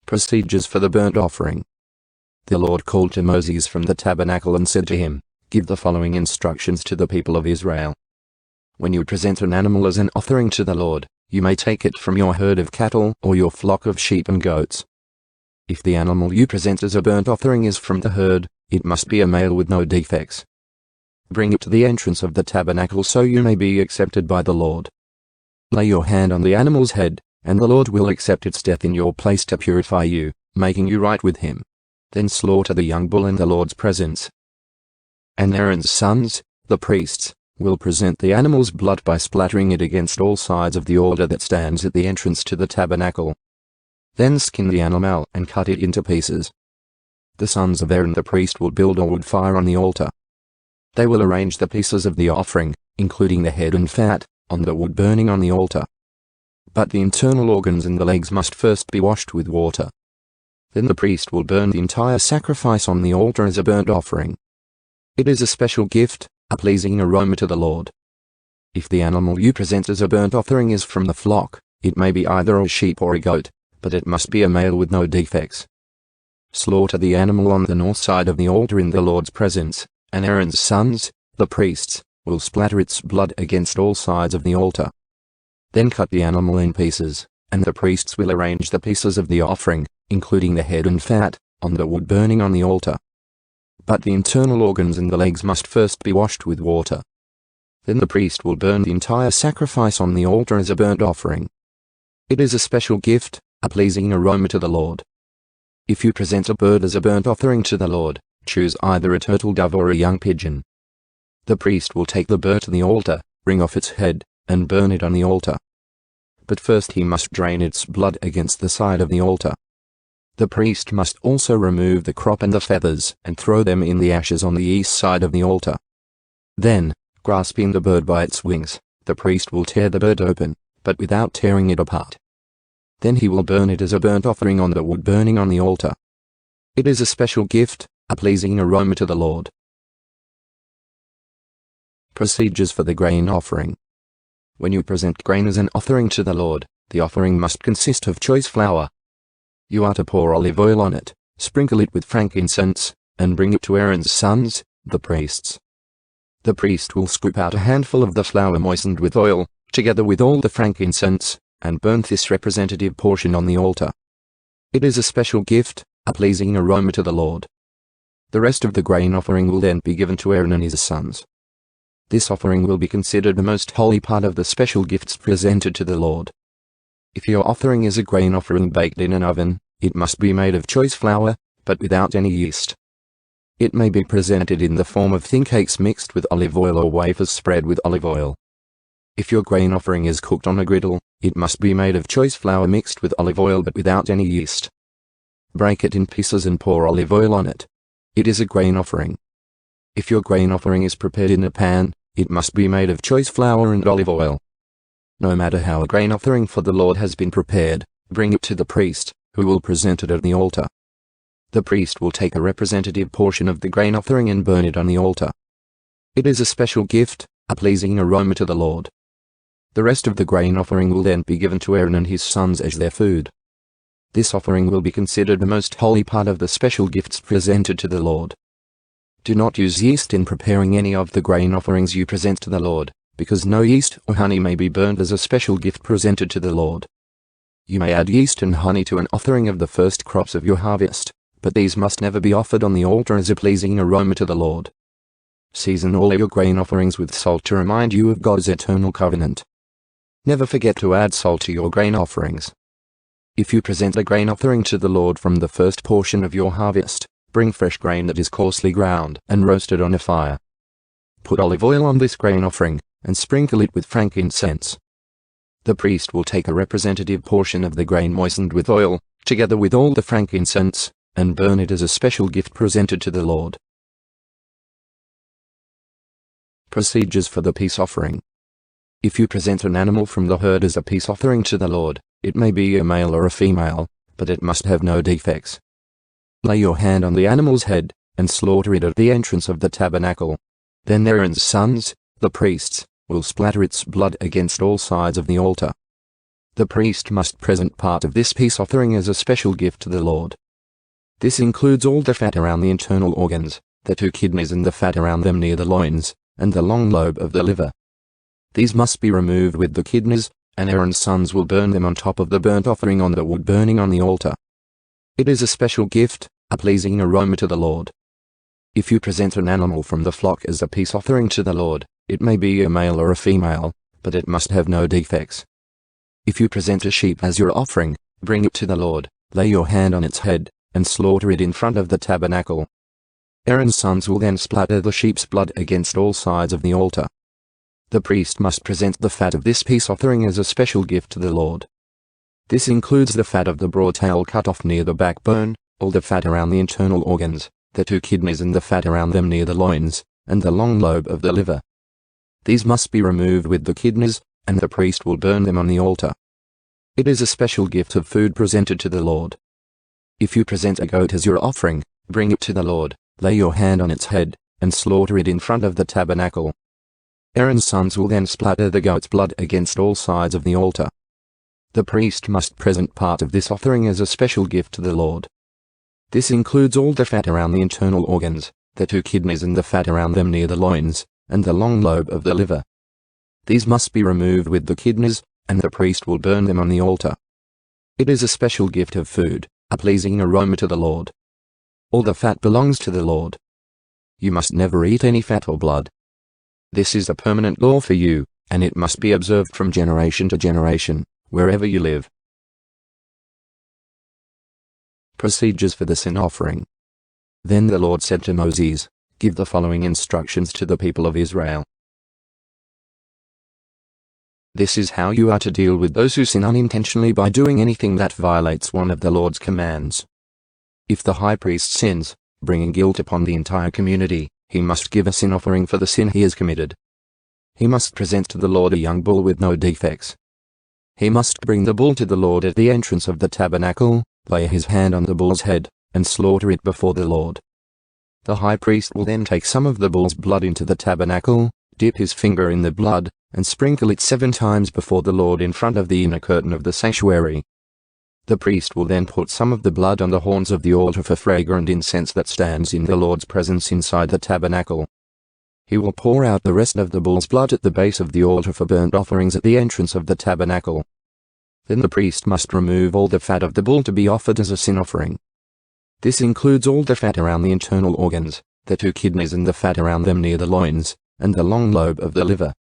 Procedures for the burnt offering. The Lord called to Moses from the tabernacle and said to him, "Give the following instructions to the people of Israel. When you present an animal as an offering to the Lord, you may take it from your herd of cattle or your flock of sheep and goats. If the animal you present as a burnt offering is from the herd, it must be a male with no defects. Bring it to the entrance of the tabernacle so you may be accepted by the Lord. Lay your hand on the animal's head, and the Lord will accept its death in your place to purify you, making you right with him. Then slaughter the young bull in the Lord's presence. And Aaron's sons, the priests, will present the animal's blood by splattering it against all sides of the altar that stands at the entrance to the tabernacle. Then skin the animal and cut it into pieces. The sons of Aaron the priest will build a wood fire on the altar. They will arrange the pieces of the offering, including the head and fat, on the wood burning on the altar. But the internal organs and the legs must first be washed with water. Then the priest will burn the entire sacrifice on the altar as a burnt offering. It is a special gift, a pleasing aroma to the Lord. If the animal you present as a burnt offering is from the flock, it may be either a sheep or a goat, but it must be a male with no defects. Slaughter the animal on the north side of the altar in the Lord's presence, and Aaron's sons, the priests, will splatter its blood against all sides of the altar. Then cut the animal in pieces, and the priests will arrange the pieces of the offering, including the head and fat, on the wood burning on the altar. But the internal organs and the legs must first be washed with water. Then the priest will burn the entire sacrifice on the altar as a burnt offering. It is a special gift, a pleasing aroma to the Lord. If you present a bird as a burnt offering to the Lord, choose either a turtle dove or a young pigeon. The priest will take the bird to the altar, wring off its head, and burn it on the altar. But first he must drain its blood against the side of the altar. The priest must also remove the crop and the feathers and throw them in the ashes on the east side of the altar. Then, grasping the bird by its wings, the priest will tear the bird open, but without tearing it apart. Then he will burn it as a burnt offering on the wood burning on the altar. It is a special gift, a pleasing aroma to the Lord. Procedures for the grain offering. When you present grain as an offering to the Lord, the offering must consist of choice flour. You are to pour olive oil on it, sprinkle it with frankincense, and bring it to Aaron's sons, the priests. The priest will scoop out a handful of the flour moistened with oil, together with all the frankincense, and burn this representative portion on the altar. It is a special gift, a pleasing aroma to the Lord. The rest of the grain offering will then be given to Aaron and his sons. This offering will be considered the most holy part of the special gifts presented to the Lord. If your offering is a grain offering baked in an oven, it must be made of choice flour, but without any yeast. It may be presented in the form of thin cakes mixed with olive oil or wafers spread with olive oil. If your grain offering is cooked on a griddle, it must be made of choice flour mixed with olive oil but without any yeast. Break it in pieces and pour olive oil on it. It is a grain offering. If your grain offering is prepared in a pan, it must be made of choice flour and olive oil. No matter how a grain offering for the Lord has been prepared, bring it to the priest, who will present it at the altar. The priest will take a representative portion of the grain offering and burn it on the altar. It is a special gift, a pleasing aroma to the Lord. The rest of the grain offering will then be given to Aaron and his sons as their food. This offering will be considered the most holy part of the special gifts presented to the Lord. Do not use yeast in preparing any of the grain offerings you present to the Lord, because no yeast or honey may be burned as a special gift presented to the Lord. You may add yeast and honey to an offering of the first crops of your harvest, but these must never be offered on the altar as a pleasing aroma to the Lord. Season all your grain offerings with salt to remind you of God's eternal covenant. Never forget to add salt to your grain offerings. If you present a grain offering to the Lord from the first portion of your harvest, bring fresh grain that is coarsely ground and roasted on a fire. Put olive oil on this grain offering, and sprinkle it with frankincense. The priest will take a representative portion of the grain moistened with oil, together with all the frankincense, and burn it as a special gift presented to the Lord. Procedures for the peace offering. If you present an animal from the herd as a peace offering to the Lord, it may be a male or a female, but it must have no defects. Lay your hand on the animal's head, and slaughter it at the entrance of the tabernacle. Then Aaron's sons, the priests, will splatter its blood against all sides of the altar. The priest must present part of this peace offering as a special gift to the Lord. This includes all the fat around the internal organs, the 2 kidneys and the fat around them near the loins, and the long lobe of the liver. These must be removed with the kidneys, and Aaron's sons will burn them on top of the burnt offering on the wood burning on the altar. It is a special gift, a pleasing aroma to the Lord. If you present an animal from the flock as a peace offering to the Lord, it may be a male or a female, but it must have no defects. If you present a sheep as your offering, bring it to the Lord, lay your hand on its head, and slaughter it in front of the tabernacle. Aaron's sons will then splatter the sheep's blood against all sides of the altar. The priest must present the fat of this peace offering as a special gift to the Lord. This includes the fat of the broad tail cut off near the backbone, all the fat around the internal organs, the 2 kidneys and the fat around them near the loins, and the long lobe of the liver. These must be removed with the kidneys, and the priest will burn them on the altar. It is a special gift of food presented to the Lord. If you present a goat as your offering, bring it to the Lord, lay your hand on its head, and slaughter it in front of the tabernacle. Aaron's sons will then splatter the goat's blood against all sides of the altar. The priest must present part of this offering as a special gift to the Lord. This includes all the fat around the internal organs, the 2 kidneys and the fat around them near the loins, and the long lobe of the liver. These must be removed with the kidneys, and the priest will burn them on the altar. It is a special gift of food, a pleasing aroma to the Lord. All the fat belongs to the Lord. You must never eat any fat or blood. This is a permanent law for you, and it must be observed from generation to generation, wherever you live. Procedures for the sin offering. Then the Lord said to Moses, "Give the following instructions to the people of Israel. This is how you are to deal with those who sin unintentionally by doing anything that violates one of the Lord's commands. If the high priest sins, bringing guilt upon the entire community, he must give a sin offering for the sin he has committed. He must present to the Lord a young bull with no defects. He must bring the bull to the Lord at the entrance of the tabernacle, lay his hand on the bull's head, and slaughter it before the Lord. The high priest will then take some of the bull's blood into the tabernacle, dip his finger in the blood, and sprinkle it 7 times before the Lord in front of the inner curtain of the sanctuary. The priest will then put some of the blood on the horns of the altar for fragrant incense that stands in the Lord's presence inside the tabernacle. He will pour out the rest of the bull's blood at the base of the altar for burnt offerings at the entrance of the tabernacle. Then the priest must remove all the fat of the bull to be offered as a sin offering. This includes all the fat around the internal organs, the 2 kidneys and the fat around them near the loins, and the long lobe of the liver.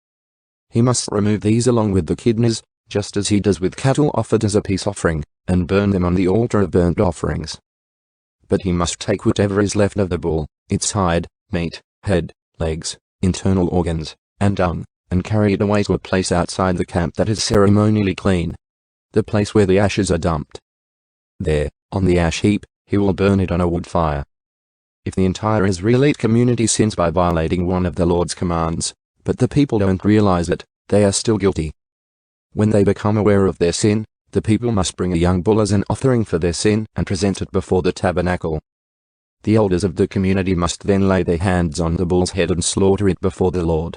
He must remove these along with the kidneys, just as he does with cattle offered as a peace offering, and burn them on the altar of burnt offerings. But he must take whatever is left of the bull, its hide, meat, head, legs, internal organs, and dung, and carry it away to a place outside the camp that is ceremonially clean, the place where the ashes are dumped. There, on the ash heap, he will burn it on a wood fire. If the entire Israelite community sins by violating one of the Lord's commands, but the people don't realize it, they are still guilty. When they become aware of their sin, the people must bring a young bull as an offering for their sin and present it before the tabernacle. The elders of the community must then lay their hands on the bull's head and slaughter it before the Lord.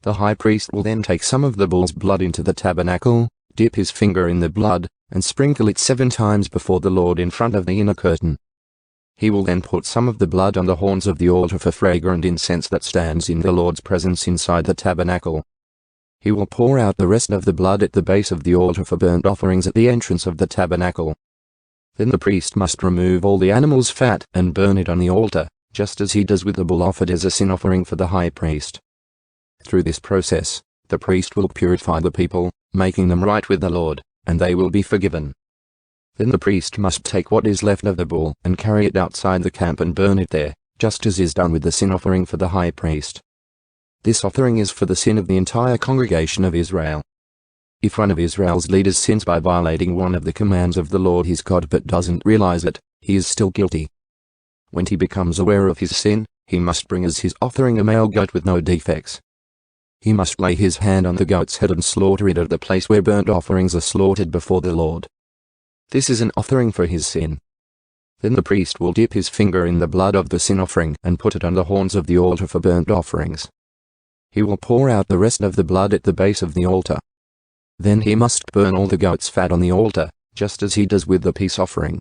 The high priest will then take some of the bull's blood into the tabernacle, dip his finger in the blood, and sprinkle it 7 times before the Lord in front of the inner curtain. He will then put some of the blood on the horns of the altar for fragrant incense that stands in the Lord's presence inside the tabernacle. He will pour out the rest of the blood at the base of the altar for burnt offerings at the entrance of the tabernacle. Then the priest must remove all the animal's fat and burn it on the altar, just as he does with the bull offered as a sin offering for the high priest. Through this process, the priest will purify the people, making them right with the Lord, and they will be forgiven. Then the priest must take what is left of the bull and carry it outside the camp and burn it there, just as is done with the sin offering for the high priest. This offering is for the sin of the entire congregation of Israel. If one of Israel's leaders sins by violating one of the commands of the Lord his God but doesn't realize it, he is still guilty. When he becomes aware of his sin, he must bring as his offering a male goat with no defects. He must lay his hand on the goat's head and slaughter it at the place where burnt offerings are slaughtered before the Lord. This is an offering for his sin. Then the priest will dip his finger in the blood of the sin offering and put it on the horns of the altar for burnt offerings. He will pour out the rest of the blood at the base of the altar. Then he must burn all the goat's fat on the altar, just as he does with the peace offering.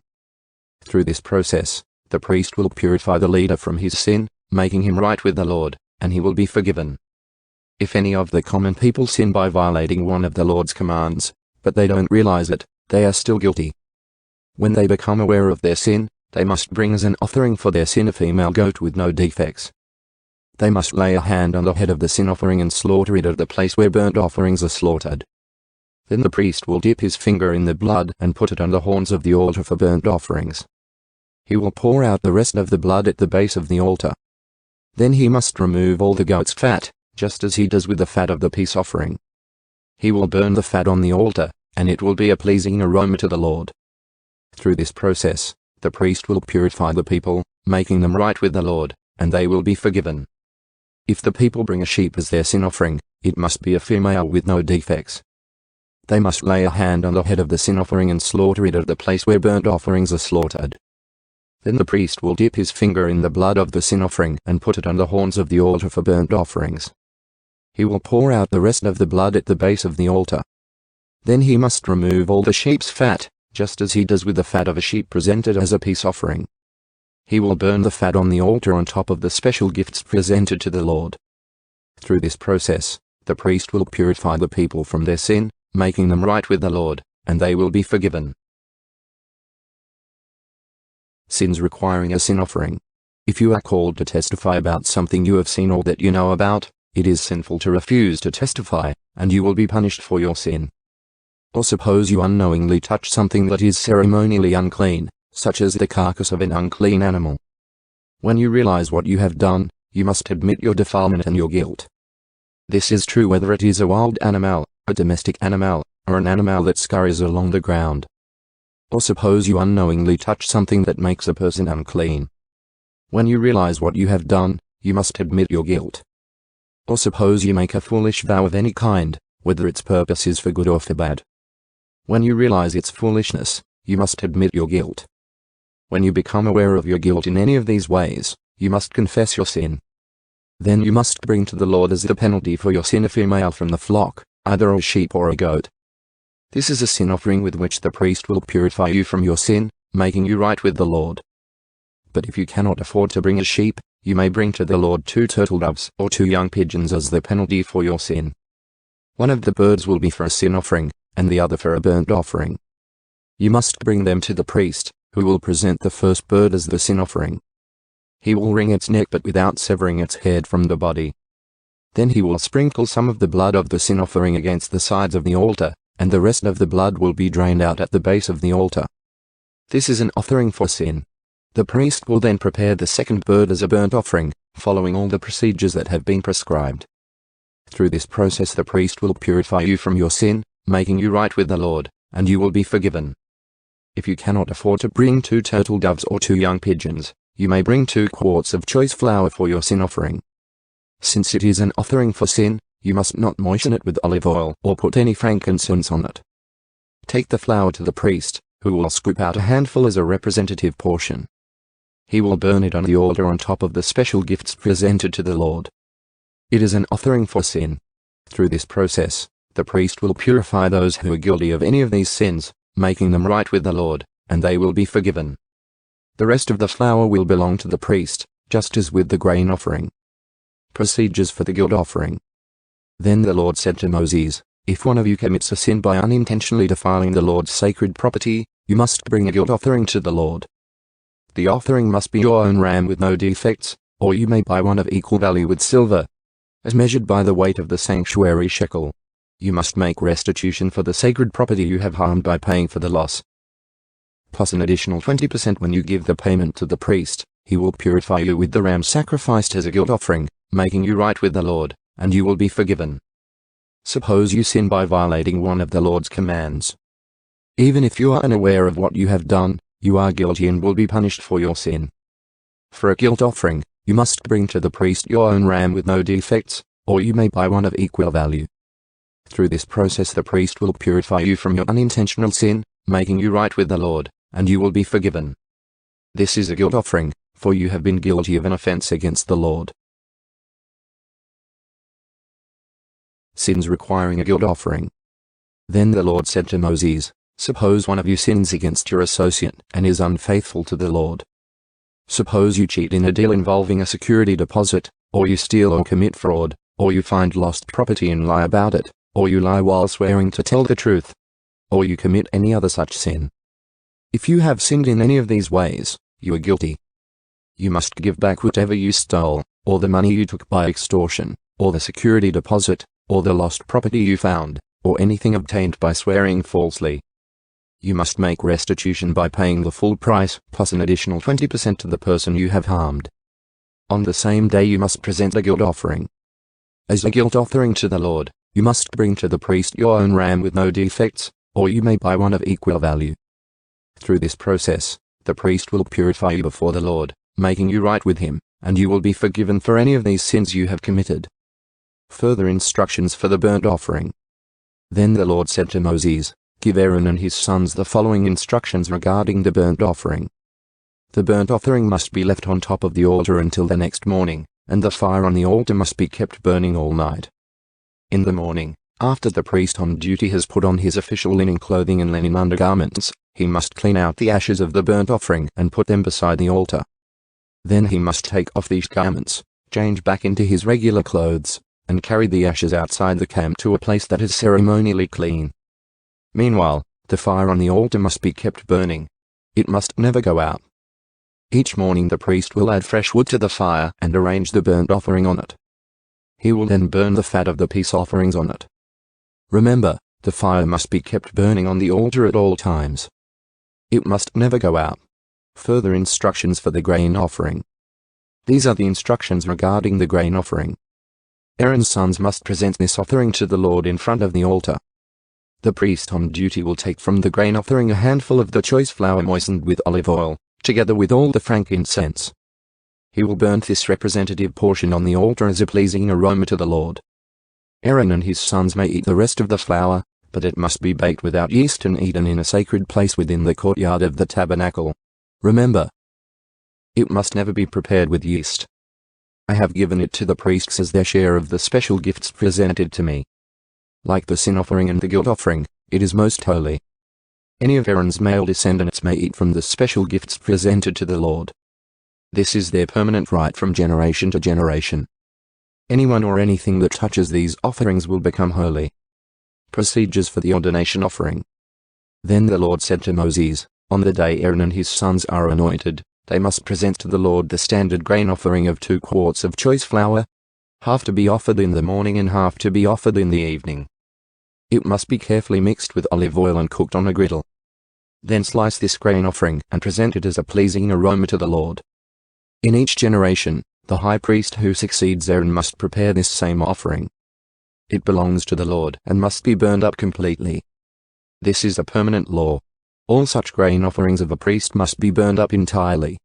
Through this process, the priest will purify the leader from his sin, making him right with the Lord, and he will be forgiven. If any of the common people sin by violating one of the Lord's commands, but they don't realize it, they are still guilty. When they become aware of their sin, they must bring as an offering for their sin a female goat with no defects. They must lay a hand on the head of the sin offering and slaughter it at the place where burnt offerings are slaughtered. Then the priest will dip his finger in the blood and put it on the horns of the altar for burnt offerings. He will pour out the rest of the blood at the base of the altar. Then he must remove all the goat's fat, just as he does with the fat of the peace offering. He will burn the fat on the altar, and it will be a pleasing aroma to the Lord. Through this process, the priest will purify the people, making them right with the Lord, and they will be forgiven. If the people bring a sheep as their sin offering, it must be a female with no defects. They must lay a hand on the head of the sin offering and slaughter it at the place where burnt offerings are slaughtered. Then the priest will dip his finger in the blood of the sin offering and put it on the horns of the altar for burnt offerings. He will pour out the rest of the blood at the base of the altar. Then he must remove all the sheep's fat, just as he does with the fat of a sheep presented as a peace offering. He will burn the fat on the altar on top of the special gifts presented to the Lord. Through this process, the priest will purify the people from their sin, making them right with the Lord, and they will be forgiven. Sins requiring a sin offering. If you are called to testify about something you have seen or that you know about, it is sinful to refuse to testify, and you will be punished for your sin. Or suppose you unknowingly touch something that is ceremonially unclean, such as the carcass of an unclean animal. When you realize what you have done, you must admit your defilement and your guilt. This is true whether it is a wild animal, a domestic animal, or an animal that scurries along the ground. Or suppose you unknowingly touch something that makes a person unclean. When you realize what you have done, you must admit your guilt. Or suppose you make a foolish vow of any kind, whether its purpose is for good or for bad. When you realize its foolishness, you must admit your guilt. When you become aware of your guilt in any of these ways, you must confess your sin. Then you must bring to the Lord as the penalty for your sin a female from the flock, either a sheep or a goat. This is a sin offering with which the priest will purify you from your sin, making you right with the Lord. But if you cannot afford to bring a sheep, you may bring to the Lord 2 turtle doves or 2 young pigeons as the penalty for your sin. One of the birds will be for a sin offering, and the other for a burnt offering. You must bring them to the priest, who will present the first bird as the sin offering. He will wring its neck but without severing its head from the body. Then he will sprinkle some of the blood of the sin offering against the sides of the altar, and the rest of the blood will be drained out at the base of the altar. This is an offering for sin. The priest will then prepare the second bird as a burnt offering, following all the procedures that have been prescribed. Through this process the priest will purify you from your sin, making you right with the Lord, and you will be forgiven. If you cannot afford to bring 2 turtle doves or 2 young pigeons, you may bring 2 quarts of choice flour for your sin offering. Since it is an offering for sin, you must not moisten it with olive oil or put any frankincense on it. Take the flour to the priest, who will scoop out a handful as a representative portion. He will burn it on the altar on top of the special gifts presented to the Lord. It is an offering for sin. Through this process, the priest will purify those who are guilty of any of these sins, making them right with the Lord, and they will be forgiven. The rest of the flour will belong to the priest, just as with the grain offering. Procedures for the guilt offering. Then the Lord said to Moses, "If one of you commits a sin by unintentionally defiling the Lord's sacred property, you must bring a guilt offering to the Lord. The offering must be your own ram with no defects, or you may buy one of equal value with silver, as measured by the weight of the sanctuary shekel. You must make restitution for the sacred property you have harmed by paying for the loss, plus an additional 20% when you give the payment to the priest. He will purify you with the ram sacrificed as a guilt offering, making you right with the Lord, and you will be forgiven. Suppose you sin by violating one of the Lord's commands. Even if you are unaware of what you have done, you are guilty and will be punished for your sin. For a guilt offering, you must bring to the priest your own ram with no defects, or you may buy one of equal value. Through this process the priest will purify you from your unintentional sin, making you right with the Lord, and you will be forgiven. This is a guilt offering, for you have been guilty of an offense against the Lord. Sins requiring a guilt offering. Then the Lord said to Moses, "Suppose one of you sins against your associate and is unfaithful to the Lord. Suppose you cheat in a deal involving a security deposit, or you steal or commit fraud, or you find lost property and lie about it, or you lie while swearing to tell the truth, or you commit any other such sin. If you have sinned in any of these ways, you are guilty. You must give back whatever you stole, or the money you took by extortion, or the security deposit, or the lost property you found, or anything obtained by swearing falsely. You must make restitution by paying the full price, plus an additional 20% to the person you have harmed. On the same day you must present a guilt offering. As a guilt offering to the Lord, you must bring to the priest your own ram with no defects, or you may buy one of equal value. Through this process, the priest will purify you before the Lord, making you right with him, and you will be forgiven for any of these sins you have committed." Further instructions for the burnt offering. Then the Lord said to Moses, "Give Aaron and his sons the following instructions regarding the burnt offering. The burnt offering must be left on top of the altar until the next morning, and the fire on the altar must be kept burning all night. In the morning, after the priest on duty has put on his official linen clothing and linen undergarments, he must clean out the ashes of the burnt offering and put them beside the altar. Then he must take off these garments, change back into his regular clothes, and carry the ashes outside the camp to a place that is ceremonially clean. Meanwhile, the fire on the altar must be kept burning. It must never go out. Each morning the priest will add fresh wood to the fire and arrange the burnt offering on it. He will then burn the fat of the peace offerings on it. Remember, the fire must be kept burning on the altar at all times. It must never go out. Further instructions for the grain offering. These are the instructions regarding the grain offering. Aaron's sons must present this offering to the Lord in front of the altar. The priest on duty will take from the grain offering a handful of the choice flour moistened with olive oil, together with all the frankincense. He will burn this representative portion on the altar as a pleasing aroma to the Lord. Aaron and his sons may eat the rest of the flour, but it must be baked without yeast and eaten in a sacred place within the courtyard of the tabernacle. Remember, it must never be prepared with yeast. I have given it to the priests as their share of the special gifts presented to me. Like the sin offering and the guilt offering, it is most holy. Any of Aaron's male descendants may eat from the special gifts presented to the Lord. This is their permanent right from generation to generation. Anyone or anything that touches these offerings will become holy. Procedures for the ordination offering. Then the Lord said to Moses, "On the day Aaron and his sons are anointed, they must present to the Lord the standard grain offering of 2 quarts of choice flour, half to be offered in the morning and half to be offered in the evening. It must be carefully mixed with olive oil and cooked on a griddle. Then slice this grain offering and present it as a pleasing aroma to the Lord." In each generation, the high priest who succeeds Aaron must prepare this same offering. It belongs to the Lord and must be burned up completely. This is a permanent law. All such grain offerings of a priest must be burned up entirely.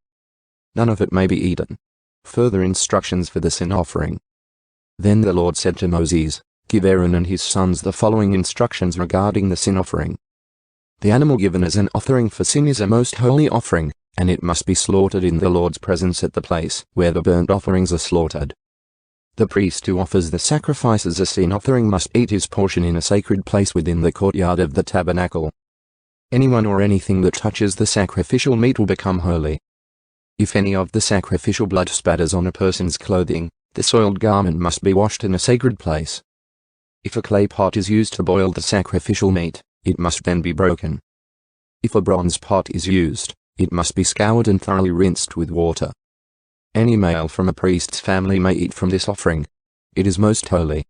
None of it may be eaten. Further instructions for the sin offering. Then the Lord said to Moses, "Give Aaron and his sons the following instructions regarding the sin offering. The animal given as an offering for sin is a most holy offering, and it must be slaughtered in the Lord's presence at the place where the burnt offerings are slaughtered. The priest who offers the sacrifice as a sin offering must eat his portion in a sacred place within the courtyard of the tabernacle. Anyone or anything that touches the sacrificial meat will become holy. If any of the sacrificial blood spatters on a person's clothing, the soiled garment must be washed in a sacred place. If a clay pot is used to boil the sacrificial meat, it must then be broken. If a bronze pot is used, it must be scoured and thoroughly rinsed with water. Any male from a priest's family may eat from this offering. It is most holy.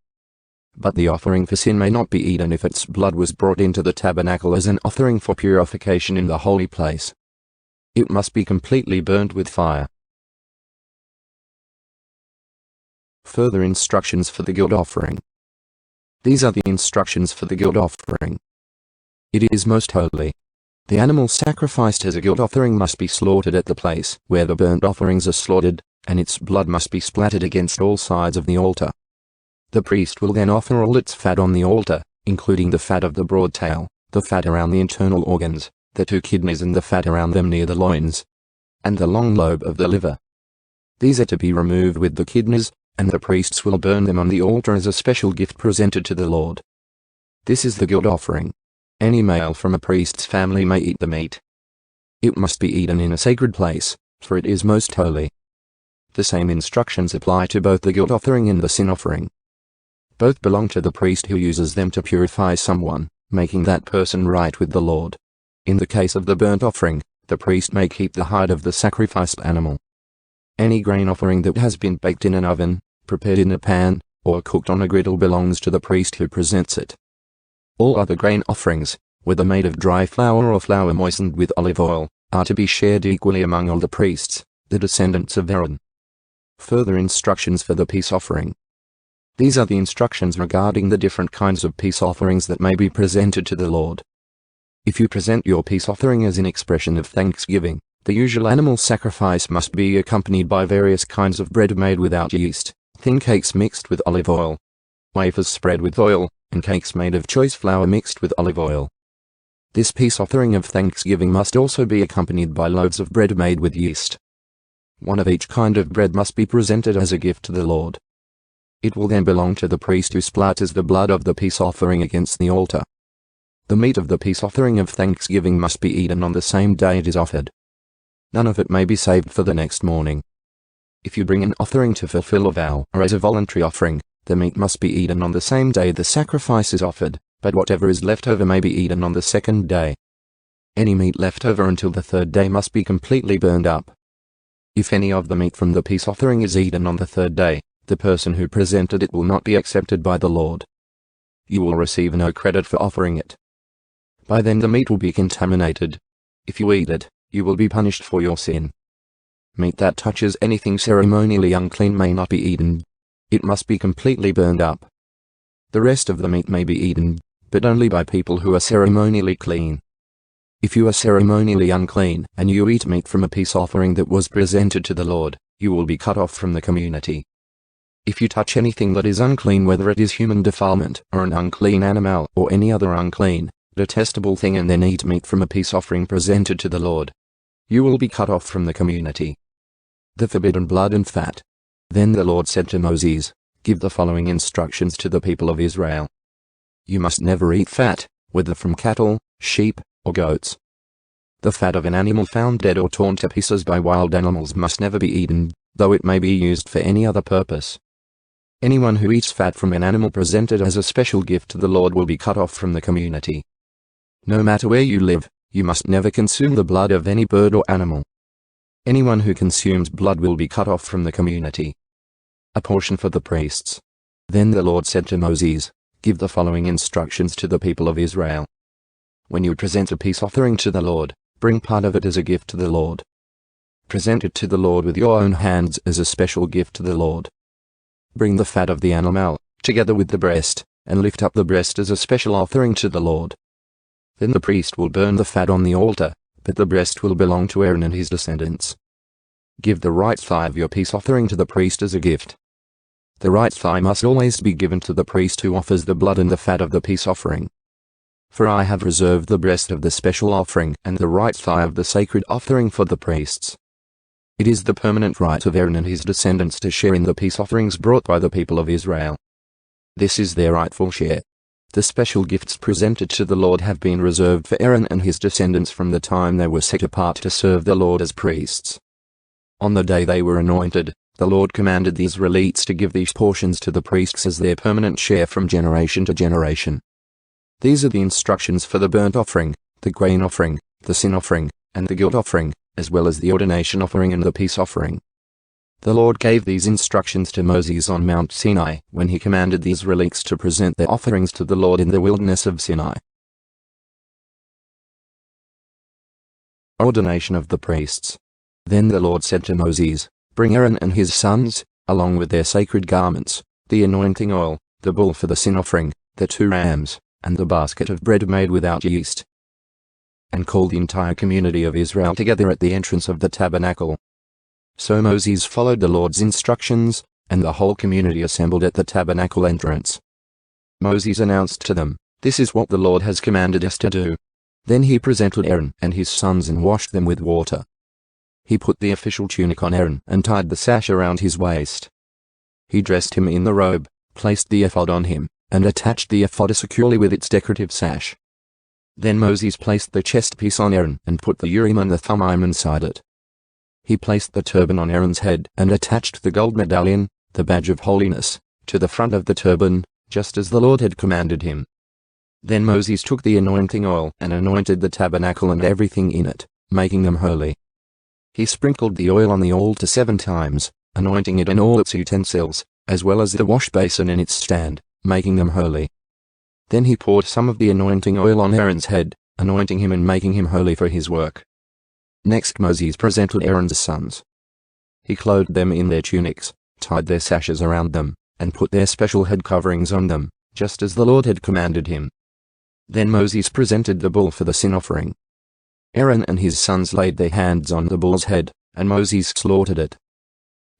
But the offering for sin may not be eaten if its blood was brought into the tabernacle as an offering for purification in the holy place. It must be completely burnt with fire. Further instructions for the guilt offering. These are the instructions for the guilt offering. It is most holy. The animal sacrificed as a guilt offering must be slaughtered at the place where the burnt offerings are slaughtered, and its blood must be splattered against all sides of the altar. The priest will then offer all its fat on the altar, including the fat of the broad tail, the fat around the internal organs, the 2 kidneys and the fat around them near the loins, and the long lobe of the liver. These are to be removed with the kidneys, and the priests will burn them on the altar as a special gift presented to the Lord. This is the guilt offering. Any male from a priest's family may eat the meat. It must be eaten in a sacred place, for it is most holy. The same instructions apply to both the guilt offering and the sin offering. Both belong to the priest who uses them to purify someone, making that person right with the Lord. In the case of the burnt offering, the priest may keep the hide of the sacrificed animal. Any grain offering that has been baked in an oven, prepared in a pan, or cooked on a griddle belongs to the priest who presents it. All other grain offerings, whether made of dry flour or flour moistened with olive oil, are to be shared equally among all the priests, the descendants of Aaron. Further instructions for the peace offering. These are the instructions regarding the different kinds of peace offerings that may be presented to the Lord. If you present your peace offering as an expression of thanksgiving, the usual animal sacrifice must be accompanied by various kinds of bread made without yeast, thin cakes mixed with olive oil, wafers spread with oil, and cakes made of choice flour mixed with olive oil. This peace offering of thanksgiving must also be accompanied by loaves of bread made with yeast. One of each kind of bread must be presented as a gift to the Lord. It will then belong to the priest who splatters the blood of the peace offering against the altar. The meat of the peace offering of thanksgiving must be eaten on the same day it is offered. None of it may be saved for the next morning. If you bring an offering to fulfill a vow or as a voluntary offering, the meat must be eaten on the same day the sacrifice is offered, but whatever is left over may be eaten on the second day. Any meat left over until the third day must be completely burned up. If any of the meat from the peace offering is eaten on the third day, the person who presented it will not be accepted by the Lord. You will receive no credit for offering it. By then the meat will be contaminated. If you eat it, you will be punished for your sin. Meat that touches anything ceremonially unclean may not be eaten. It must be completely burned up. The rest of the meat may be eaten, but only by people who are ceremonially clean. If you are ceremonially unclean and you eat meat from a peace offering that was presented to the Lord, you will be cut off from the community. If you touch anything that is unclean, whether it is human defilement or an unclean animal or any other unclean, detestable thing, and then eat meat from a peace offering presented to the Lord, you will be cut off from the community. The forbidden blood and fat. Then the Lord said to Moses, "Give the following instructions to the people of Israel. You must never eat fat, whether from cattle, sheep, or goats. The fat of an animal found dead or torn to pieces by wild animals must never be eaten, though it may be used for any other purpose. Anyone who eats fat from an animal presented as a special gift to the Lord will be cut off from the community. No matter where you live, you must never consume the blood of any bird or animal. Anyone who consumes blood will be cut off from the community." A portion for the priests. Then the Lord said to Moses, "Give the following instructions to the people of Israel. When you present a peace offering to the Lord, bring part of it as a gift to the Lord. Present it to the Lord with your own hands as a special gift to the Lord. Bring the fat of the animal, together with the breast, and lift up the breast as a special offering to the Lord. Then the priest will burn the fat on the altar, but the breast will belong to Aaron and his descendants. Give the right thigh of your peace offering to the priest as a gift. The right thigh must always be given to the priest who offers the blood and the fat of the peace offering. For I have reserved the breast of the special offering and the right thigh of the sacred offering for the priests. It is the permanent right of Aaron and his descendants to share in the peace offerings brought by the people of Israel. This is their rightful share. The special gifts presented to the Lord have been reserved for Aaron and his descendants from the time they were set apart to serve the Lord as priests. On the day they were anointed, the Lord commanded the Israelites to give these portions to the priests as their permanent share from generation to generation. These are the instructions for the burnt offering, the grain offering, the sin offering, and the guilt offering, as well as the ordination offering and the peace offering. The Lord gave these instructions to Moses on Mount Sinai when he commanded the Israelites to present their offerings to the Lord in the wilderness of Sinai. Ordination of the priests. Then the Lord said to Moses, "Bring Aaron and his sons, along with their sacred garments, the anointing oil, the bull for the sin offering, the 2 rams, and the basket of bread made without yeast. And call the entire community of Israel together at the entrance of the tabernacle." So Moses followed the Lord's instructions, and the whole community assembled at the tabernacle entrance. Moses announced to them, "This is what the Lord has commanded us to do." Then he presented Aaron and his sons and washed them with water. He put the official tunic on Aaron and tied the sash around his waist. He dressed him in the robe, placed the ephod on him, and attached the ephod securely with its decorative sash. Then Moses placed the chest piece on Aaron and put the Urim and the Thummim inside it. He placed the turban on Aaron's head and attached the gold medallion, the badge of holiness, to the front of the turban, just as the Lord had commanded him. Then Moses took the anointing oil and anointed the tabernacle and everything in it, making them holy. He sprinkled the oil on the altar 7 times, anointing it and all its utensils, as well as the wash basin and its stand, making them holy. Then he poured some of the anointing oil on Aaron's head, anointing him and making him holy for his work. Next Moses presented Aaron's sons. He clothed them in their tunics, tied their sashes around them, and put their special head coverings on them, just as the Lord had commanded him. Then Moses presented the bull for the sin offering. Aaron and his sons laid their hands on the bull's head, and Moses slaughtered it.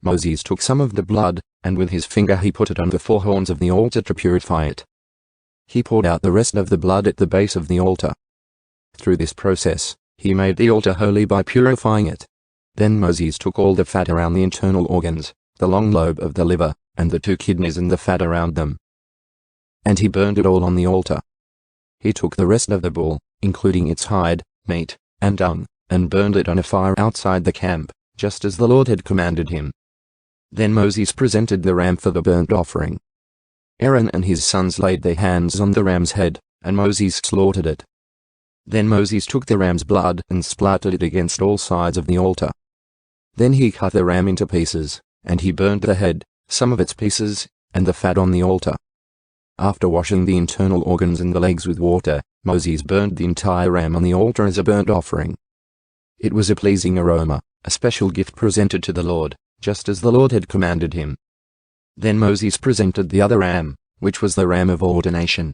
Moses took some of the blood, and with his finger he put it on the 4 horns of the altar to purify it. He poured out the rest of the blood at the base of the altar. Through this process, he made the altar holy by purifying it. Then Moses took all the fat around the internal organs, the long lobe of the liver, and the 2 kidneys and the fat around them. And he burned it all on the altar. He took the rest of the bull, including its hide, meat, and dung, and burned it on a fire outside the camp, just as the Lord had commanded him. Then Moses presented the ram for the burnt offering. Aaron and his sons laid their hands on the ram's head, and Moses slaughtered it. Then Moses took the ram's blood and splattered it against all sides of the altar. Then he cut the ram into pieces, and he burned the head, some of its pieces, and the fat on the altar. After washing the internal organs and the legs with water, Moses burned the entire ram on the altar as a burnt offering. It was a pleasing aroma, a special gift presented to the Lord, just as the Lord had commanded him. Then Moses presented the other ram, which was the ram of ordination.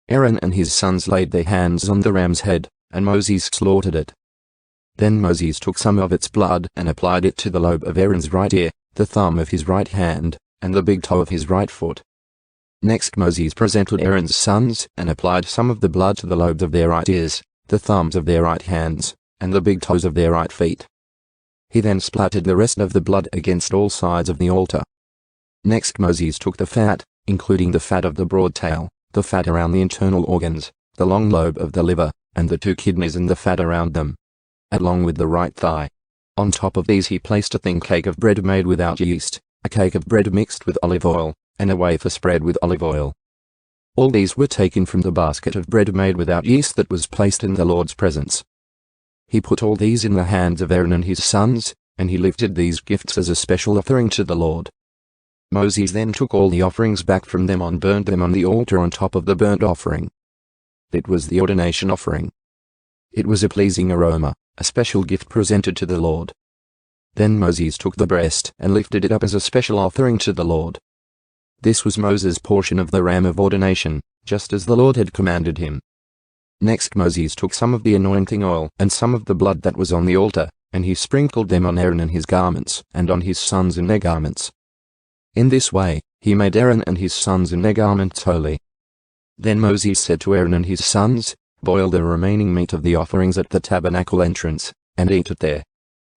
Aaron and his sons laid their hands on the ram's head, and Moses slaughtered it. Then Moses took some of its blood and applied it to the lobe of Aaron's right ear, the thumb of his right hand, and the big toe of his right foot. Next Moses presented Aaron's sons and applied some of the blood to the lobes of their right ears, the thumbs of their right hands, and the big toes of their right feet. He then splattered the rest of the blood against all sides of the altar. Next Moses took the fat, including the fat of the broad tail, the fat around the internal organs, the long lobe of the liver, and the 2 kidneys and the fat around them, along with the right thigh. On top of these he placed a thin cake of bread made without yeast, a cake of bread mixed with olive oil, and a wafer spread with olive oil. All these were taken from the basket of bread made without yeast that was placed in the Lord's presence. He put all these in the hands of Aaron and his sons, and he lifted these gifts as a special offering to the Lord. Moses then took all the offerings back from them and burned them on the altar on top of the burnt offering. It was the ordination offering. It was a pleasing aroma, a special gift presented to the Lord. Then Moses took the breast and lifted it up as a special offering to the Lord. This was Moses' portion of the ram of ordination, just as the Lord had commanded him. Next Moses took some of the anointing oil and some of the blood that was on the altar, and he sprinkled them on Aaron and his garments, and on his sons and their garments. In this way, he made Aaron and his sons and their garments holy. Then Moses said to Aaron and his sons, "Boil the remaining meat of the offerings at the tabernacle entrance, and eat it there,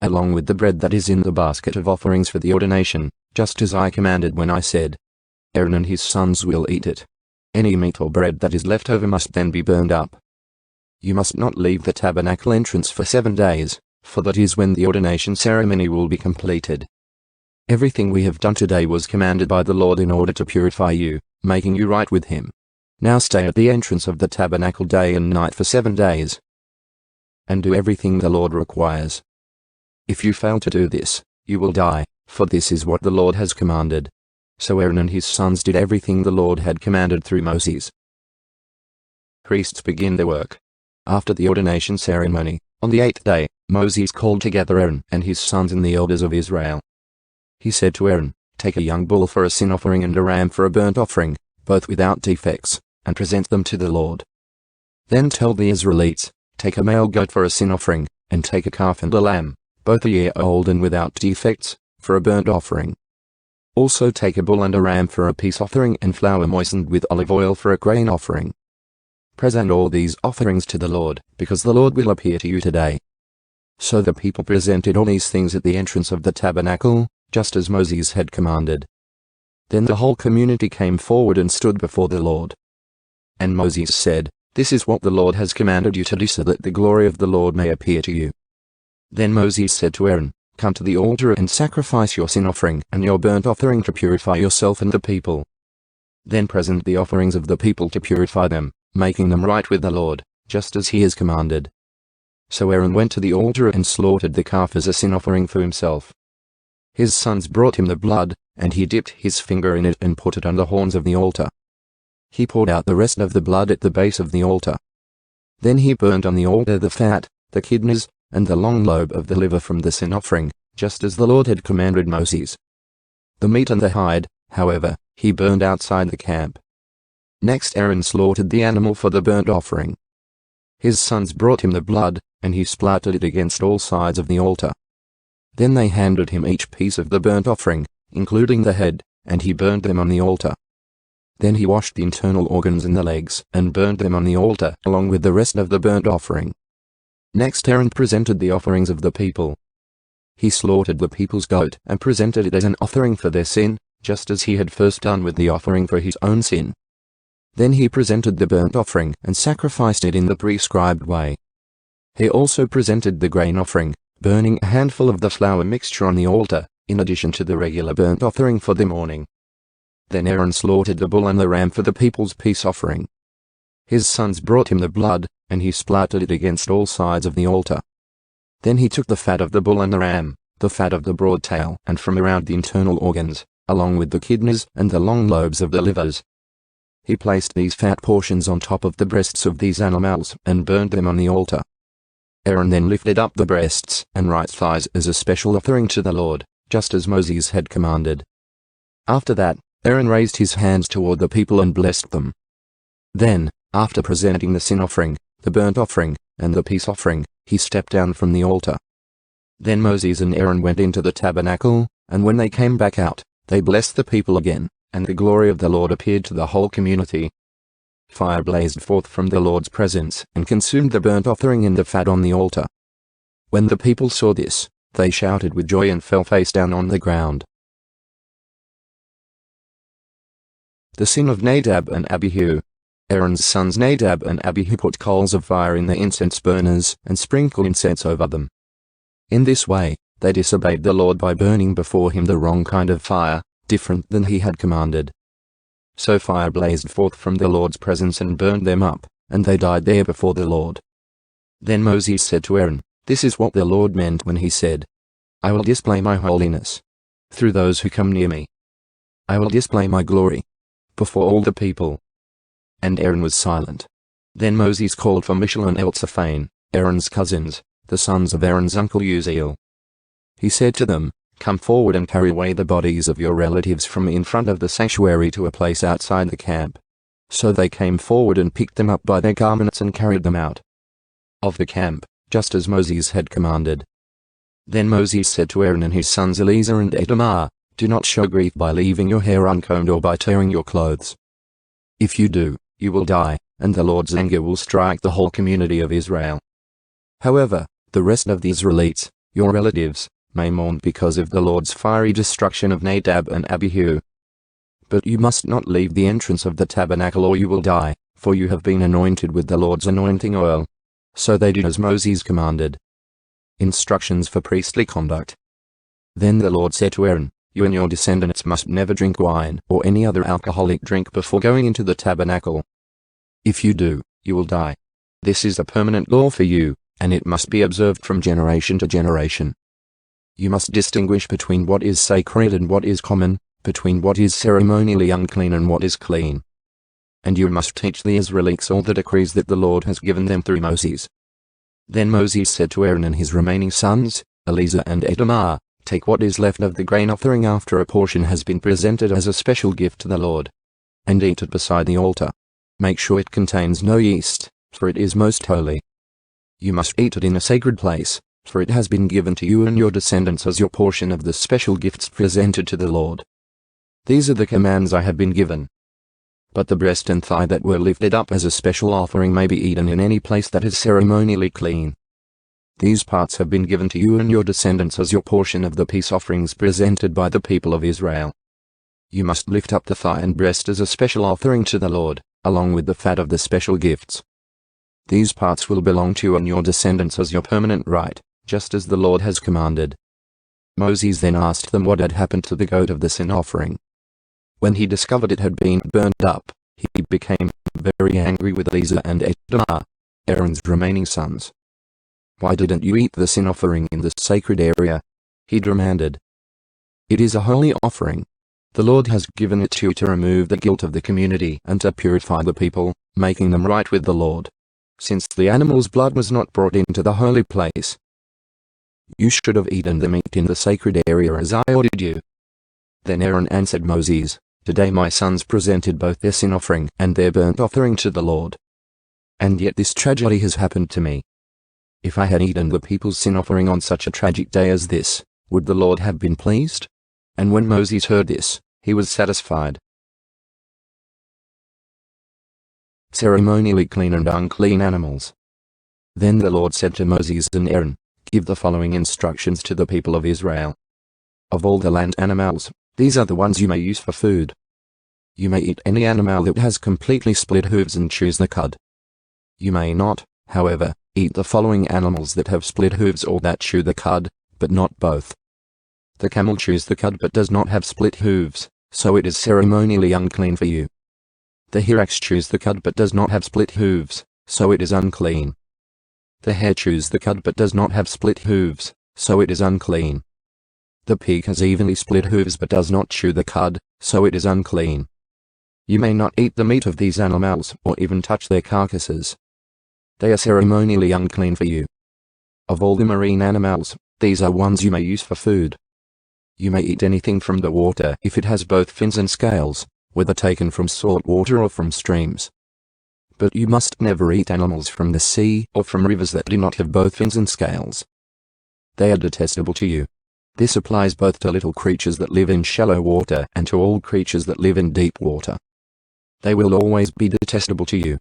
along with the bread that is in the basket of offerings for the ordination, just as I commanded when I said, 'Aaron and his sons will eat it.' Any meat or bread that is left over must then be burned up. You must not leave the tabernacle entrance for 7 days, for that is when the ordination ceremony will be completed. Everything we have done today was commanded by the Lord in order to purify you, making you right with him. Now stay at the entrance of the tabernacle day and night for 7 days, and do everything the Lord requires. If you fail to do this, you will die, for this is what the Lord has commanded." So Aaron and his sons did everything the Lord had commanded through Moses. Priests begin their work. After the ordination ceremony, on the 8th day, Moses called together Aaron and his sons and the elders of Israel. He said to Aaron, "Take a young bull for a sin offering and a ram for a burnt offering, both without defects, and present them to the Lord. Then tell the Israelites, take a male goat for a sin offering, and take a calf and a lamb, both a year old and without defects, for a burnt offering. Also take a bull and a ram for a peace offering and flour moistened with olive oil for a grain offering. Present all these offerings to the Lord, because the Lord will appear to you today." So the people presented all these things at the entrance of the tabernacle, just as Moses had commanded. Then the whole community came forward and stood before the Lord. And Moses said, "This is what the Lord has commanded you to do so that the glory of the Lord may appear to you." Then Moses said to Aaron, "Come to the altar and sacrifice your sin offering and your burnt offering to purify yourself and the people. Then present the offerings of the people to purify them, making them right with the Lord, just as he has commanded." So Aaron went to the altar and slaughtered the calf as a sin offering for himself. His sons brought him the blood, and he dipped his finger in it and put it on the horns of the altar. He poured out the rest of the blood at the base of the altar. Then he burned on the altar the fat, the kidneys, and the long lobe of the liver from the sin offering, just as the Lord had commanded Moses. The meat and the hide, however, he burned outside the camp. Next Aaron slaughtered the animal for the burnt offering. His sons brought him the blood, and he splattered it against all sides of the altar. Then they handed him each piece of the burnt offering, including the head, and he burned them on the altar. Then he washed the internal organs and the legs, and burned them on the altar, along with the rest of the burnt offering. Next Aaron presented the offerings of the people. He slaughtered the people's goat, and presented it as an offering for their sin, just as he had first done with the offering for his own sin. Then he presented the burnt offering, and sacrificed it in the prescribed way. He also presented the grain offering, burning a handful of the flour mixture on the altar, in addition to the regular burnt offering for the morning. Then Aaron slaughtered the bull and the ram for the people's peace offering. His sons brought him the blood, and he splattered it against all sides of the altar. Then he took the fat of the bull and the ram, the fat of the broad tail, and from around the internal organs, along with the kidneys and the long lobes of the livers. He placed these fat portions on top of the breasts of these animals, and burned them on the altar. Aaron then lifted up the breasts and right thighs as a special offering to the Lord, just as Moses had commanded. After that, Aaron raised his hands toward the people and blessed them. Then, after presenting the sin offering, the burnt offering, and the peace offering, he stepped down from the altar. Then Moses and Aaron went into the tabernacle, and when they came back out, they blessed the people again, and the glory of the Lord appeared to the whole community. Fire blazed forth from the Lord's presence, and consumed the burnt offering and the fat on the altar. When the people saw this, they shouted with joy and fell face down on the ground. The sin of Nadab and Abihu. Aaron's sons Nadab and Abihu put coals of fire in the incense burners, and sprinkled incense over them. In this way, they disobeyed the Lord by burning before him the wrong kind of fire, different than he had commanded. So fire blazed forth from the Lord's presence and burned them up, and they died there before the Lord. Then Moses said to Aaron, "This is what the Lord meant when he said, 'I will display my holiness through those who come near me. I will display my glory before all the people.'" And Aaron was silent. Then Moses called for Mishael and Elzaphan, Aaron's cousins, the sons of Aaron's uncle Uzziel. He said to them, "Come forward and carry away the bodies of your relatives from in front of the sanctuary to a place outside the camp." So they came forward and picked them up by their garments and carried them out of the camp, just as Moses had commanded. Then Moses said to Aaron and his sons Eleazar and Ithamar, "Do not show grief by leaving your hair uncombed or by tearing your clothes. If you do, you will die, and the Lord's anger will strike the whole community of Israel. However, the rest of the Israelites, your relatives, may mourn because of the Lord's fiery destruction of Nadab and Abihu. But you must not leave the entrance of the tabernacle or you will die, for you have been anointed with the Lord's anointing oil." So they did as Moses commanded. Instructions for priestly conduct. Then the Lord said to Aaron, "You and your descendants must never drink wine or any other alcoholic drink before going into the tabernacle. If you do, you will die. This is a permanent law for you, and it must be observed from generation to generation. You must distinguish between what is sacred and what is common, between what is ceremonially unclean and what is clean. And you must teach the Israelites all the decrees that the Lord has given them through Moses." Then Moses said to Aaron and his remaining sons, Eleazar and Ithamar, "Take what is left of the grain offering after a portion has been presented as a special gift to the Lord, and eat it beside the altar. Make sure it contains no yeast, for it is most holy. You must eat it in a sacred place, for it has been given to you and your descendants as your portion of the special gifts presented to the Lord. These are the commands I have been given. But the breast and thigh that were lifted up as a special offering may be eaten in any place that is ceremonially clean. These parts have been given to you and your descendants as your portion of the peace offerings presented by the people of Israel. You must lift up the thigh and breast as a special offering to the Lord, along with the fat of the special gifts. These parts will belong to you and your descendants as your permanent right, just as the Lord has commanded. Moses then asked them what had happened to the goat of the sin offering. When he discovered it had been burned up, he became very angry with Eleazar and Ithamar, Aaron's remaining sons. "Why didn't you eat the sin offering in the sacred area?" he demanded. "It is a holy offering. The Lord has given it to you to remove the guilt of the community and to purify the people, making them right with the Lord. Since the animal's blood was not brought into the holy place, you should have eaten the meat in the sacred area as I ordered you." Then Aaron answered Moses, "Today my sons presented both their sin offering and their burnt offering to the Lord. And yet this tragedy has happened to me. If I had eaten the people's sin offering on such a tragic day as this, would the Lord have been pleased?" And when Moses heard this, he was satisfied. Ceremonially clean and unclean animals. Then the Lord said to Moses and Aaron, "Give the following instructions to the people of Israel. Of all the land animals, these are the ones you may use for food. You may eat any animal that has completely split hooves and chews the cud. You may not, however, eat the following animals that have split hooves or that chew the cud, but not both. The camel chews the cud but does not have split hooves, so it is ceremonially unclean for you. The hyrax chews the cud but does not have split hooves, so it is unclean. The hare chews the cud but does not have split hooves, so it is unclean. The pig has evenly split hooves but does not chew the cud, so it is unclean. You may not eat the meat of these animals or even touch their carcasses. They are ceremonially unclean for you. Of all the marine animals, these are ones you may use for food. You may eat anything from the water if it has both fins and scales, whether taken from salt water or from streams. But you must never eat animals from the sea or from rivers that do not have both fins and scales. They are detestable to you. This applies both to little creatures that live in shallow water and to all creatures that live in deep water. They will always be detestable to you.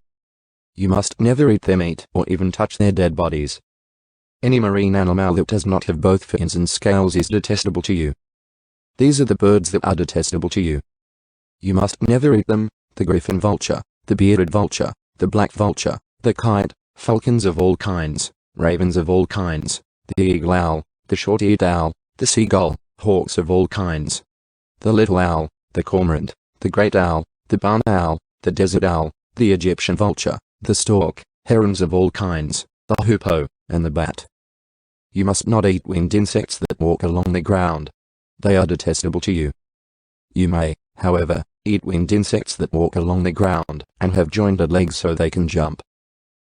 You must never eat their meat or even touch their dead bodies. Any marine animal that does not have both fins and scales is detestable to you. These are the birds that are detestable to you. You must never eat them: the griffin vulture, the bearded vulture, the black vulture, the kite, falcons of all kinds, ravens of all kinds, the eagle owl, the short-eared owl, the seagull, hawks of all kinds, the little owl, the cormorant, the great owl, the barn owl, the desert owl, the Egyptian vulture, the stork, herons of all kinds, the hoopoe, and the bat. You must not eat winged insects that walk along the ground. They are detestable to you. You may, however, eat winged insects that walk along the ground and have jointed legs so they can jump.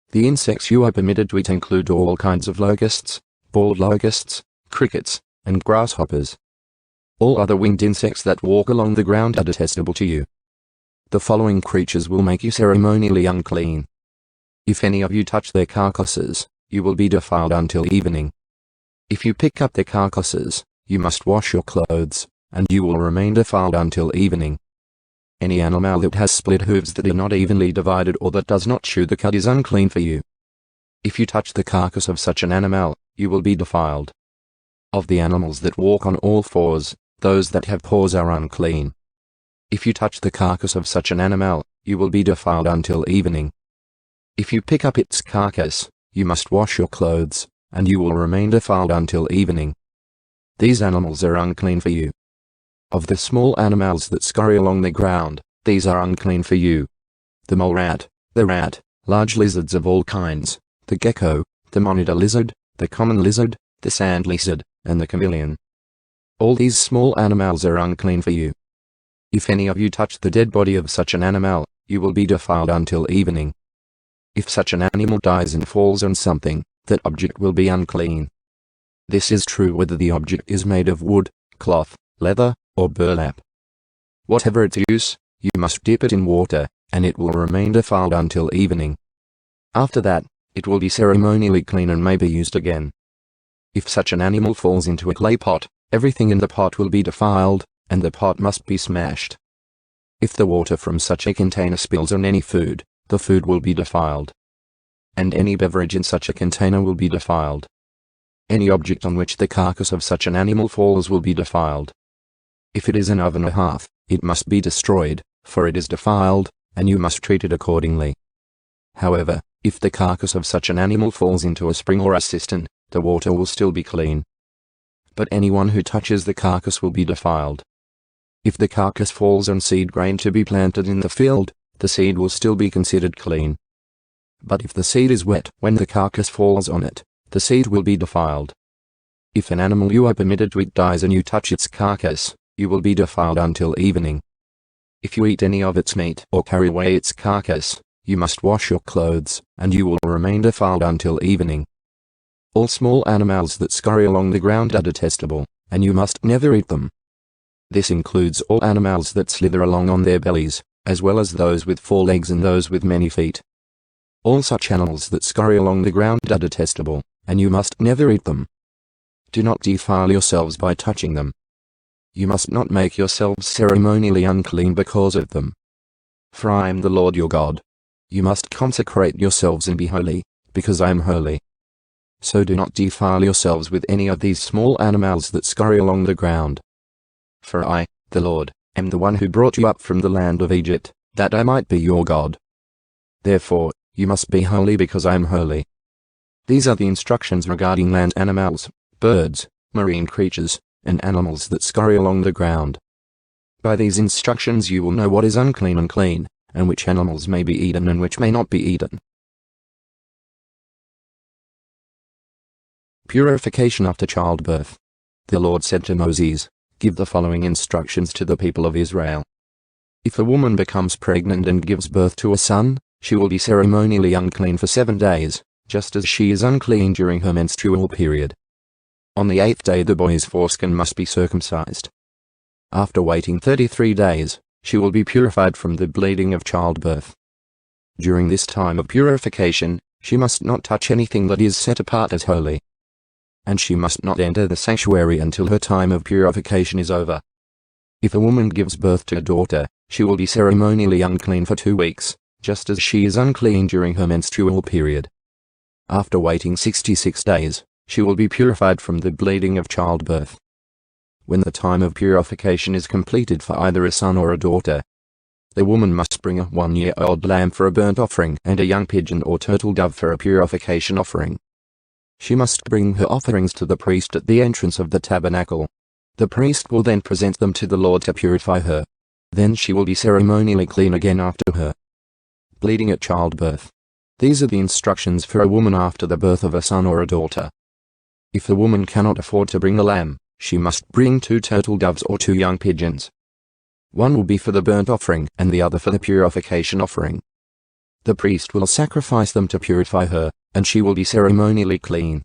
The insects you are permitted to eat include all kinds of locusts, bald locusts, crickets, and grasshoppers. All other winged insects that walk along the ground are detestable to you. The following creatures will make you ceremonially unclean. If any of you touch their carcasses, you will be defiled until evening. If you pick up their carcasses, you must wash your clothes, and you will remain defiled until evening. Any animal that has split hooves that are not evenly divided or that does not chew the cud is unclean for you. If you touch the carcass of such an animal, you will be defiled. Of the animals that walk on all fours, those that have paws are unclean. If you touch the carcass of such an animal, you will be defiled until evening. If you pick up its carcass, you must wash your clothes, and you will remain defiled until evening. These animals are unclean for you. Of the small animals that scurry along the ground, these are unclean for you: the mole rat, the rat, large lizards of all kinds, the gecko, the monitor lizard, the common lizard, the sand lizard, and the chameleon. All these small animals are unclean for you. If any of you touch the dead body of such an animal, you will be defiled until evening. If such an animal dies and falls on something, that object will be unclean. This is true whether the object is made of wood, cloth, leather, or burlap. Whatever its use, you must dip it in water, and it will remain defiled until evening. After that, it will be ceremonially clean and may be used again. If such an animal falls into a clay pot, everything in the pot will be defiled, and the pot must be smashed. If the water from such a container spills on any food, the food will be defiled. And any beverage in such a container will be defiled. Any object on which the carcass of such an animal falls will be defiled. If it is an oven or hearth, it must be destroyed, for it is defiled, and you must treat it accordingly. However, if the carcass of such an animal falls into a spring or a cistern, the water will still be clean. But anyone who touches the carcass will be defiled. If the carcass falls on seed grain to be planted in the field, the seed will still be considered clean. But if the seed is wet when the carcass falls on it, the seed will be defiled. If an animal you are permitted to eat dies and you touch its carcass, you will be defiled until evening. If you eat any of its meat or carry away its carcass, you must wash your clothes, and you will remain defiled until evening. All small animals that scurry along the ground are detestable, and you must never eat them. This includes all animals that slither along on their bellies, as well as those with 4 legs and those with many feet. All such animals that scurry along the ground are detestable, and you must never eat them. Do not defile yourselves by touching them. You must not make yourselves ceremonially unclean because of them. For I am the Lord your God. You must consecrate yourselves and be holy, because I am holy. So do not defile yourselves with any of these small animals that scurry along the ground. For I, the Lord, am the one who brought you up from the land of Egypt, that I might be your God. Therefore, you must be holy because I am holy. These are the instructions regarding land animals, birds, marine creatures, and animals that scurry along the ground. By these instructions you will know what is unclean and clean, and which animals may be eaten and which may not be eaten. Purification after childbirth. The Lord said to Moses, "Give the following instructions to the people of Israel. If a woman becomes pregnant and gives birth to a son, she will be ceremonially unclean for 7 days, just as she is unclean during her menstrual period. On the 8th day the boy's foreskin must be circumcised. After waiting 33 days, she will be purified from the bleeding of childbirth. During this time of purification, she must not touch anything that is set apart as holy. And she must not enter the sanctuary until her time of purification is over. If a woman gives birth to a daughter, she will be ceremonially unclean for 2 weeks, just as she is unclean during her menstrual period. After waiting 66 days, she will be purified from the bleeding of childbirth. When the time of purification is completed for either a son or a daughter, the woman must bring a 1-year-old lamb for a burnt offering and a young pigeon or turtle dove for a purification offering. She must bring her offerings to the priest at the entrance of the tabernacle. The priest will then present them to the Lord to purify her. Then she will be ceremonially clean again after her. Bleeding at childbirth. These are the instructions for a woman after the birth of a son or a daughter. If the woman cannot afford to bring a lamb, she must bring 2 turtle doves or 2 young pigeons. One will be for the burnt offering and the other for the purification offering. The priest will sacrifice them to purify her, and she will be ceremonially clean.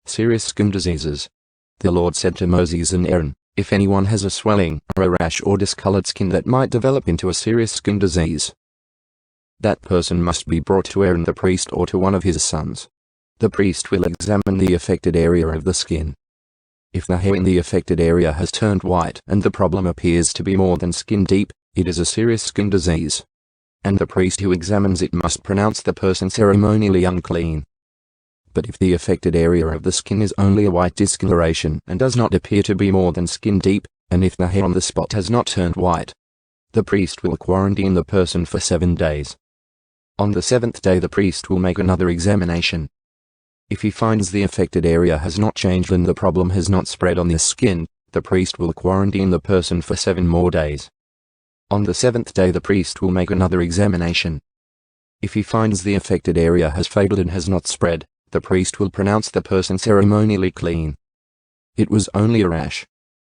Serious skin diseases. The Lord said to Moses and Aaron, "If anyone has a swelling, or a rash or discolored skin that might develop into a serious skin disease, that person must be brought to Aaron the priest or to one of his sons. The priest will examine the affected area of the skin. If the hair in the affected area has turned white and the problem appears to be more than skin deep, it is a serious skin disease. And the priest who examines it must pronounce the person ceremonially unclean. But if the affected area of the skin is only a white discoloration and does not appear to be more than skin deep, and if the hair on the spot has not turned white, the priest will quarantine the person for 7 days. On the 7th day the priest will make another examination. If he finds the affected area has not changed and the problem has not spread on the skin, the priest will quarantine the person for 7 more days. On the 7th day the priest will make another examination. If he finds the affected area has faded and has not spread, the priest will pronounce the person ceremonially clean. It was only a rash.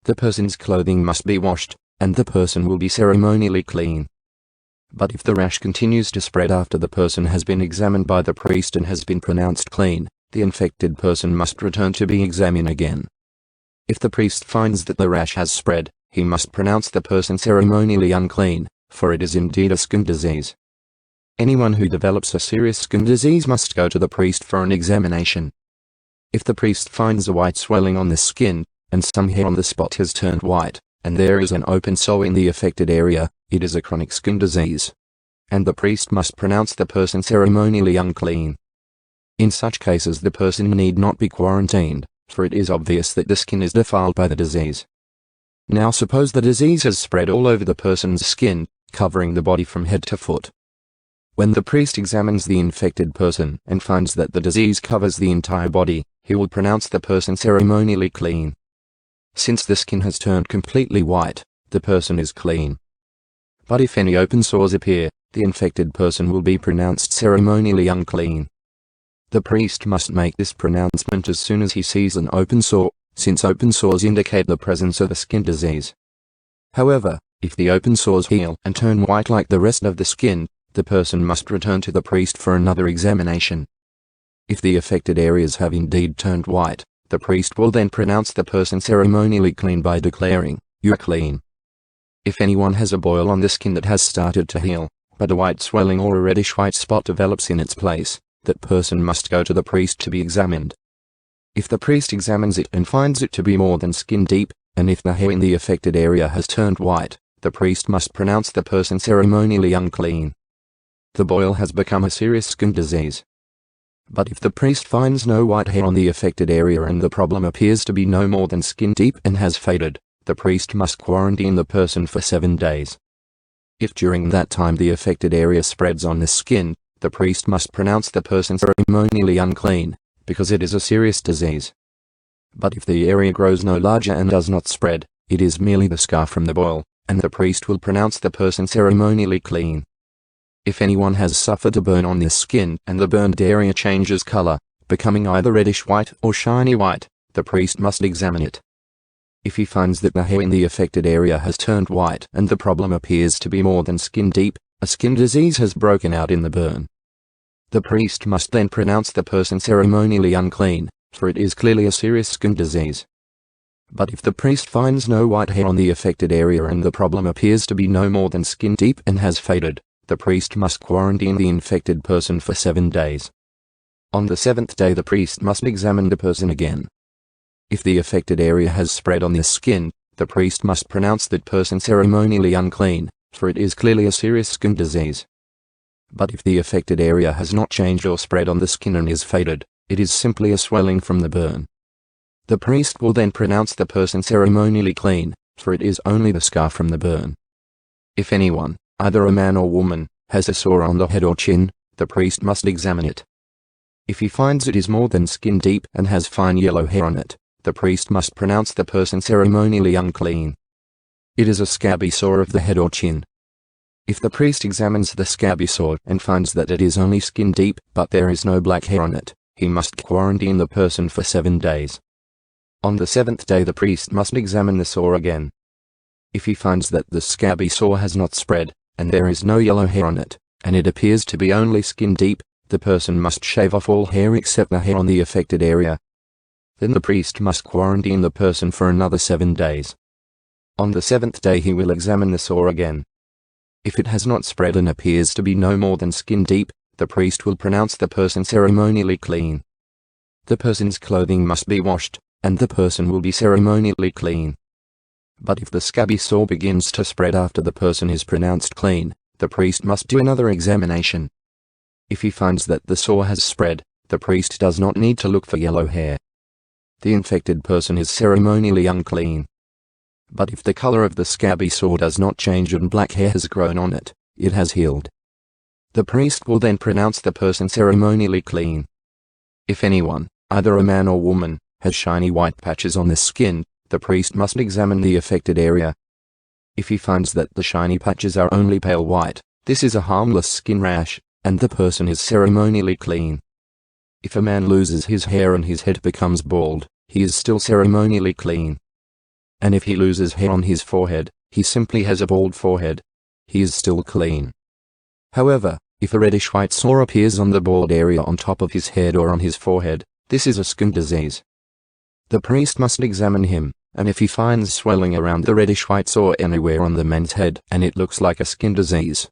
The person's clothing must be washed, and the person will be ceremonially clean. But if the rash continues to spread after the person has been examined by the priest and has been pronounced clean, the infected person must return to be examined again. If the priest finds that the rash has spread, he must pronounce the person ceremonially unclean, for it is indeed a skin disease. Anyone who develops a serious skin disease must go to the priest for an examination. If the priest finds a white swelling on the skin, and some hair on the spot has turned white, and there is an open sore in the affected area, it is a chronic skin disease. And the priest must pronounce the person ceremonially unclean. In such cases the person need not be quarantined, for it is obvious that the skin is defiled by the disease. Now suppose the disease has spread all over the person's skin, covering the body from head to foot. When the priest examines the infected person and finds that the disease covers the entire body, he will pronounce the person ceremonially clean. Since the skin has turned completely white, the person is clean. But if any open sores appear, the infected person will be pronounced ceremonially unclean. The priest must make this pronouncement as soon as he sees an open sore, since open sores indicate the presence of a skin disease. However, if the open sores heal and turn white like the rest of the skin, the person must return to the priest for another examination. If the affected areas have indeed turned white, the priest will then pronounce the person ceremonially clean by declaring, "You are clean." If anyone has a boil on the skin that has started to heal, but a white swelling or a reddish white spot develops in its place, that person must go to the priest to be examined. If the priest examines it and finds it to be more than skin deep, and if the hair in the affected area has turned white, the priest must pronounce the person ceremonially unclean. The boil has become a serious skin disease. But if the priest finds no white hair on the affected area and the problem appears to be no more than skin deep and has faded, the priest must quarantine the person for 7 days. If during that time the affected area spreads on the skin, the priest must pronounce the person ceremonially unclean, because it is a serious disease. But if the area grows no larger and does not spread, it is merely the scar from the boil, and the priest will pronounce the person ceremonially clean. If anyone has suffered a burn on the skin and the burned area changes color, becoming either reddish white or shiny white, the priest must examine it. If he finds that the hair in the affected area has turned white and the problem appears to be more than skin deep, a skin disease has broken out in the burn. The priest must then pronounce the person ceremonially unclean, for it is clearly a serious skin disease. But if the priest finds no white hair on the affected area and the problem appears to be no more than skin deep and has faded, the priest must quarantine the infected person for 7 days. On the 7th day the priest must examine the person again. If the affected area has spread on the skin, the priest must pronounce that person ceremonially unclean, for it is clearly a serious skin disease. But if the affected area has not changed or spread on the skin and is faded, it is simply a swelling from the burn. The priest will then pronounce the person ceremonially clean, for it is only the scar from the burn. If anyone, either a man or woman, has a sore on the head or chin, the priest must examine it. If he finds it is more than skin deep and has fine yellow hair on it, the priest must pronounce the person ceremonially unclean. It is a scabby sore of the head or chin. If the priest examines the scabby sore and finds that it is only skin deep but there is no black hair on it, he must quarantine the person for 7 days. On the 7th day the priest must examine the sore again. If he finds that the scabby sore has not spread, and there is no yellow hair on it, and it appears to be only skin deep, the person must shave off all hair except the hair on the affected area. Then the priest must quarantine the person for another 7 days. On the 7th day he will examine the sore again. If it has not spread and appears to be no more than skin deep, the priest will pronounce the person ceremonially clean. The person's clothing must be washed, and the person will be ceremonially clean. But if the scabby sore begins to spread after the person is pronounced clean, the priest must do another examination. If he finds that the sore has spread, the priest does not need to look for yellow hair. The infected person is ceremonially unclean. But if the color of the scabby sore does not change and black hair has grown on it, it has healed. The priest will then pronounce the person ceremonially clean. If anyone, either a man or woman, has shiny white patches on the skin, the priest must examine the affected area. If he finds that the shiny patches are only pale white, this is a harmless skin rash, and the person is ceremonially clean. If a man loses his hair and his head becomes bald, he is still ceremonially clean. And if he loses hair on his forehead, he simply has a bald forehead. He is still clean. However, if a reddish white sore appears on the bald area on top of his head or on his forehead, this is a skin disease. The priest must examine him, and if he finds swelling around the reddish white sore anywhere on the man's head and it looks like a skin disease,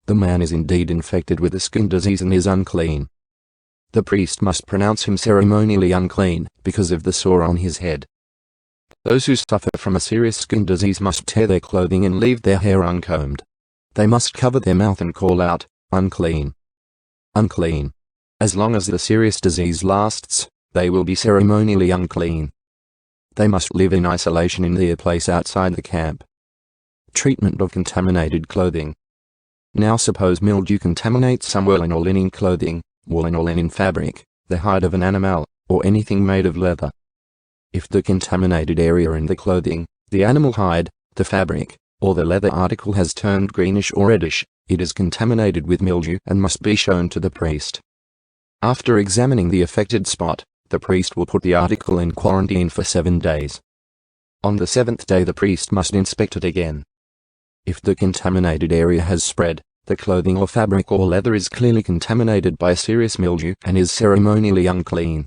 the man is indeed infected with a skin disease and is unclean. The priest must pronounce him ceremonially unclean because of the sore on his head. Those who suffer from a serious skin disease must tear their clothing and leave their hair uncombed. They must cover their mouth and call out, "Unclean! Unclean!" as long as the serious disease lasts, they will be ceremonially unclean. They must live in isolation in their place outside the camp. Treatment of contaminated clothing. Now suppose mildew contaminates some woolen or linen clothing, woolen or linen fabric, the hide of an animal, or anything made of leather. If the contaminated area in the clothing, the animal hide, the fabric, or the leather article has turned greenish or reddish, it is contaminated with mildew and must be shown to the priest. After examining the affected spot, the priest will put the article in quarantine for 7 days. On the 7th day the priest must inspect it again. If the contaminated area has spread, the clothing or fabric or leather is clearly contaminated by serious mildew and is ceremonially unclean,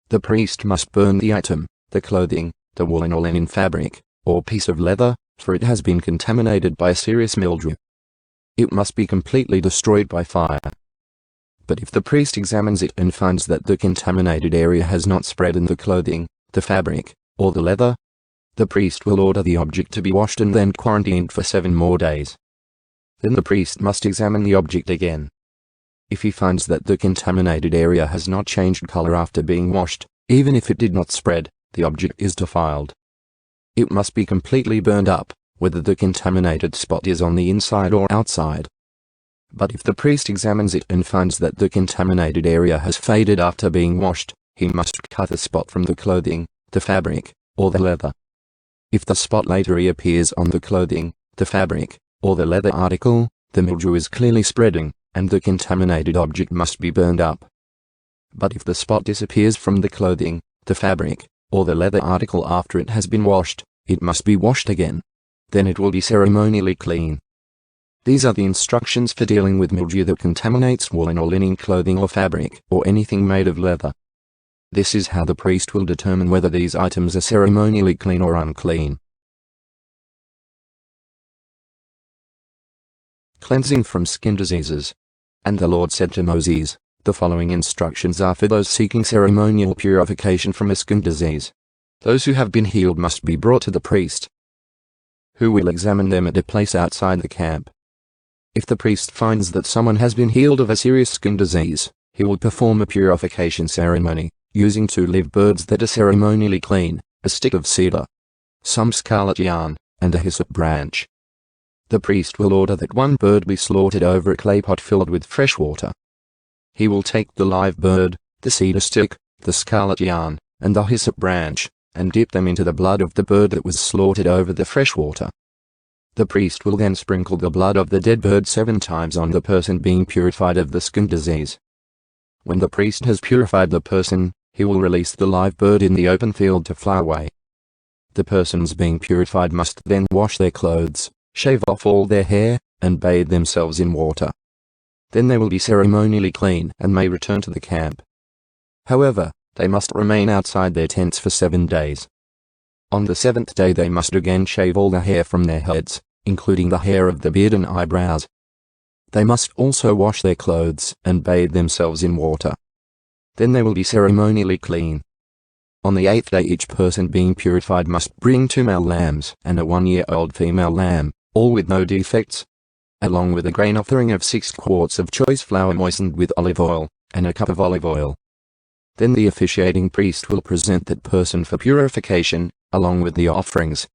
the priest must burn the item, the clothing, the woolen or linen fabric, or piece of leather, for it has been contaminated by serious mildew. It must be completely destroyed by fire. But if the priest examines it and finds that the contaminated area has not spread in the clothing, the fabric, or the leather, the priest will order the object to be washed and then quarantined for 7 more days. Then the priest must examine the object again. If he finds that the contaminated area has not changed color after being washed, even if it did not spread, the object is defiled. It must be completely burned up, whether the contaminated spot is on the inside or outside. But if the priest examines it and finds that the contaminated area has faded after being washed, he must cut the spot from the clothing, the fabric, or the leather. If the spot later reappears on the clothing, the fabric, or the leather article, the mildew is clearly spreading, and the contaminated object must be burned up. But if the spot disappears from the clothing, the fabric, or the leather article after it has been washed, it must be washed again. Then it will be ceremonially clean. These are the instructions for dealing with mildew that contaminates woolen or linen clothing or fabric, or anything made of leather. This is how the priest will determine whether these items are ceremonially clean or unclean. Cleansing from skin diseases. And the Lord said to Moses, the following instructions are for those seeking ceremonial purification from a skin disease. Those who have been healed must be brought to the priest, who will examine them at a place outside the camp. If the priest finds that someone has been healed of a serious skin disease, he will perform a purification ceremony, using 2 live birds that are ceremonially clean, a stick of cedar, some scarlet yarn, and a hyssop branch. The priest will order that 1 bird be slaughtered over a clay pot filled with fresh water. He will take the live bird, the cedar stick, the scarlet yarn, and the hyssop branch, and dip them into the blood of the bird that was slaughtered over the fresh water. The priest will then sprinkle the blood of the dead bird 7 times on the person being purified of the skin disease. When the priest has purified the person, he will release the live bird in the open field to fly away. The persons being purified must then wash their clothes, shave off all their hair, and bathe themselves in water. Then they will be ceremonially clean and may return to the camp. However, they must remain outside their tents for 7 days. On the 7th day they must again shave all the hair from their heads, including the hair of the beard and eyebrows. They must also wash their clothes and bathe themselves in water. Then they will be ceremonially clean. On the 8th day each person being purified must bring 2 male lambs and a 1-year-old female lamb, all with no defects, along with a grain offering of 6 quarts of choice flour moistened with olive oil, and a cup of olive oil. Then the officiating priest will present that person for purification, along with the offerings,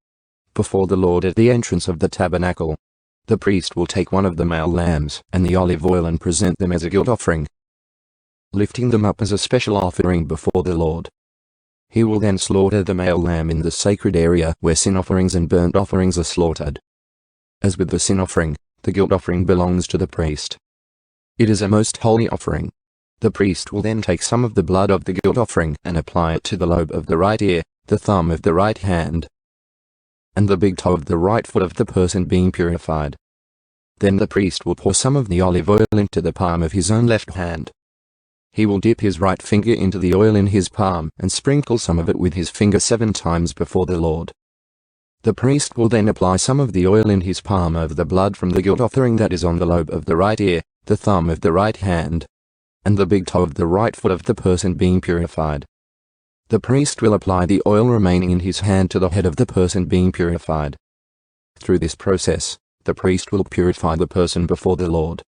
before the Lord at the entrance of the tabernacle. The priest will take 1 of the male lambs and the olive oil and present them as a guilt offering, lifting them up as a special offering before the Lord. He will then slaughter the male lamb in the sacred area where sin offerings and burnt offerings are slaughtered. As with the sin offering, the guilt offering belongs to the priest. It is a most holy offering. The priest will then take some of the blood of the guilt offering and apply it to the lobe of the right ear, the thumb of the right hand, and the big toe of the right foot of the person being purified. Then the priest will pour some of the olive oil into the palm of his own left hand. He will dip his right finger into the oil in his palm and sprinkle some of it with his finger 7 times before the Lord. The priest will then apply some of the oil in his palm over the blood from the guilt offering that is on the lobe of the right ear, the thumb of the right hand, and the big toe of the right foot of the person being purified. The priest will apply the oil remaining in his hand to the head of the person being purified. Through this process, the priest will purify the person before the Lord.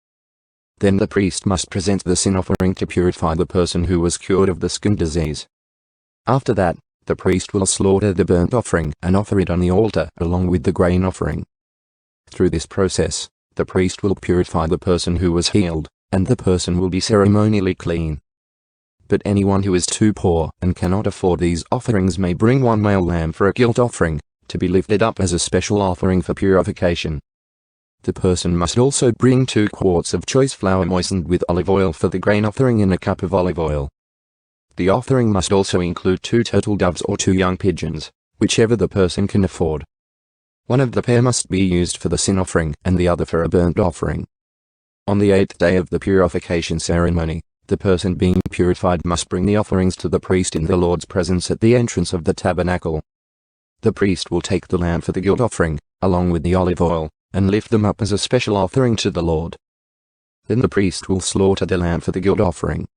Then the priest must present the sin offering to purify the person who was cured of the skin disease. After that, the priest will slaughter the burnt offering and offer it on the altar along with the grain offering. Through this process, the priest will purify the person who was healed, and the person will be ceremonially clean. But anyone who is too poor and cannot afford these offerings may bring one male lamb for a guilt offering, to be lifted up as a special offering for purification. The person must also bring 2 quarts of choice flour moistened with olive oil for the grain offering and a cup of olive oil. The offering must also include 2 turtle doves or 2 young pigeons, whichever the person can afford. One of the pair must be used for the sin offering and the other for a burnt offering. On the 8th day of the purification ceremony, the person being purified must bring the offerings to the priest in the Lord's presence at the entrance of the tabernacle. The priest will take the lamb for the guilt offering, along with the olive oil, and lift them up as a special offering to the Lord. Then the priest will slaughter the lamb for the guilt offering.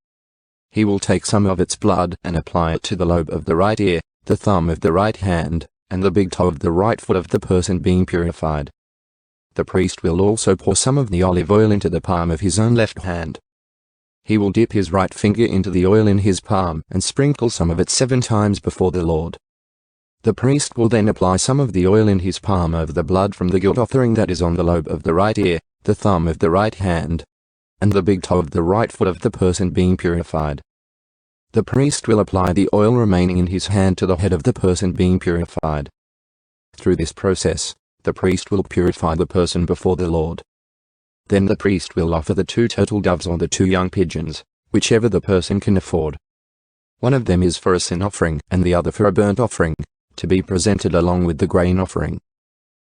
He will take some of its blood and apply it to the lobe of the right ear, the thumb of the right hand, and the big toe of the right foot of the person being purified. The priest will also pour some of the olive oil into the palm of his own left hand. He will dip his right finger into the oil in his palm and sprinkle some of it 7 times before the Lord. The priest will then apply some of the oil in his palm over the blood from the guilt offering that is on the lobe of the right ear, the thumb of the right hand, and the big toe of the right foot of the person being purified. The priest will apply the oil remaining in his hand to the head of the person being purified. Through this process, the priest will purify the person before the Lord. Then the priest will offer the 2 turtle doves or the 2 young pigeons, whichever the person can afford. One of them is for a sin offering and the other for a burnt offering, to be presented along with the grain offering.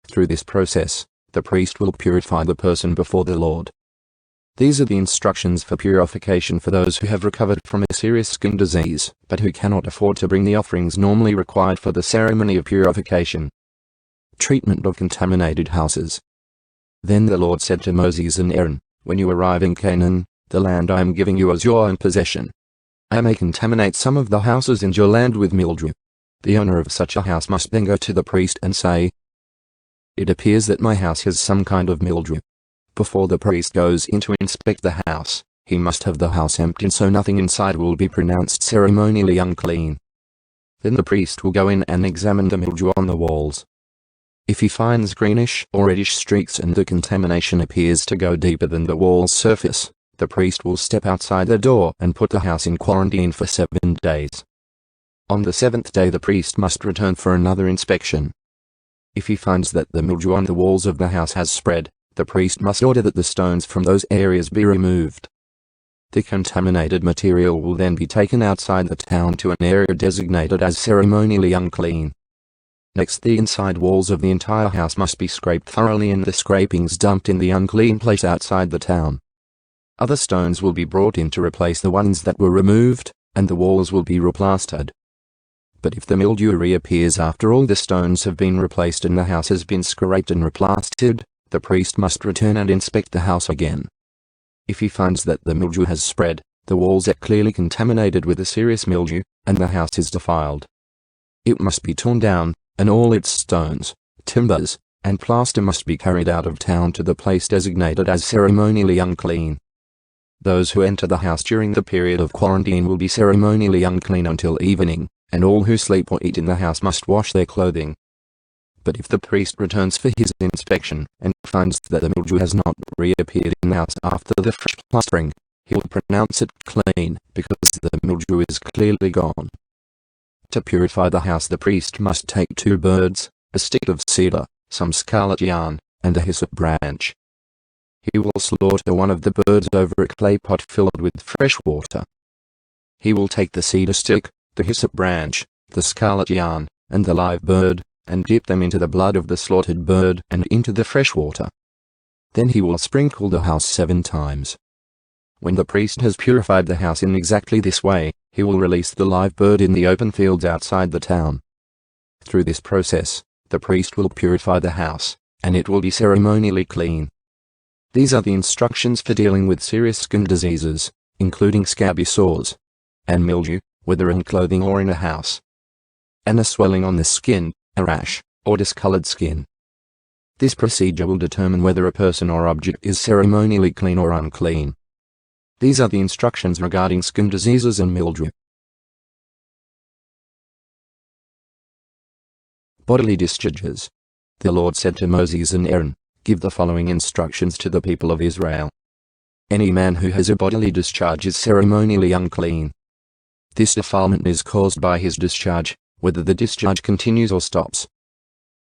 Through this process, the priest will purify the person before the Lord. These are the instructions for purification for those who have recovered from a serious skin disease, but who cannot afford to bring the offerings normally required for the ceremony of purification. Treatment of contaminated houses. Then the Lord said to Moses and Aaron, "When you arrive in Canaan, the land I am giving you as your own possession, I may contaminate some of the houses in your land with mildew. The owner of such a house must then go to the priest and say, 'It appears that my house has some kind of mildew.' Before the priest goes in to inspect the house, he must have the house emptied so nothing inside will be pronounced ceremonially unclean. Then the priest will go in and examine the mildew on the walls. If he finds greenish or reddish streaks and the contamination appears to go deeper than the wall's surface, the priest will step outside the door and put the house in quarantine for 7 days. On the 7th day the priest must return for another inspection. If he finds that the mildew on the walls of the house has spread, the priest must order that the stones from those areas be removed. The contaminated material will then be taken outside the town to an area designated as ceremonially unclean. Next, the inside walls of the entire house must be scraped thoroughly and the scrapings dumped in the unclean place outside the town. Other stones will be brought in to replace the ones that were removed, and the walls will be replastered. But if the mildew reappears after all the stones have been replaced and the house has been scraped and replastered, the priest must return and inspect the house again. If he finds that the mildew has spread, the walls are clearly contaminated with a serious mildew, and the house is defiled, it must be torn down, and all its stones, timbers, and plaster must be carried out of town to the place designated as ceremonially unclean. Those who enter the house during the period of quarantine will be ceremonially unclean until evening, and all who sleep or eat in the house must wash their clothing. But if the priest returns for his inspection and finds that the mildew has not reappeared in the house after the fresh plastering, he will pronounce it clean, because the mildew is clearly gone. To purify the house the priest must take 2 birds, a stick of cedar, some scarlet yarn, and a hyssop branch. He will slaughter one of the birds over a clay pot filled with fresh water. He will take the cedar stick, the hyssop branch, the scarlet yarn, and the live bird, and dip them into the blood of the slaughtered bird and into the fresh water. Then he will sprinkle the house 7 times. When the priest has purified the house in exactly this way, he will release the live bird in the open fields outside the town. Through this process, the priest will purify the house, and it will be ceremonially clean. These are the instructions for dealing with serious skin diseases, including scabby sores, and mildew, whether in clothing or in a house, and a swelling on the skin, a rash, or discolored skin. This procedure will determine whether a person or object is ceremonially clean or unclean. These are the instructions regarding skin diseases and mildew. Bodily discharges. The Lord said to Moses and Aaron, "Give the following instructions to the people of Israel. Any man who has a bodily discharge is ceremonially unclean. This defilement is caused by his discharge, whether the discharge continues or stops.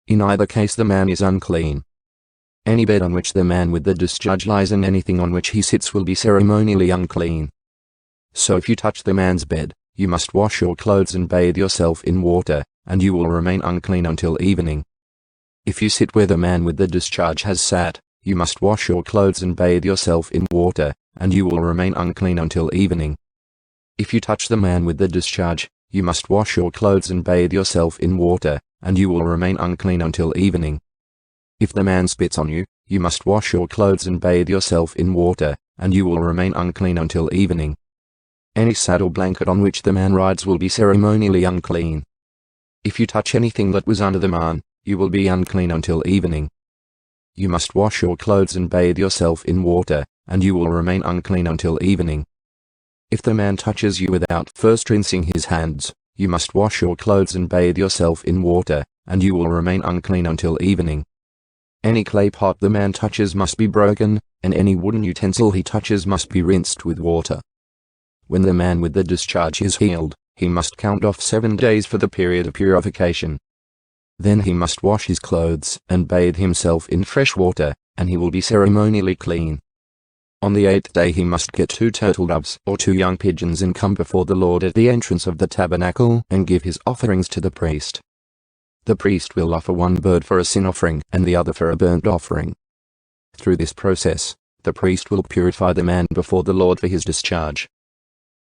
In either case the man is unclean. Any bed on which the man with the discharge lies and anything on which he sits will be ceremonially unclean. So if you touch the man's bed, you must wash your clothes and bathe yourself in water, and you will remain unclean until evening. If you sit where the man with the discharge has sat, you must wash your clothes and bathe yourself in water, and you will remain unclean until evening. If you touch the man with the discharge, you must wash your clothes and bathe yourself in water, and you will remain unclean until evening. If the man spits on you, you must wash your clothes and bathe yourself in water, and you will remain unclean until evening. Any saddle blanket on which the man rides will be ceremonially unclean. If you touch anything that was under the man, you will be unclean until evening. You must wash your clothes and bathe yourself in water, and you will remain unclean until evening. If the man touches you without first rinsing his hands, you must wash your clothes and bathe yourself in water, and you will remain unclean until evening. Any clay pot the man touches must be broken, and any wooden utensil he touches must be rinsed with water. When the man with the discharge is healed, he must count off 7 days for the period of purification. Then he must wash his clothes and bathe himself in fresh water, and he will be ceremonially clean. On the 8th day he must get 2 turtle doves or 2 young pigeons and come before the Lord at the entrance of the tabernacle and give his offerings to the priest. The priest will offer one bird for a sin offering and the other for a burnt offering. Through this process, the priest will purify the man before the Lord for his discharge.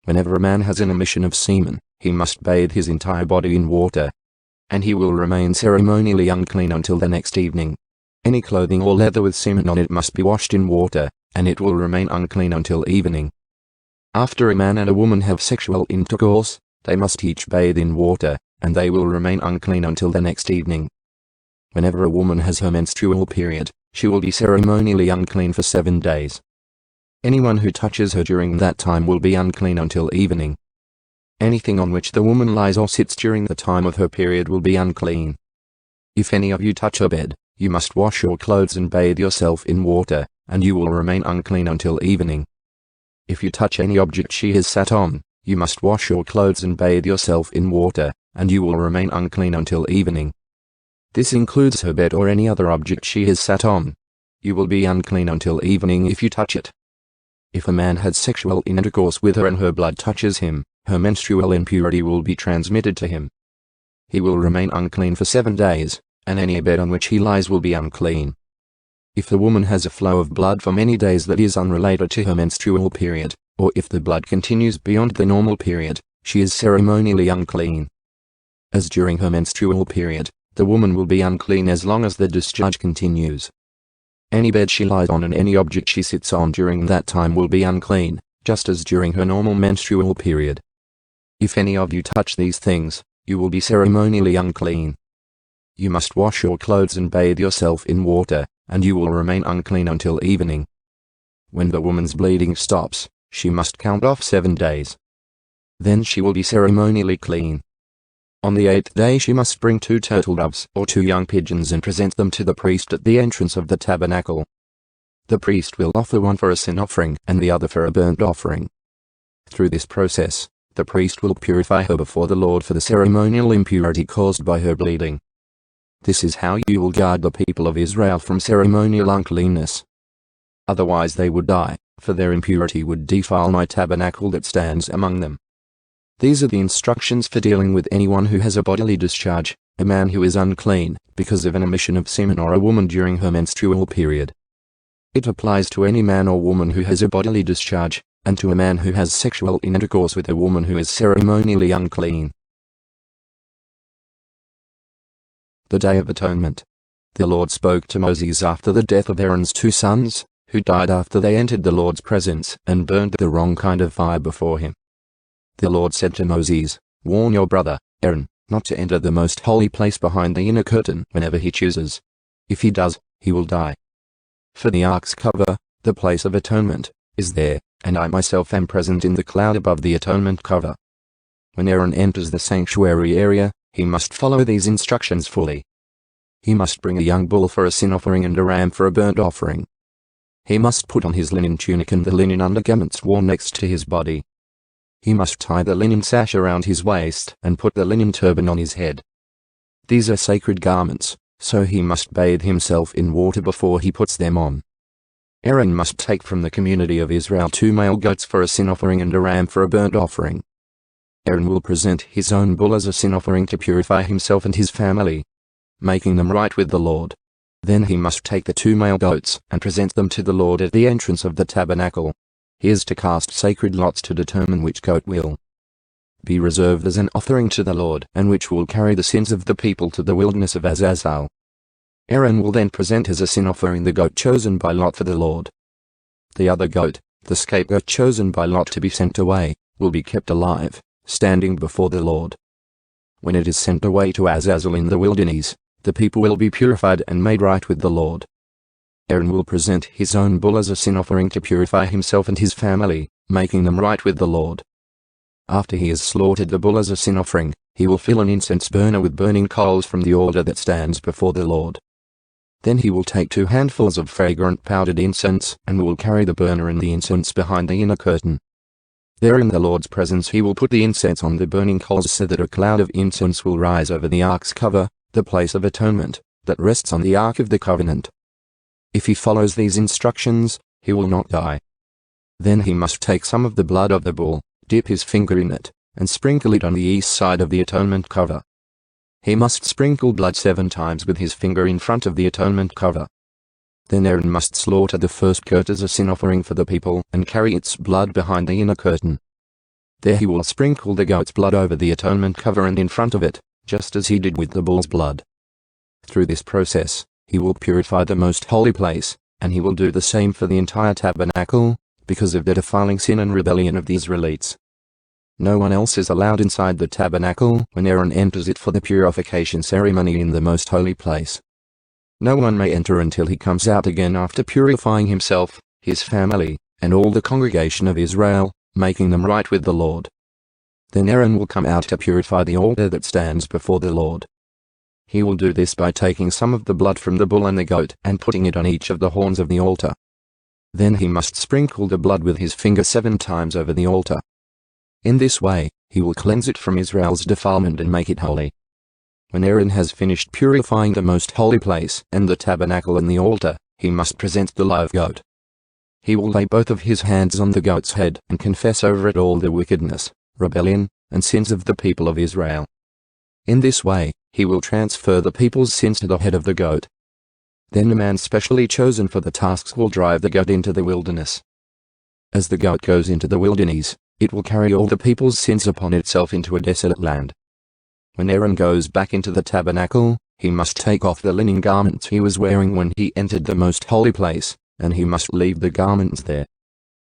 Whenever a man has an emission of semen, he must bathe his entire body in water, and he will remain ceremonially unclean until the next evening. Any clothing or leather with semen on it must be washed in water, and it will remain unclean until evening. After a man and a woman have sexual intercourse, they must each bathe in water, and they will remain unclean until the next evening. Whenever a woman has her menstrual period, she will be ceremonially unclean for 7 days. Anyone who touches her during that time will be unclean until evening. Anything on which the woman lies or sits during the time of her period will be unclean. If any of you touch her bed, you must wash your clothes and bathe yourself in water, and you will remain unclean until evening. If you touch any object she has sat on, you must wash your clothes and bathe yourself in water, and you will remain unclean until evening. This includes her bed or any other object she has sat on. You will be unclean until evening if you touch it. If a man had sexual intercourse with her and her blood touches him, her menstrual impurity will be transmitted to him. He will remain unclean for 7 days, and any bed on which he lies will be unclean. If the woman has a flow of blood for many days that is unrelated to her menstrual period, or if the blood continues beyond the normal period, she is ceremonially unclean. As during her menstrual period, the woman will be unclean as long as the discharge continues. Any bed she lies on and any object she sits on during that time will be unclean, just as during her normal menstrual period. If any of you touch these things, you will be ceremonially unclean. You must wash your clothes and bathe yourself in water, and you will remain unclean until evening. When the woman's bleeding stops, she must count off 7 days. Then she will be ceremonially clean. On the 8th day she must bring 2 turtle doves or 2 young pigeons and present them to the priest at the entrance of the tabernacle. The priest will offer one for a sin offering and the other for a burnt offering. Through this process, the priest will purify her before the Lord for the ceremonial impurity caused by her bleeding. This is how you will guard the people of Israel from ceremonial uncleanness. Otherwise they would die, for their impurity would defile my tabernacle that stands among them. These are the instructions for dealing with anyone who has a bodily discharge, a man who is unclean because of an emission of semen or a woman during her menstrual period. It applies to any man or woman who has a bodily discharge, and to a man who has sexual intercourse with a woman who is ceremonially unclean. The Day of Atonement. The Lord spoke to Moses after the death of Aaron's 2 sons, who died after they entered the Lord's presence and burned the wrong kind of fire before him. The Lord said to Moses, "Warn your brother, Aaron, not to enter the most holy place behind the inner curtain whenever he chooses. If he does, he will die. For the ark's cover, the place of atonement, is there, and I myself am present in the cloud above the atonement cover. When Aaron enters the sanctuary area, he must follow these instructions fully. He must bring a young bull for a sin offering and a ram for a burnt offering. He must put on his linen tunic and the linen undergarments worn next to his body. He must tie the linen sash around his waist and put the linen turban on his head. These are sacred garments, so he must bathe himself in water before he puts them on. Aaron must take from the community of Israel 2 male goats for a sin offering and a ram for a burnt offering. Aaron will present his own bull as a sin offering to purify himself and his family, making them right with the Lord. Then he must take the 2 male goats and present them to the Lord at the entrance of the tabernacle. He is to cast sacred lots to determine which goat will be reserved as an offering to the Lord and which will carry the sins of the people to the wilderness of Azazel. Aaron will then present as a sin offering the goat chosen by lot for the Lord. The other goat, the scapegoat chosen by lot to be sent away, will be kept alive, standing before the Lord. When it is sent away to Azazel in the wilderness, the people will be purified and made right with the Lord. Aaron will present his own bull as a sin offering to purify himself and his family, making them right with the Lord. After he has slaughtered the bull as a sin offering, he will fill an incense burner with burning coals from the altar that stands before the Lord. Then he will take 2 handfuls of fragrant powdered incense and will carry the burner and the incense behind the inner curtain. There in the Lord's presence he will put the incense on the burning coals so that a cloud of incense will rise over the ark's cover, the place of atonement, that rests on the Ark of the Covenant. If he follows these instructions, he will not die. Then he must take some of the blood of the bull, dip his finger in it, and sprinkle it on the east side of the atonement cover. He must sprinkle blood 7 times with his finger in front of the atonement cover. Then Aaron must slaughter the first goat as a sin offering for the people and carry its blood behind the inner curtain. There he will sprinkle the goat's blood over the atonement cover and in front of it, just as he did with the bull's blood. Through this process, he will purify the most holy place, and he will do the same for the entire tabernacle, because of the defiling sin and rebellion of the Israelites. No one else is allowed inside the tabernacle when Aaron enters it for the purification ceremony in the most holy place. No one may enter until he comes out again after purifying himself, his family, and all the congregation of Israel, making them right with the Lord. Then Aaron will come out to purify the altar that stands before the Lord. He will do this by taking some of the blood from the bull and the goat and putting it on each of the horns of the altar. Then he must sprinkle the blood with his finger 7 times over the altar. In this way, he will cleanse it from Israel's defilement and make it holy. When Aaron has finished purifying the most holy place and the tabernacle and the altar, he must present the live goat. He will lay both of his hands on the goat's head and confess over it all the wickedness, rebellion, and sins of the people of Israel. In this way, he will transfer the people's sins to the head of the goat. Then a man specially chosen for the tasks will drive the goat into the wilderness. As the goat goes into the wilderness, it will carry all the people's sins upon itself into a desolate land. When Aaron goes back into the tabernacle, he must take off the linen garments he was wearing when he entered the most holy place, and he must leave the garments there.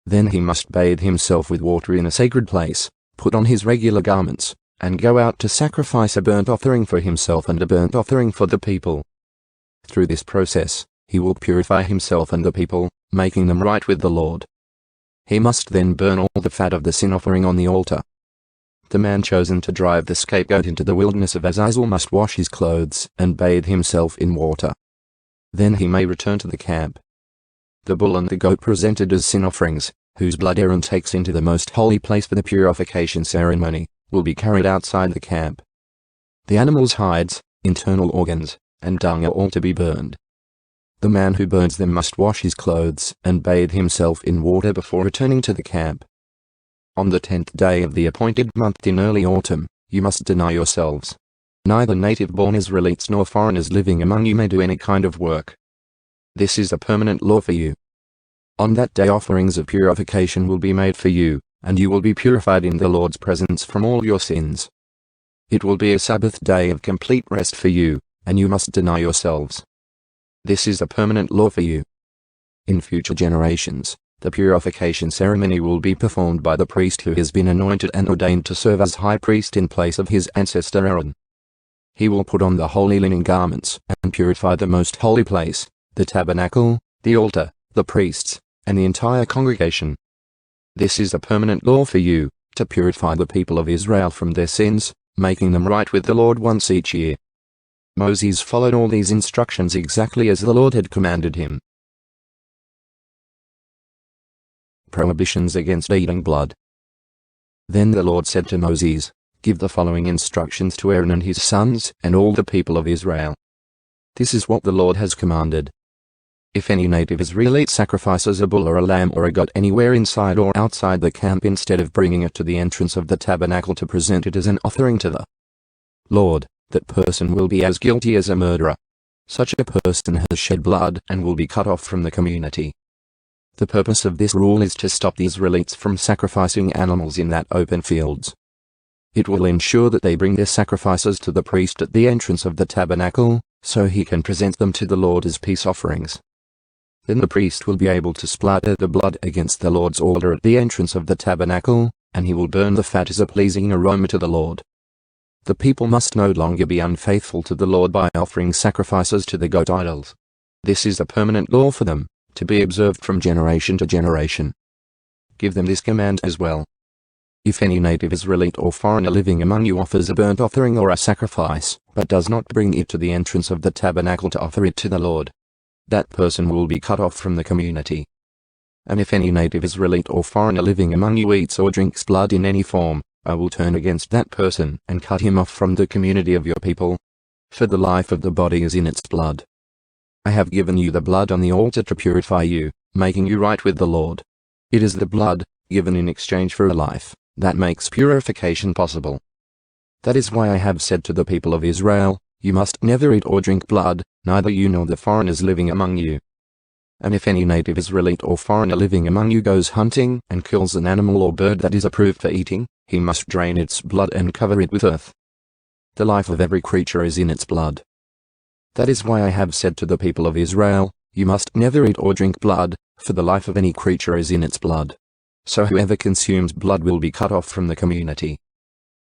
Then he must bathe himself with water in a sacred place, put on his regular garments, and go out to sacrifice a burnt offering for himself and a burnt offering for the people. Through this process, he will purify himself and the people, making them right with the Lord. He must then burn all the fat of the sin offering on the altar. The man chosen to drive the scapegoat into the wilderness of Azazel must wash his clothes and bathe himself in water. Then he may return to the camp. The bull and the goat presented as sin offerings, whose blood Aaron takes into the most holy place for the purification ceremony, will be carried outside the camp. The animal's hides, internal organs, and dung are all to be burned. The man who burns them must wash his clothes and bathe himself in water before returning to the camp. On the 10th day of the appointed month in early autumn, you must deny yourselves. Neither native-born Israelites nor foreigners living among you may do any kind of work. This is a permanent law for you. On that day offerings of purification will be made for you, and you will be purified in the Lord's presence from all your sins. It will be a Sabbath day of complete rest for you, and you must deny yourselves. This is a permanent law for you. In future generations, the purification ceremony will be performed by the priest who has been anointed and ordained to serve as high priest in place of his ancestor Aaron. He will put on the holy linen garments and purify the most holy place, the tabernacle, the altar, the priests, and the entire congregation. This is a permanent law for you, to purify the people of Israel from their sins, making them right with the Lord once each year. Moses followed all these instructions exactly as the Lord had commanded him. Prohibitions against eating blood. Then the Lord said to Moses, "Give the following instructions to Aaron and his sons and all the people of Israel. This is what the Lord has commanded. If any native Israelite sacrifices a bull or a lamb or a goat anywhere inside or outside the camp instead of bringing it to the entrance of the tabernacle to present it as an offering to the Lord, that person will be as guilty as a murderer. Such a person has shed blood and will be cut off from the community." The purpose of this rule is to stop the Israelites from sacrificing animals in that open fields. It will ensure that they bring their sacrifices to the priest at the entrance of the tabernacle, so he can present them to the Lord as peace offerings. Then the priest will be able to splatter the blood against the Lord's altar at the entrance of the tabernacle, and he will burn the fat as a pleasing aroma to the Lord. The people must no longer be unfaithful to the Lord by offering sacrifices to the goat idols. This is a permanent law for them, to be observed from generation to generation. Give them this command as well. If any native Israelite or foreigner living among you offers a burnt offering or a sacrifice, but does not bring it to the entrance of the tabernacle to offer it to the Lord, that person will be cut off from the community. And if any native Israelite or foreigner living among you eats or drinks blood in any form, I will turn against that person and cut him off from the community of your people. For the life of the body is in its blood. I have given you the blood on the altar to purify you, making you right with the Lord. It is the blood, given in exchange for a life, that makes purification possible. That is why I have said to the people of Israel, you must never eat or drink blood, neither you nor the foreigners living among you. And if any native Israelite or foreigner living among you goes hunting and kills an animal or bird that is approved for eating, he must drain its blood and cover it with earth. The life of every creature is in its blood. That is why I have said to the people of Israel, you must never eat or drink blood, for the life of any creature is in its blood. So whoever consumes blood will be cut off from the community.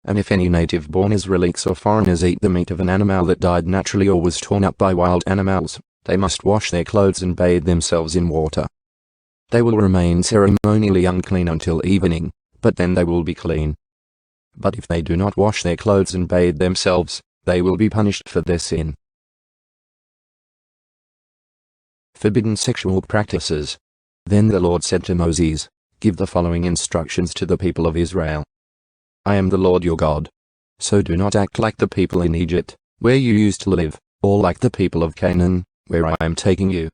And if any native-born Israelites or foreigners eat the meat of an animal that died naturally or was torn up by wild animals, they must wash their clothes and bathe themselves in water. They will remain ceremonially unclean until evening, but then they will be clean. But if they do not wash their clothes and bathe themselves, they will be punished for their sin. Forbidden sexual practices. Then the Lord said to Moses, "Give the following instructions to the people of Israel. I am the Lord your God. So do not act like the people in Egypt, where you used to live, or like the people of Canaan, where I am taking you.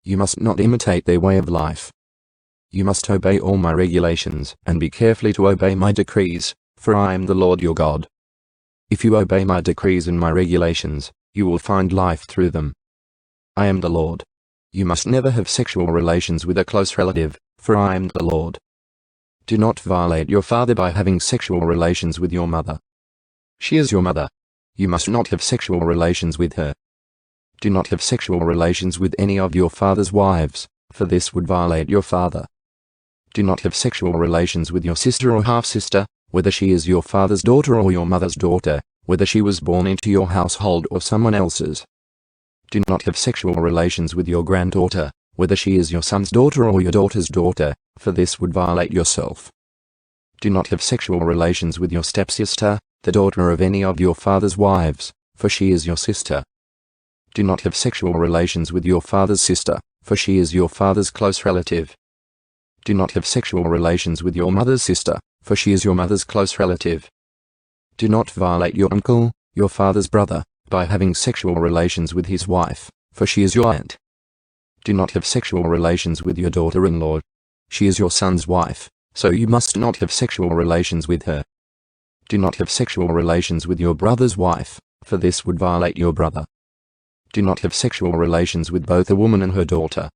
You must not imitate their way of life. You must obey all my regulations and be careful to obey my decrees, for I am the Lord your God. If you obey my decrees and my regulations, you will find life through them. I am the Lord. You must never have sexual relations with a close relative, for I am the Lord. Do not violate your father by having sexual relations with your mother. She is your mother. You must not have sexual relations with her. Do not have sexual relations with any of your father's wives, for this would violate your father. Do not have sexual relations with your sister or half-sister, whether she is your father's daughter or your mother's daughter, whether she was born into your household or someone else's. Do not have sexual relations with your granddaughter, whether she is your son's daughter or your daughter's daughter, for this would violate yourself. Do not have sexual relations with your stepsister, the daughter of any of your father's wives, for she is your sister. Do not have sexual relations with your father's sister, for she is your father's close relative. Do not have sexual relations with your mother's sister, for she is your mother's close relative. Do not violate your uncle, your father's brother, by having sexual relations with his wife, for she is your aunt. Do not have sexual relations with your daughter-in-law. She is your son's wife, so you must not have sexual relations with her. Do not have sexual relations with your brother's wife, for this would violate your brother. Do not have sexual relations with both a woman and her daughter.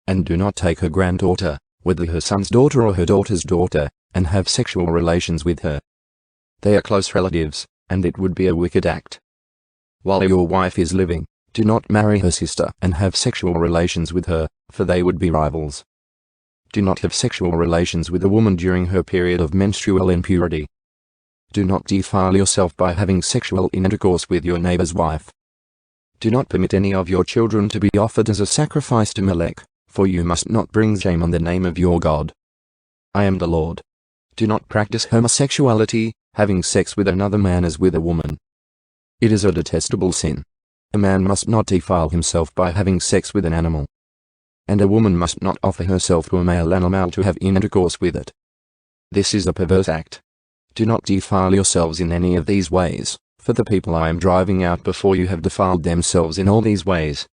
And do not take her granddaughter, whether her son's daughter or her daughter's daughter, and have sexual relations with her. They are close relatives, and it would be a wicked act. While your wife is living, do not marry her sister and have sexual relations with her, for they would be rivals. Do not have sexual relations with a woman during her period of menstrual impurity. Do not defile yourself by having sexual intercourse with your neighbor's wife. Do not permit any of your children to be offered as a sacrifice to Molech, for you must not bring shame on the name of your God. I am the Lord. Do not practice homosexuality, having sex with another man as with a woman. It is a detestable sin. A man must not defile himself by having sex with an animal. And a woman must not offer herself to a male animal to have intercourse with it. This is a perverse act. Do not defile yourselves in any of these ways, for the people I am driving out before you have defiled themselves in all these ways.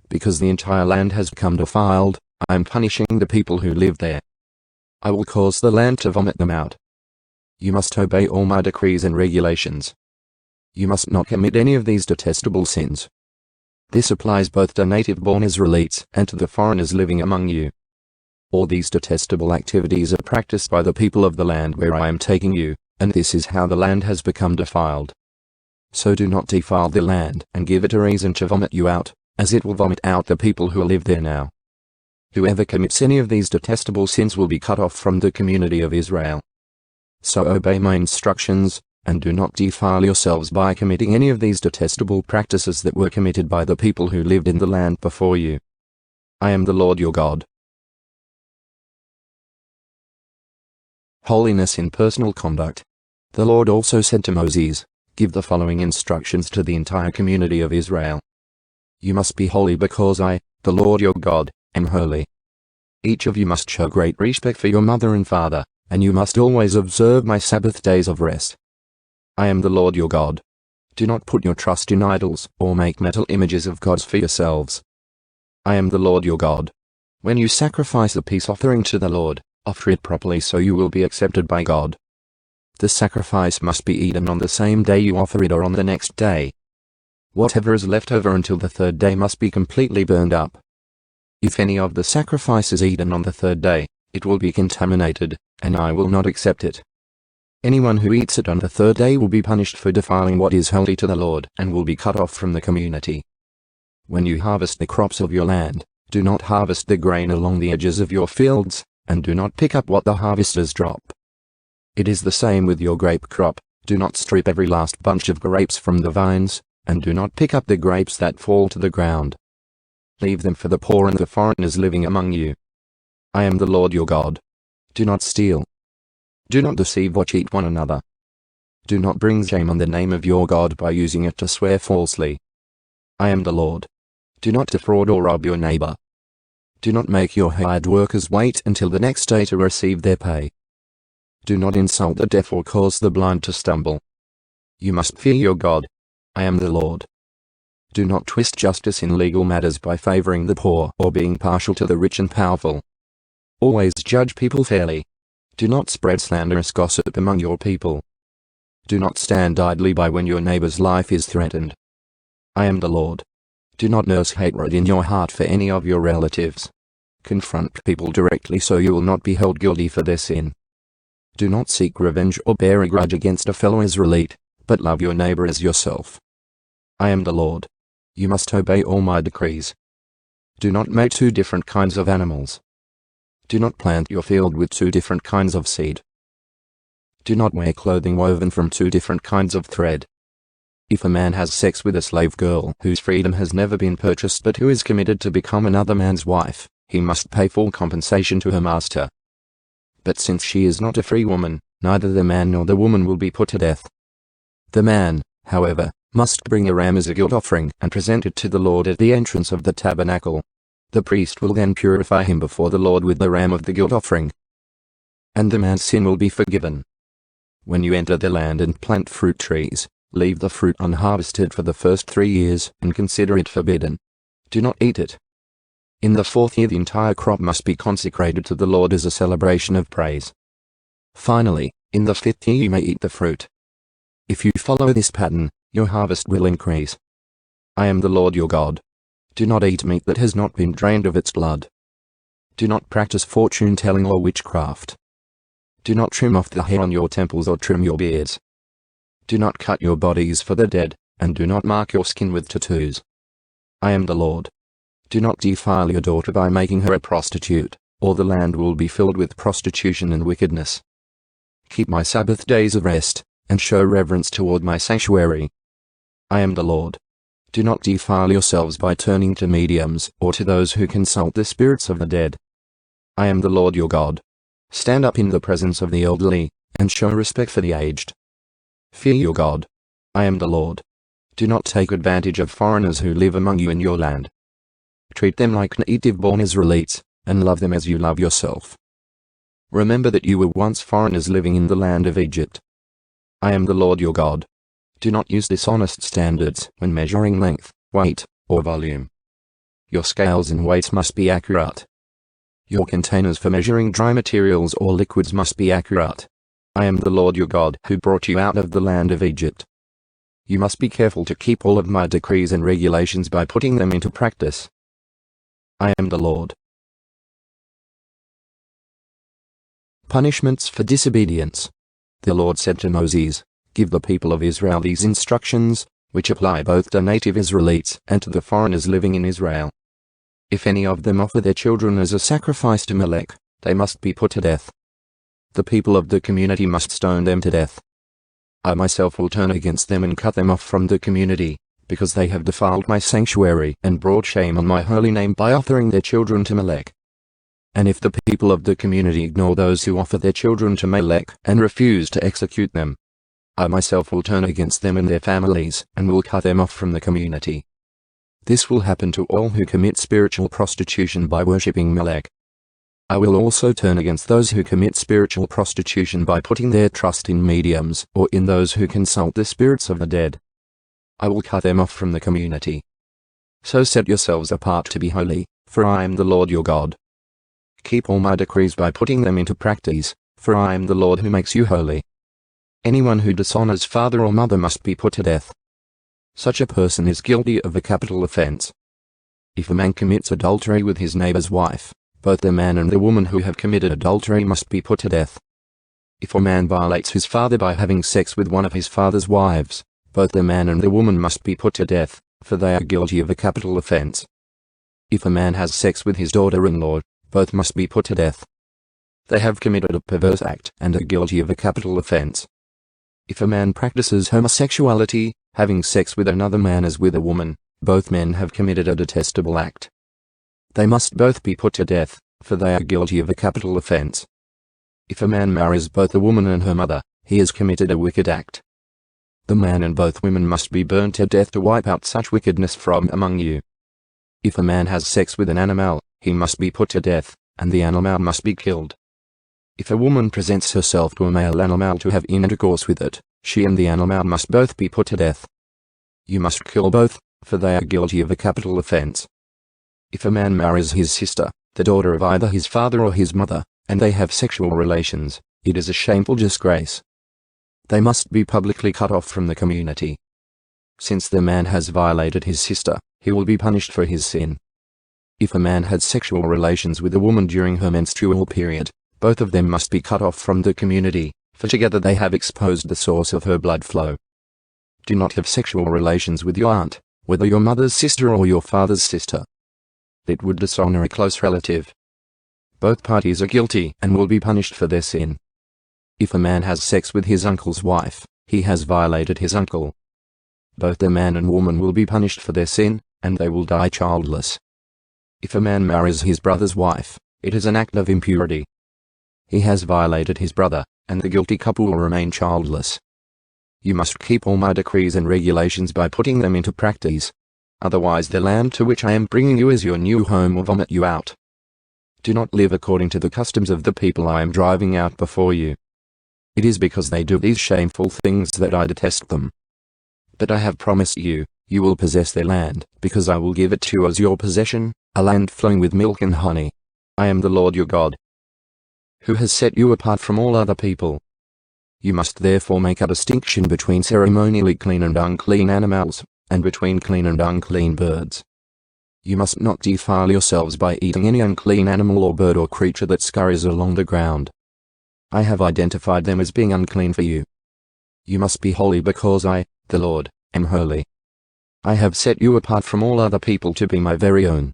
Because the entire land has become defiled, I am punishing the people who live there. I will cause the land to vomit them out. You must obey all my decrees and regulations. You must not commit any of these detestable sins. This applies both to native-born Israelites and to the foreigners living among you. All these detestable activities are practiced by the people of the land where I am taking you, and this is how the land has become defiled. So do not defile the land and give it a reason to vomit you out, as it will vomit out the people who live there now. Whoever commits any of these detestable sins will be cut off from the community of Israel. So obey my instructions, and do not defile yourselves by committing any of these detestable practices that were committed by the people who lived in the land before you. I am the Lord your God. Holiness in personal conduct. The Lord also said to Moses, "Give the following instructions to the entire community of Israel. You must be holy because I, the Lord your God, am holy. Each of you must show great respect for your mother and father, and you must always observe my Sabbath days of rest. I am the Lord your God. Do not put your trust in idols or make metal images of gods for yourselves. I am the Lord your God. When you sacrifice a peace offering to the Lord, offer it properly so you will be accepted by God. The sacrifice must be eaten on the same day you offer it or on the next day. Whatever is left over until the third day must be completely burned up. If any of the sacrifice is eaten on the third day, it will be contaminated, and I will not accept it. Anyone who eats it on the third day will be punished for defiling what is holy to the Lord and will be cut off from the community. When you harvest the crops of your land, do not harvest the grain along the edges of your fields, and do not pick up what the harvesters drop. It is the same with your grape crop. Do not strip every last bunch of grapes from the vines, and do not pick up the grapes that fall to the ground. Leave them for the poor and the foreigners living among you. I am the Lord your God. Do not steal. Do not deceive or cheat one another. Do not bring shame on the name of your God by using it to swear falsely. I am the Lord. Do not defraud or rob your neighbor. Do not make your hired workers wait until the next day to receive their pay. Do not insult the deaf or cause the blind to stumble. You must fear your God. I am the Lord. Do not twist justice in legal matters by favoring the poor or being partial to the rich and powerful. Always judge people fairly. Do not spread slanderous gossip among your people. Do not stand idly by when your neighbor's life is threatened. I am the Lord. Do not nurse hatred in your heart for any of your relatives. Confront people directly so you will not be held guilty for their sin. Do not seek revenge or bear a grudge against a fellow Israelite, but love your neighbor as yourself. I am the Lord. You must obey all my decrees. Do not make two different kinds of animals. Do not plant your field with two different kinds of seed. Do not wear clothing woven from two different kinds of thread. If a man has sex with a slave girl whose freedom has never been purchased but who is committed to become another man's wife, he must pay full compensation to her master. But since she is not a free woman, neither the man nor the woman will be put to death. The man, however, must bring a ram as a guilt offering and present it to the Lord at the entrance of the tabernacle. The priest will then purify him before the Lord with the ram of the guilt offering, and the man's sin will be forgiven. When you enter the land and plant fruit trees, leave the fruit unharvested for the first 3 years and consider it forbidden. Do not eat it. In the 4th year the entire crop must be consecrated to the Lord as a celebration of praise. Finally, in the 5th year you may eat the fruit. If you follow this pattern, your harvest will increase. I am the Lord your God. Do not eat meat that has not been drained of its blood. Do not practice fortune-telling or witchcraft. Do not trim off the hair on your temples or trim your beards. Do not cut your bodies for the dead, and do not mark your skin with tattoos. I am the Lord. Do not defile your daughter by making her a prostitute, or the land will be filled with prostitution and wickedness. Keep my Sabbath days of rest, and show reverence toward my sanctuary. I am the Lord. Do not defile yourselves by turning to mediums or to those who consult the spirits of the dead. I am the Lord your God. Stand up in the presence of the elderly, and show respect for the aged. Fear your God. I am the Lord. Do not take advantage of foreigners who live among you in your land. Treat them like native-born Israelites, and love them as you love yourself. Remember that you were once foreigners living in the land of Egypt. I am the Lord your God. Do not use dishonest standards when measuring length, weight, or volume. Your scales and weights must be accurate. Your containers for measuring dry materials or liquids must be accurate. I am the Lord your God who brought you out of the land of Egypt. You must be careful to keep all of my decrees and regulations by putting them into practice. I am the Lord. Punishments for disobedience. The Lord said to Moses, "Give the people of Israel these instructions, which apply both to native Israelites and to the foreigners living in Israel. If any of them offer their children as a sacrifice to Molech, they must be put to death. The people of the community must stone them to death. I myself will turn against them and cut them off from the community, because they have defiled my sanctuary and brought shame on my holy name by offering their children to Molech. And if the people of the community ignore those who offer their children to Molech and refuse to execute them, I myself will turn against them and their families and will cut them off from the community. This will happen to all who commit spiritual prostitution by worshipping Molech. I will also turn against those who commit spiritual prostitution by putting their trust in mediums or in those who consult the spirits of the dead. I will cut them off from the community. So set yourselves apart to be holy, for I am the Lord your God. Keep all my decrees by putting them into practice, for I am the Lord who makes you holy. Anyone who dishonors father or mother must be put to death. Such a person is guilty of a capital offense. If a man commits adultery with his neighbor's wife, both the man and the woman who have committed adultery must be put to death. If a man violates his father by having sex with one of his father's wives, both the man and the woman must be put to death, for they are guilty of a capital offense. If a man has sex with his daughter-in-law, both must be put to death. They have committed a perverse act and are guilty of a capital offense. If a man practices homosexuality, having sex with another man as with a woman, both men have committed a detestable act. They must both be put to death, for they are guilty of a capital offense. If a man marries both a woman and her mother, he has committed a wicked act. The man and both women must be burned to death to wipe out such wickedness from among you. If a man has sex with an animal, he must be put to death, and the animal must be killed. If a woman presents herself to a male animal to have intercourse with it, she and the animal must both be put to death. You must kill both, for they are guilty of a capital offense. If a man marries his sister, the daughter of either his father or his mother, and they have sexual relations, it is a shameful disgrace. They must be publicly cut off from the community. Since the man has violated his sister, he will be punished for his sin. If a man had sexual relations with a woman during her menstrual period, both of them must be cut off from the community, for together they have exposed the source of her blood flow. Do not have sexual relations with your aunt, whether your mother's sister or your father's sister. It would dishonor a close relative. Both parties are guilty and will be punished for their sin. If a man has sex with his uncle's wife, he has violated his uncle. Both the man and woman will be punished for their sin, and they will die childless. If a man marries his brother's wife, it is an act of impurity. He has violated his brother, and the guilty couple will remain childless. You must keep all my decrees and regulations by putting them into practice. Otherwise the land to which I am bringing you as your new home will vomit you out. Do not live according to the customs of the people I am driving out before you. It is because they do these shameful things that I detest them. But I have promised you, you will possess their land, because I will give it to you as your possession, a land flowing with milk and honey. I am the Lord your God, who has set you apart from all other people. You must therefore make a distinction between ceremonially clean and unclean animals, and between clean and unclean birds. You must not defile yourselves by eating any unclean animal or bird or creature that scurries along the ground. I have identified them as being unclean for you. You must be holy because I, the Lord, am holy. I have set you apart from all other people to be my very own.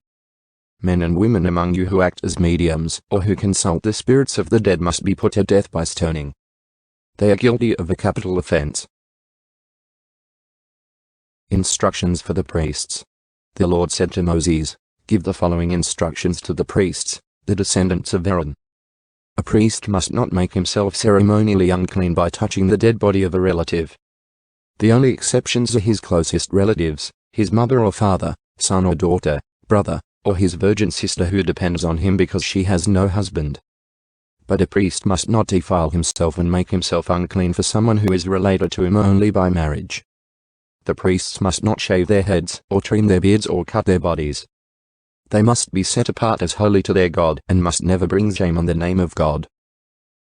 Men and women among you who act as mediums or who consult the spirits of the dead must be put to death by stoning. They are guilty of a capital offense. Instructions for the priests. The Lord said to Moses, "Give the following instructions to the priests, the descendants of Aaron. A priest must not make himself ceremonially unclean by touching the dead body of a relative. The only exceptions are his closest relatives, his mother or father, son or daughter, brother, or his virgin sister who depends on him because she has no husband. But a priest must not defile himself and make himself unclean for someone who is related to him only by marriage. The priests must not shave their heads or trim their beards or cut their bodies. They must be set apart as holy to their God and must never bring shame on the name of God.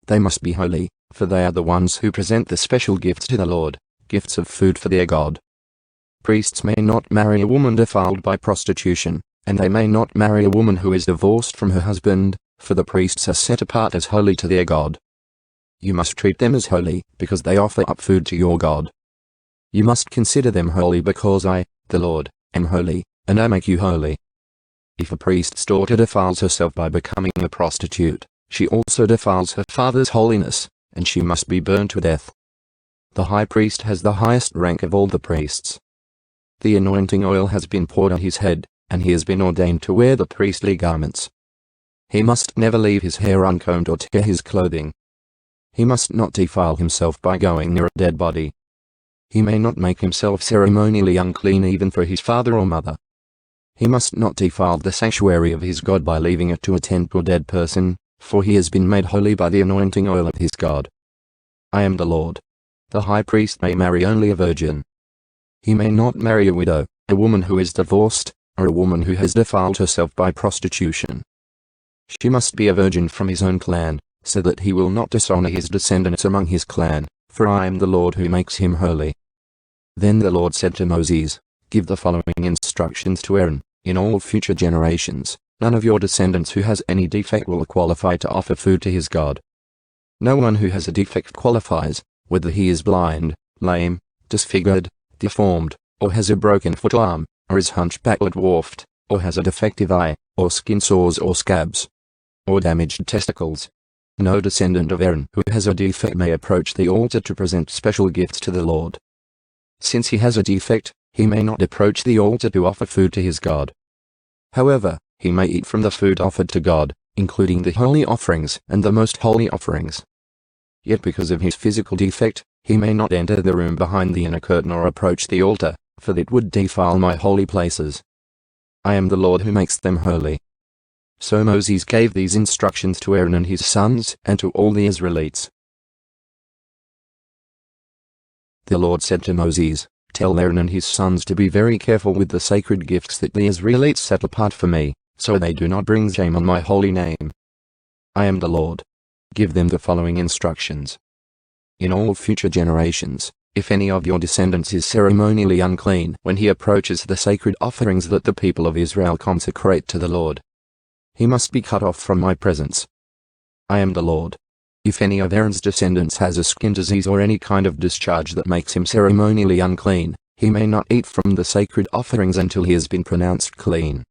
They must be holy, for they are the ones who present the special gifts to the Lord, gifts of food for their God. Priests may not marry a woman defiled by prostitution, and they may not marry a woman who is divorced from her husband, for the priests are set apart as holy to their God. You must treat them as holy, because they offer up food to your God. You must consider them holy because I, the Lord, am holy, and I make you holy. If a priest's daughter defiles herself by becoming a prostitute, she also defiles her father's holiness, and she must be burned to death. The high priest has the highest rank of all the priests. The anointing oil has been poured on his head, and he has been ordained to wear the priestly garments. He must never leave his hair uncombed or tear his clothing. He must not defile himself by going near a dead body. He may not make himself ceremonially unclean even for his father or mother. He must not defile the sanctuary of his God by leaving it to attend to a dead person, for he has been made holy by the anointing oil of his God. I am the Lord. The high priest may marry only a virgin. He may not marry a widow, a woman who is divorced, or a woman who has defiled herself by prostitution. She must be a virgin from his own clan, so that he will not dishonor his descendants among his clan, for I am the Lord who makes him holy. Then the Lord said to Moses, "Give the following instructions to Aaron, in all future generations, none of your descendants who has any defect will qualify to offer food to his God. No one who has a defect qualifies, whether he is blind, lame, disfigured, deformed, or has a broken foot or arm, or is hunchbacked or dwarfed, or has a defective eye, or skin sores or scabs, or damaged testicles. No descendant of Aaron who has a defect may approach the altar to present special gifts to the Lord. Since he has a defect, he may not approach the altar to offer food to his God. However, he may eat from the food offered to God, including the holy offerings and the most holy offerings. Yet because of his physical defect, he may not enter the room behind the inner curtain or approach the altar, for that would defile my holy places. I am the Lord who makes them holy." So Moses gave these instructions to Aaron and his sons and to all the Israelites. The Lord said to Moses, "Tell Aaron and his sons to be very careful with the sacred gifts that the Israelites set apart for me, so they do not bring shame on my holy name. I am the Lord. Give them the following instructions. In all future generations, if any of your descendants is ceremonially unclean when he approaches the sacred offerings that the people of Israel consecrate to the Lord, he must be cut off from my presence. I am the Lord. If any of Aaron's descendants has a skin disease or any kind of discharge that makes him ceremonially unclean, he may not eat from the sacred offerings until he has been pronounced clean.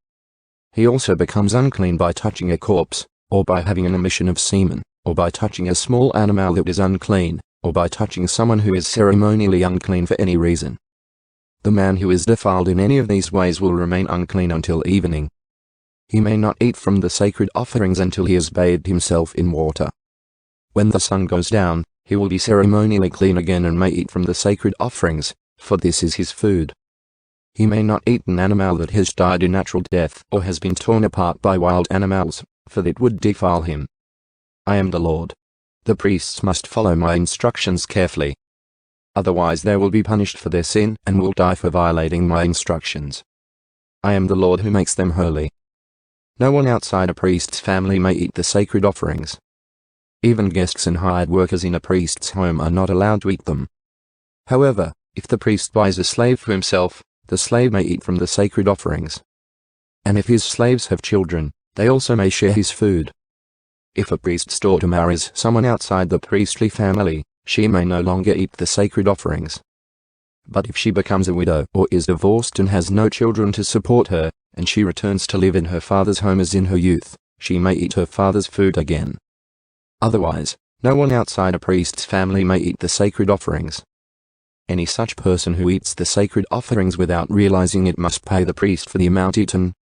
He also becomes unclean by touching a corpse, or by having an emission of semen, or by touching a small animal that is unclean, or by touching someone who is ceremonially unclean for any reason. The man who is defiled in any of these ways will remain unclean until evening. He may not eat from the sacred offerings until he has bathed himself in water. When the sun goes down, he will be ceremonially clean again and may eat from the sacred offerings, for this is his food. He may not eat an animal that has died a natural death or has been torn apart by wild animals, for that would defile him. I am the Lord. The priests must follow my instructions carefully. Otherwise they will be punished for their sin and will die for violating my instructions. I am the Lord who makes them holy. No one outside a priest's family may eat the sacred offerings. Even guests and hired workers in a priest's home are not allowed to eat them. However, if the priest buys a slave for himself, the slave may eat from the sacred offerings. And if his slaves have children, they also may share his food. If a priest's daughter marries someone outside the priestly family, she may no longer eat the sacred offerings. But if she becomes a widow or is divorced and has no children to support her, and she returns to live in her father's home as in her youth, she may eat her father's food again. Otherwise, no one outside a priest's family may eat the sacred offerings. Any such person who eats the sacred offerings without realizing it must pay the priest for the amount eaten,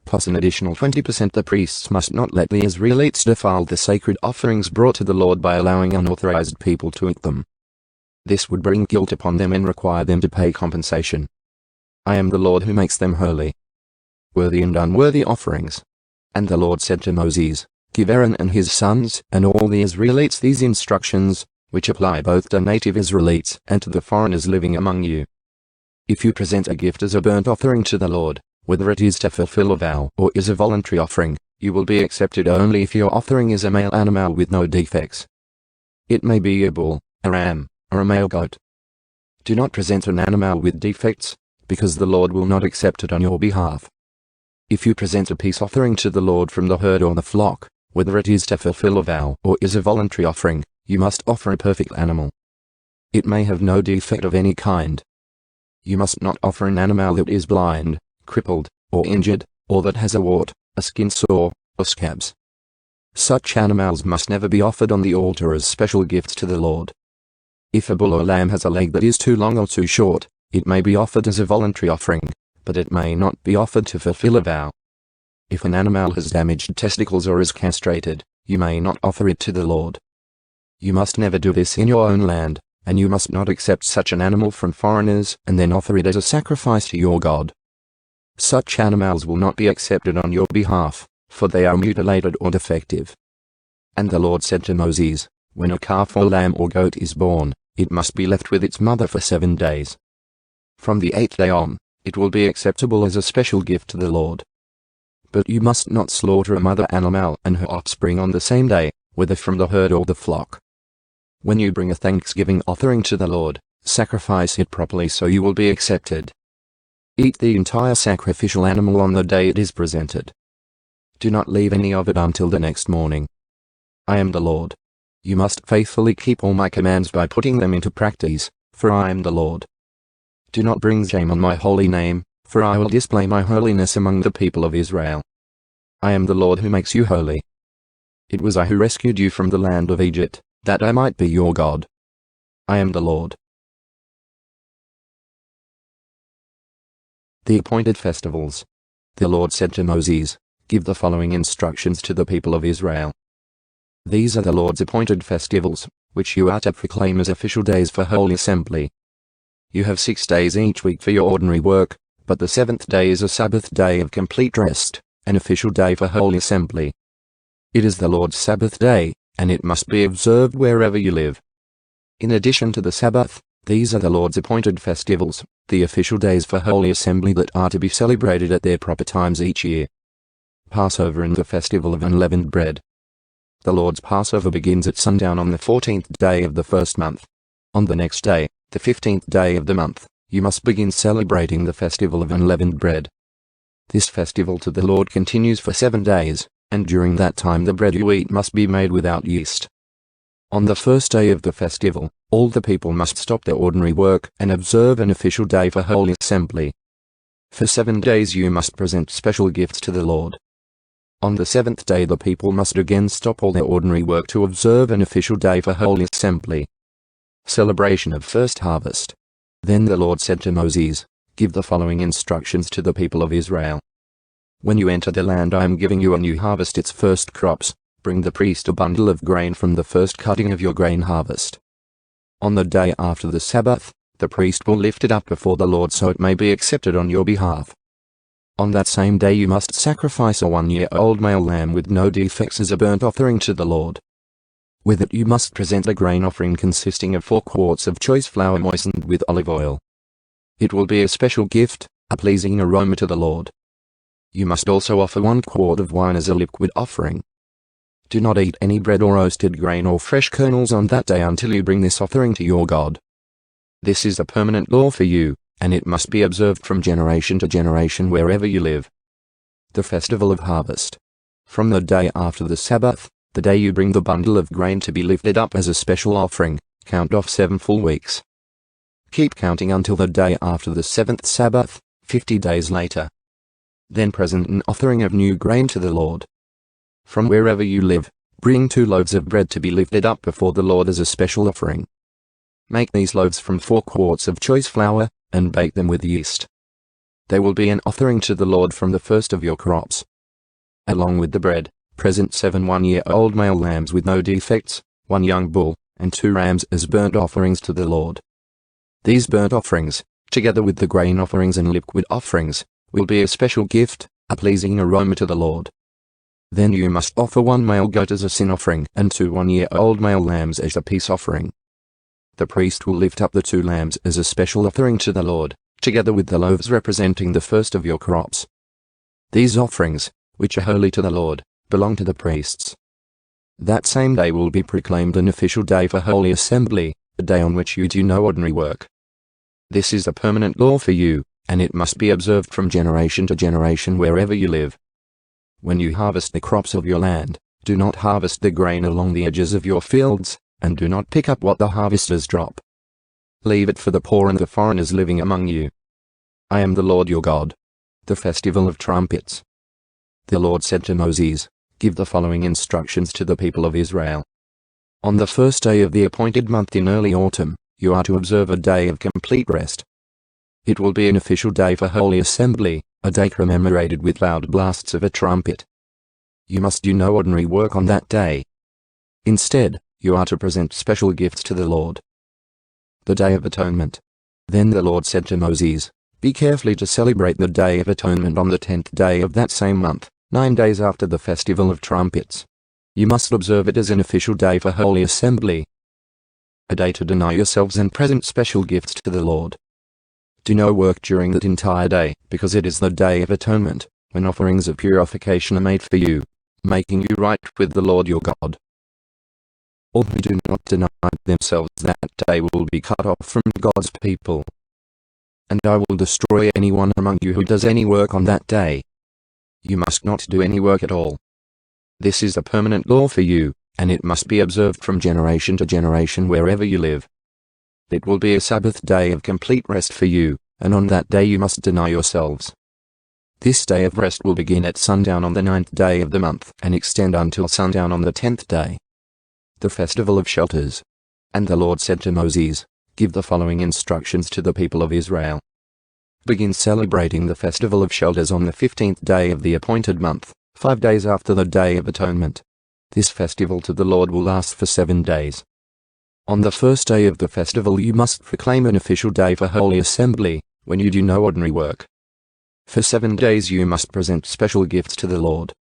plus an additional 20%. The priests must not let the Israelites defile the sacred offerings brought to the Lord by allowing unauthorized people to eat them. This would bring guilt upon them and require them to pay compensation. I am the Lord who makes them holy. Worthy and unworthy offerings. And the Lord said to Moses, Give Aaron and his sons and all the Israelites these instructions, which apply both to native Israelites and to the foreigners living among you. If you present a gift as a burnt offering to the Lord, whether it is to fulfill a vow or is a voluntary offering, you will be accepted only if your offering is a male animal with no defects. It may be a bull, a ram, or a male goat. Do not present an animal with defects, because the Lord will not accept it on your behalf. If you present a peace offering to the Lord from the herd or the flock, whether it is to fulfill a vow or is a voluntary offering, you must offer a perfect animal. It may have no defect of any kind. You must not offer an animal that is blind, crippled, or injured, or that has a wart, a skin sore, or scabs. Such animals must never be offered on the altar as special gifts to the Lord. If a bull or lamb has a leg that is too long or too short, it may be offered as a voluntary offering, but it may not be offered to fulfill a vow. If an animal has damaged testicles or is castrated, you may not offer it to the Lord. You must never do this in your own land, and you must not accept such an animal from foreigners and then offer it as a sacrifice to your God. Such animals will not be accepted on your behalf, for they are mutilated or defective. And the Lord said to Moses, When a calf or lamb or goat is born, it must be left with its mother for 7 days. From the 8th day on, it will be acceptable as a special gift to the Lord. But you must not slaughter a mother animal and her offspring on the same day, whether from the herd or the flock. When you bring a thanksgiving offering to the Lord, sacrifice it properly so you will be accepted. Eat the entire sacrificial animal on the day it is presented. Do not leave any of it until the next morning. I am the Lord. You must faithfully keep all my commands by putting them into practice, for I am the Lord. Do not bring shame on my holy name, for I will display my holiness among the people of Israel. I am the Lord who makes you holy. It was I who rescued you from the land of Egypt, that I might be your God. I am the Lord. The appointed festivals. The Lord said to Moses, Give the following instructions to the people of Israel. These are the Lord's appointed festivals, which you are to proclaim as official days for holy assembly. You have 6 days each week for your ordinary work, but the 7th day is a Sabbath day of complete rest, an official day for holy assembly. It is the Lord's Sabbath day, and it must be observed wherever you live. In addition to the Sabbath, these are the Lord's appointed festivals, the official days for holy assembly that are to be celebrated at their proper times each year. Passover and the festival of unleavened bread. The Lord's Passover begins at sundown on the 14th day of the first month. On the next day, the 15th day of the month, you must begin celebrating the festival of unleavened bread. This festival to the Lord continues for 7 days, and during that time the bread you eat must be made without yeast. On the first day of the festival, all the people must stop their ordinary work and observe an official day for holy assembly. For 7 days you must present special gifts to the Lord. On the 7th day the people must again stop all their ordinary work to observe an official day for holy assembly. Celebration of first harvest. Then the Lord said to Moses, Give the following instructions to the people of Israel. When you enter the land I am giving you and you harvest its first crops, bring the priest a bundle of grain from the first cutting of your grain harvest. On the day after the Sabbath, the priest will lift it up before the Lord so it may be accepted on your behalf. On that same day you must sacrifice a 1-year-old male lamb with no defects as a burnt offering to the Lord. With it you must present a grain offering consisting of 4 quarts of choice flour moistened with olive oil. It will be a special gift, a pleasing aroma to the Lord. You must also offer 1 quart of wine as a liquid offering. Do not eat any bread or roasted grain or fresh kernels on that day until you bring this offering to your God. This is a permanent law for you, and it must be observed from generation to generation wherever you live. The Festival of Harvest. From the day after the Sabbath, the day you bring the bundle of grain to be lifted up as a special offering, count off 7 full weeks. Keep counting until the day after the 7th Sabbath, 50 days later. Then present an offering of new grain to the Lord. From wherever you live, bring 2 loaves of bread to be lifted up before the Lord as a special offering. Make these loaves from 4 quarts of choice flour, and bake them with yeast. They will be an offering to the Lord from the first of your crops. Along with the bread, present 7 one-year-old male lambs with no defects, 1 young bull, and 2 rams as burnt offerings to the Lord. These burnt offerings, together with the grain offerings and liquid offerings, will be a special gift, a pleasing aroma to the Lord. Then you must offer 1 male goat as a sin offering and 2 one-year-old male lambs as a peace offering. The priest will lift up the 2 lambs as a special offering to the Lord, together with the loaves representing the first of your crops. These offerings, which are holy to the Lord, belong to the priests. That same day will be proclaimed an official day for Holy Assembly, a day on which you do no ordinary work. This is a permanent law for you, and it must be observed from generation to generation wherever you live. When you harvest the crops of your land, do not harvest the grain along the edges of your fields, and do not pick up what the harvesters drop. Leave it for the poor and the foreigners living among you. I am the Lord your God. The Festival of Trumpets. The Lord said to Moses, "Give the following instructions to the people of Israel. On the first day of the appointed month in early autumn, you are to observe a day of complete rest. It will be an official day for Holy Assembly, a day commemorated with loud blasts of a trumpet. You must do no ordinary work on that day. Instead, you are to present special gifts to the Lord." The Day of Atonement. Then the Lord said to Moses, "Be careful to celebrate the Day of Atonement on the 10th day of that same month, 9 days after the Festival of Trumpets. You must observe it as an official day for Holy Assembly. A day to deny yourselves and present special gifts to the Lord. Do no work during that entire day, because it is the Day of Atonement, when offerings of purification are made for you, making you right with the Lord your God. All who do not deny themselves that day will be cut off from God's people. And I will destroy anyone among you who does any work on that day. You must not do any work at all. This is a permanent law for you, and it must be observed from generation to generation wherever you live. It will be a Sabbath day of complete rest for you, and on that day you must deny yourselves. This day of rest will begin at sundown on the 9th day of the month and extend until sundown on the 10th day. The Festival of Shelters. And the Lord said to Moses, "Give the following instructions to the people of Israel. Begin celebrating the Festival of Shelters on the 15th day of the appointed month, 5 days after the Day of Atonement. This festival to the Lord will last for 7 days. On the first day of the festival you must proclaim an official day for Holy Assembly, when you do no ordinary work. For 7 days you must present special gifts to the Lord.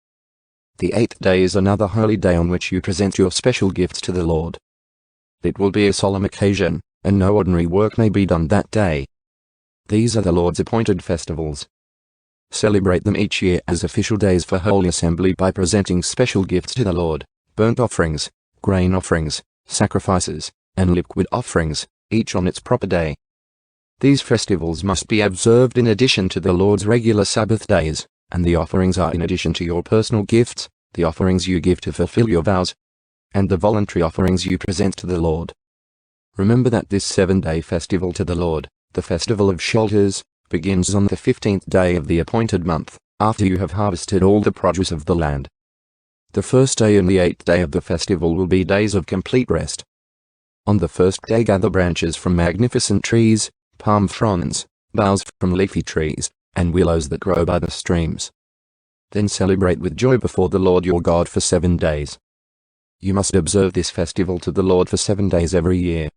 The 8th day is another holy day on which you present your special gifts to the Lord. It will be a solemn occasion, and no ordinary work may be done that day. These are the Lord's appointed festivals. Celebrate them each year as official days for Holy Assembly by presenting special gifts to the Lord, burnt offerings, grain offerings, sacrifices, and liquid offerings, each on its proper day. These festivals must be observed in addition to the Lord's regular Sabbath days, and the offerings are in addition to your personal gifts, the offerings you give to fulfill your vows, and the voluntary offerings you present to the Lord. Remember that this 7-day festival to the Lord, the Festival of Shelters, begins on the 15th day of the appointed month, after you have harvested all the produce of the land. The first day and the 8th day of the festival will be days of complete rest. On the first day gather branches from magnificent trees, palm fronds, boughs from leafy trees, and willows that grow by the streams. Then celebrate with joy before the Lord your God for 7 days. You must observe this festival to the Lord for 7 days every year.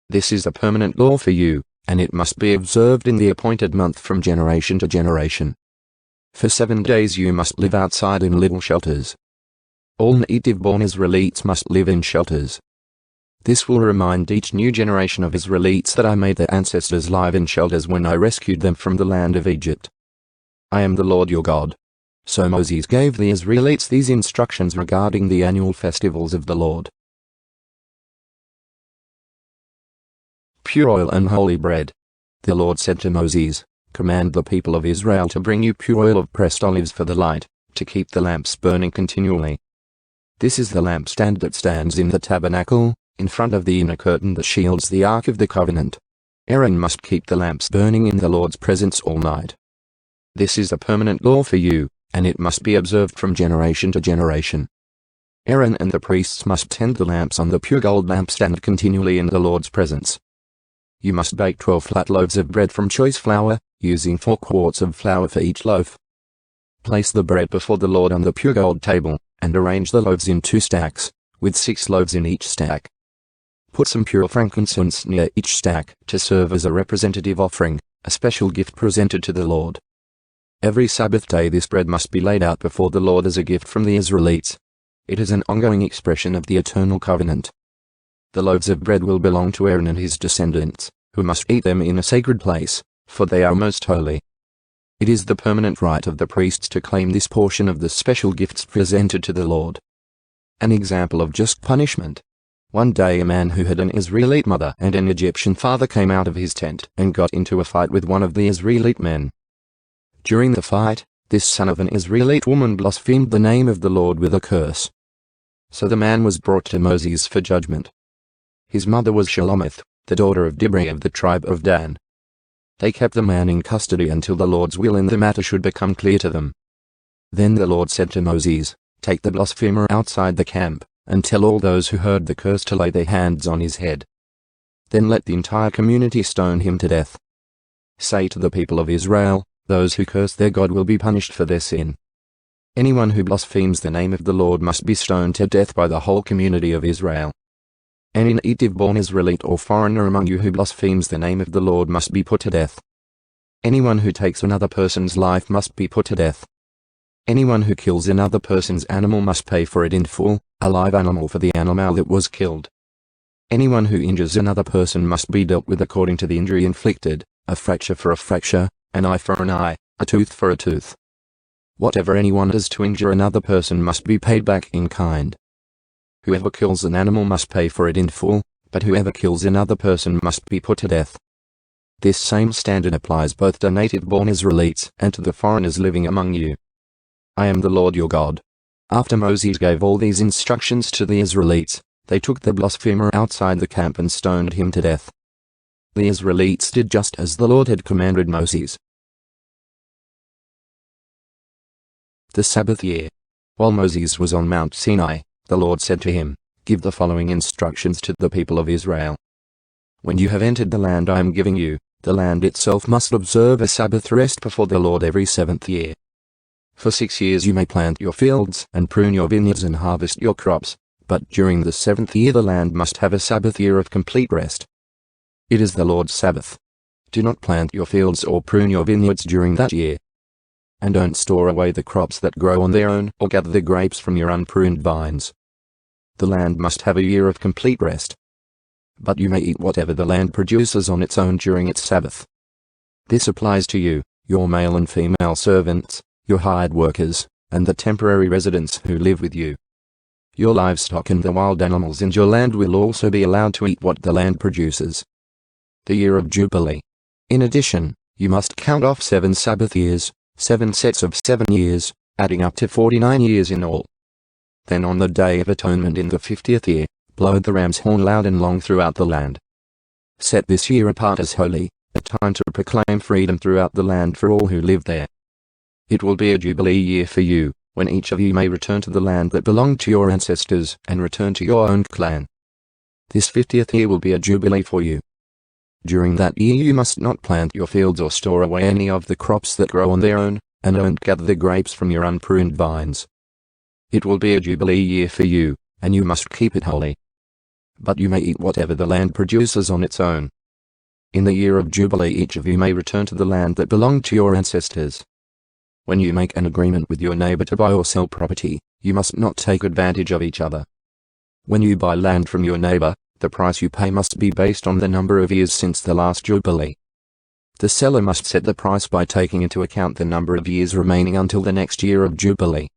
This is a permanent law for you, and it must be observed in the appointed month from generation to generation. For 7 days you must live outside in little shelters. All native-born Israelites must live in shelters. This will remind each new generation of Israelites that I made their ancestors live in shelters when I rescued them from the land of Egypt. I am the Lord your God. So Moses gave the Israelites these instructions regarding the annual festivals of the Lord. Pure oil and holy bread. The Lord said to Moses, "Command the people of Israel to bring you pure oil of pressed olives for the light, to keep the lamps burning continually. This is the lampstand that stands in the tabernacle, in front of the inner curtain that shields the Ark of the Covenant. Aaron must keep the lamps burning in the Lord's presence all night. This is a permanent law for you, and it must be observed from generation to generation. Aaron and the priests must tend the lamps on the pure gold lampstand continually in the Lord's presence. You must bake 12 flat loaves of bread from choice flour, using 4 quarts of flour for each loaf. Place the bread before the Lord on the pure gold table, and arrange the loaves in 2 stacks, with 6 loaves in each stack. Put some pure frankincense near each stack to serve as a representative offering, a special gift presented to the Lord. Every Sabbath day this bread must be laid out before the Lord as a gift from the Israelites. It is an ongoing expression of the eternal covenant. The loaves of bread will belong to Aaron and his descendants, who must eat them in a sacred place, for they are most holy. It is the permanent right of the priests to claim this portion of the special gifts presented to the Lord. An example of just punishment. One day a man who had an Israelite mother and an Egyptian father came out of his tent and got into a fight with one of the Israelite men. During the fight, this son of an Israelite woman blasphemed the name of the Lord with a curse. So the man was brought to Moses for judgment. His mother was Shelomith, the daughter of Dibri of the tribe of Dan. They kept the man in custody until the Lord's will in the matter should become clear to them. Then the Lord said to Moses, "Take the blasphemer outside the camp, and tell all those who heard the curse to lay their hands on his head. Then let the entire community stone him to death. Say to the people of Israel, those who curse their God will be punished for their sin. Anyone who blasphemes the name of the Lord must be stoned to death by the whole community of Israel. Any native-born Israelite or foreigner among you who blasphemes the name of the Lord must be put to death. Anyone who takes another person's life must be put to death. Anyone who kills another person's animal must pay for it in full, a live animal for the animal that was killed. Anyone who injures another person must be dealt with according to the injury inflicted, a fracture for a fracture, an eye for an eye, a tooth for a tooth. Whatever anyone does to injure another person must be paid back in kind. Whoever kills an animal must pay for it in full, but whoever kills another person must be put to death. This same standard applies both to native-born Israelites and to the foreigners living among you. I am the Lord your God." After Moses gave all these instructions to the Israelites, they took the blasphemer outside the camp and stoned him to death. The Israelites did just as the Lord had commanded Moses. The Sabbath year. While Moses was on Mount Sinai, the Lord said to him, "Give the following instructions to the people of Israel. When you have entered the land I am giving you, the land itself must observe a Sabbath rest before the Lord every 7th year. For 6 years you may plant your fields and prune your vineyards and harvest your crops, but during the 7th year the land must have a Sabbath year of complete rest. It is the Lord's Sabbath. Do not plant your fields or prune your vineyards during that year. And don't store away the crops that grow on their own or gather the grapes from your unpruned vines. The land must have a year of complete rest. But you may eat whatever the land produces on its own during its Sabbath. This applies to you, your male and female servants, your hired workers, and the temporary residents who live with you. Your livestock and the wild animals in your land will also be allowed to eat what the land produces. The year of Jubilee. In addition, you must count off 7 Sabbath years, 7 sets of 7 years, adding up to 49 years in all. Then on the Day of Atonement in the 50th year, blow the ram's horn loud and long throughout the land. Set this year apart as holy, a time to proclaim freedom throughout the land for all who live there. It will be a Jubilee year for you, when each of you may return to the land that belonged to your ancestors and return to your own clan. This 50th year will be a Jubilee for you. During that year you must not plant your fields or store away any of the crops that grow on their own, and don't gather the grapes from your unpruned vines. It will be a Jubilee year for you, and you must keep it holy. But you may eat whatever the land produces on its own. In the year of Jubilee each of you may return to the land that belonged to your ancestors. When you make an agreement with your neighbor to buy or sell property, you must not take advantage of each other. When you buy land from your neighbor, the price you pay must be based on the number of years since the last Jubilee. The seller must set the price by taking into account the number of years remaining until the next year of Jubilee.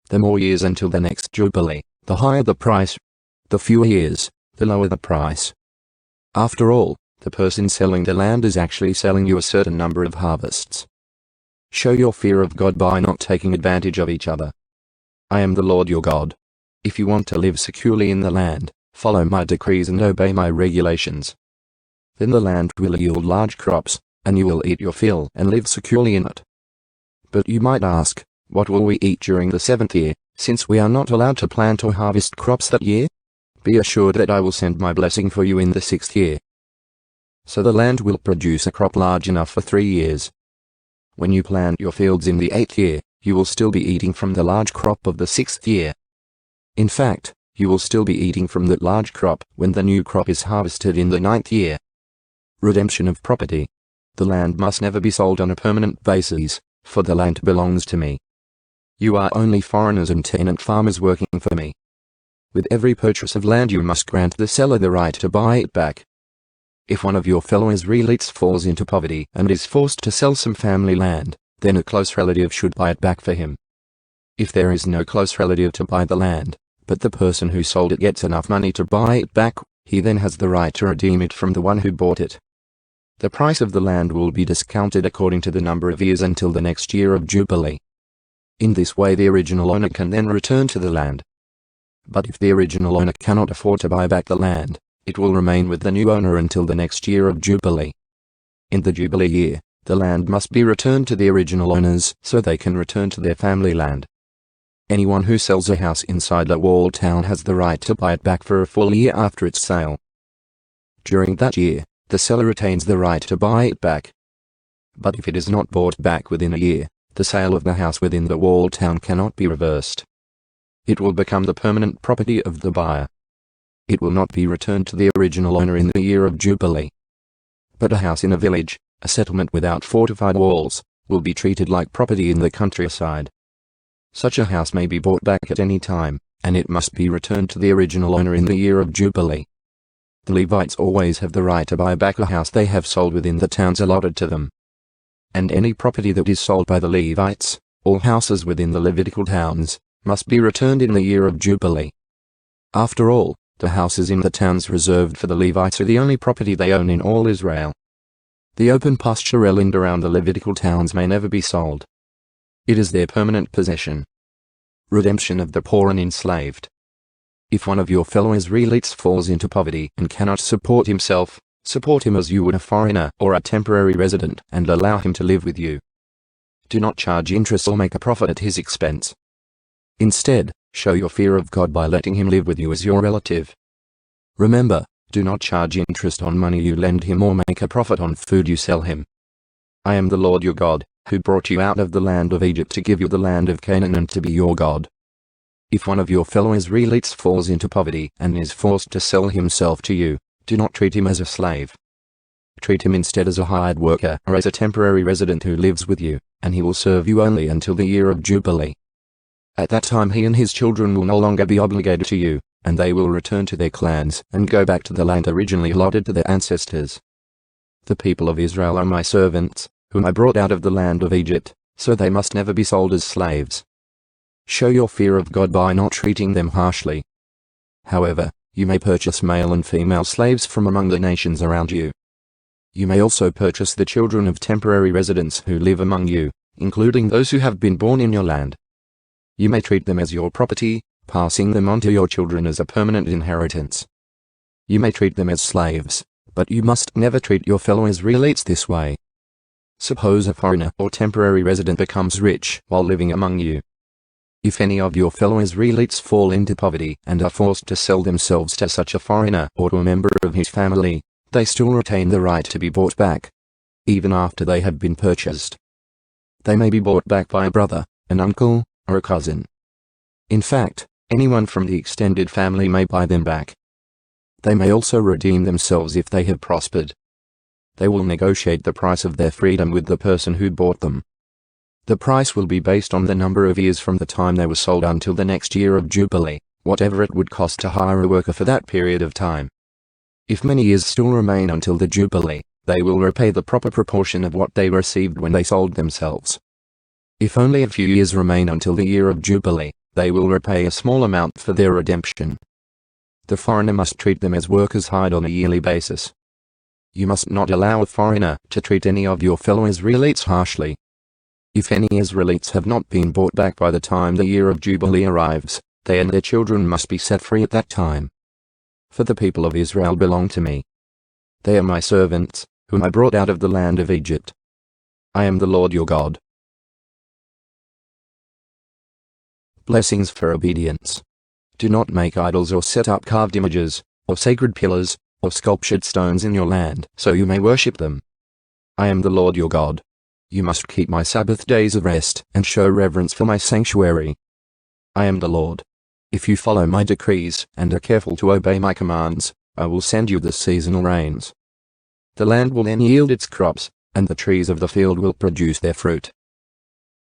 The more years until the next Jubilee, the higher the price. The fewer years, the lower the price. After all, the person selling the land is actually selling you a certain number of harvests. Show your fear of God by not taking advantage of each other. I am the Lord your God. If you want to live securely in the land, follow my decrees and obey my regulations. Then the land will yield large crops, and you will eat your fill and live securely in it. But you might ask, What will we eat during the 7th year, since we are not allowed to plant or harvest crops that year? Be assured that I will send my blessing for you in the 6th year. So the land will produce a crop large enough for 3 years. When you plant your fields in the 8th year, you will still be eating from the large crop of the 6th year. In fact, you will still be eating from that large crop when the new crop is harvested in the 9th year. Redemption of property. The land must never be sold on a permanent basis, for the land belongs to me. You are only foreigners and tenant farmers working for me. With every purchase of land you must grant the seller the right to buy it back. If one of your fellow Israelites falls into poverty and is forced to sell some family land, then a close relative should buy it back for him. If there is no close relative to buy the land, but the person who sold it gets enough money to buy it back, he then has the right to redeem it from the one who bought it. The price of the land will be discounted according to the number of years until the next year of Jubilee. In this way the original owner can then return to the land. But if the original owner cannot afford to buy back the land, it will remain with the new owner until the next year of Jubilee. In the Jubilee year, the land must be returned to the original owners so they can return to their family land. Anyone who sells a house inside a walled town has the right to buy it back for a full year after its sale. During that year, the seller retains the right to buy it back. But if it is not bought back within a year, the sale of the house within the walled town cannot be reversed. It will become the permanent property of the buyer. It will not be returned to the original owner in the year of Jubilee. But a house in a village, a settlement without fortified walls, will be treated like property in the countryside. Such a house may be bought back at any time, and it must be returned to the original owner in the year of Jubilee. The Levites always have the right to buy back a house they have sold within the towns allotted to them. And any property that is sold by the Levites, all houses within the Levitical towns, must be returned in the year of Jubilee. After all, the houses in the towns reserved for the Levites are the only property they own in all Israel. The open pasture land around the Levitical towns may never be sold. It is their permanent possession. Redemption of the poor and enslaved. If one of your fellow Israelites falls into poverty and cannot support himself, support him as you would a foreigner or a temporary resident and allow him to live with you. Do not charge interest or make a profit at his expense. Instead, show your fear of God by letting him live with you as your relative. Remember, do not charge interest on money you lend him or make a profit on food you sell him. I am the Lord your God, who brought you out of the land of Egypt to give you the land of Canaan and to be your God. If one of your fellow Israelites falls into poverty and is forced to sell himself to you, do not treat him as a slave. Treat him instead as a hired worker or as a temporary resident who lives with you, and he will serve you only until the year of Jubilee. At that time he and his children will no longer be obligated to you, and they will return to their clans and go back to the land originally allotted to their ancestors. The people of Israel are my servants, whom I brought out of the land of Egypt, so they must never be sold as slaves. Show your fear of God by not treating them harshly. However, you may purchase male and female slaves from among the nations around you. You may also purchase the children of temporary residents who live among you, including those who have been born in your land. You may treat them as your property, passing them on to your children as a permanent inheritance. You may treat them as slaves, but you must never treat your fellow Israelites this way. Suppose a foreigner or temporary resident becomes rich while living among you. If any of your fellow Israelites fall into poverty and are forced to sell themselves to such a foreigner or to a member of his family, they still retain the right to be bought back, even after they have been purchased. They may be bought back by a brother, an uncle, or a cousin. In fact, anyone from the extended family may buy them back. They may also redeem themselves if they have prospered. They will negotiate the price of their freedom with the person who bought them. The price will be based on the number of years from the time they were sold until the next year of Jubilee, whatever it would cost to hire a worker for that period of time. If many years still remain until the Jubilee, they will repay the proper proportion of what they received when they sold themselves. If only a few years remain until the year of Jubilee, they will repay a small amount for their redemption. The foreigner must treat them as workers hired on a yearly basis. You must not allow a foreigner to treat any of your fellow Israelites harshly. If any Israelites have not been bought back by the time the year of Jubilee arrives, they and their children must be set free at that time. For the people of Israel belong to me. They are my servants, whom I brought out of the land of Egypt. I am the Lord your God. blessings for obedience. Do not make idols or set up carved images, or sacred pillars, or sculptured stones in your land, so you may worship them. I am the Lord your God. You must keep my Sabbath days of rest and show reverence for my sanctuary. I am the Lord. If you follow my decrees and are careful to obey my commands, I will send you the seasonal rains. The land will then yield its crops, and the trees of the field will produce their fruit.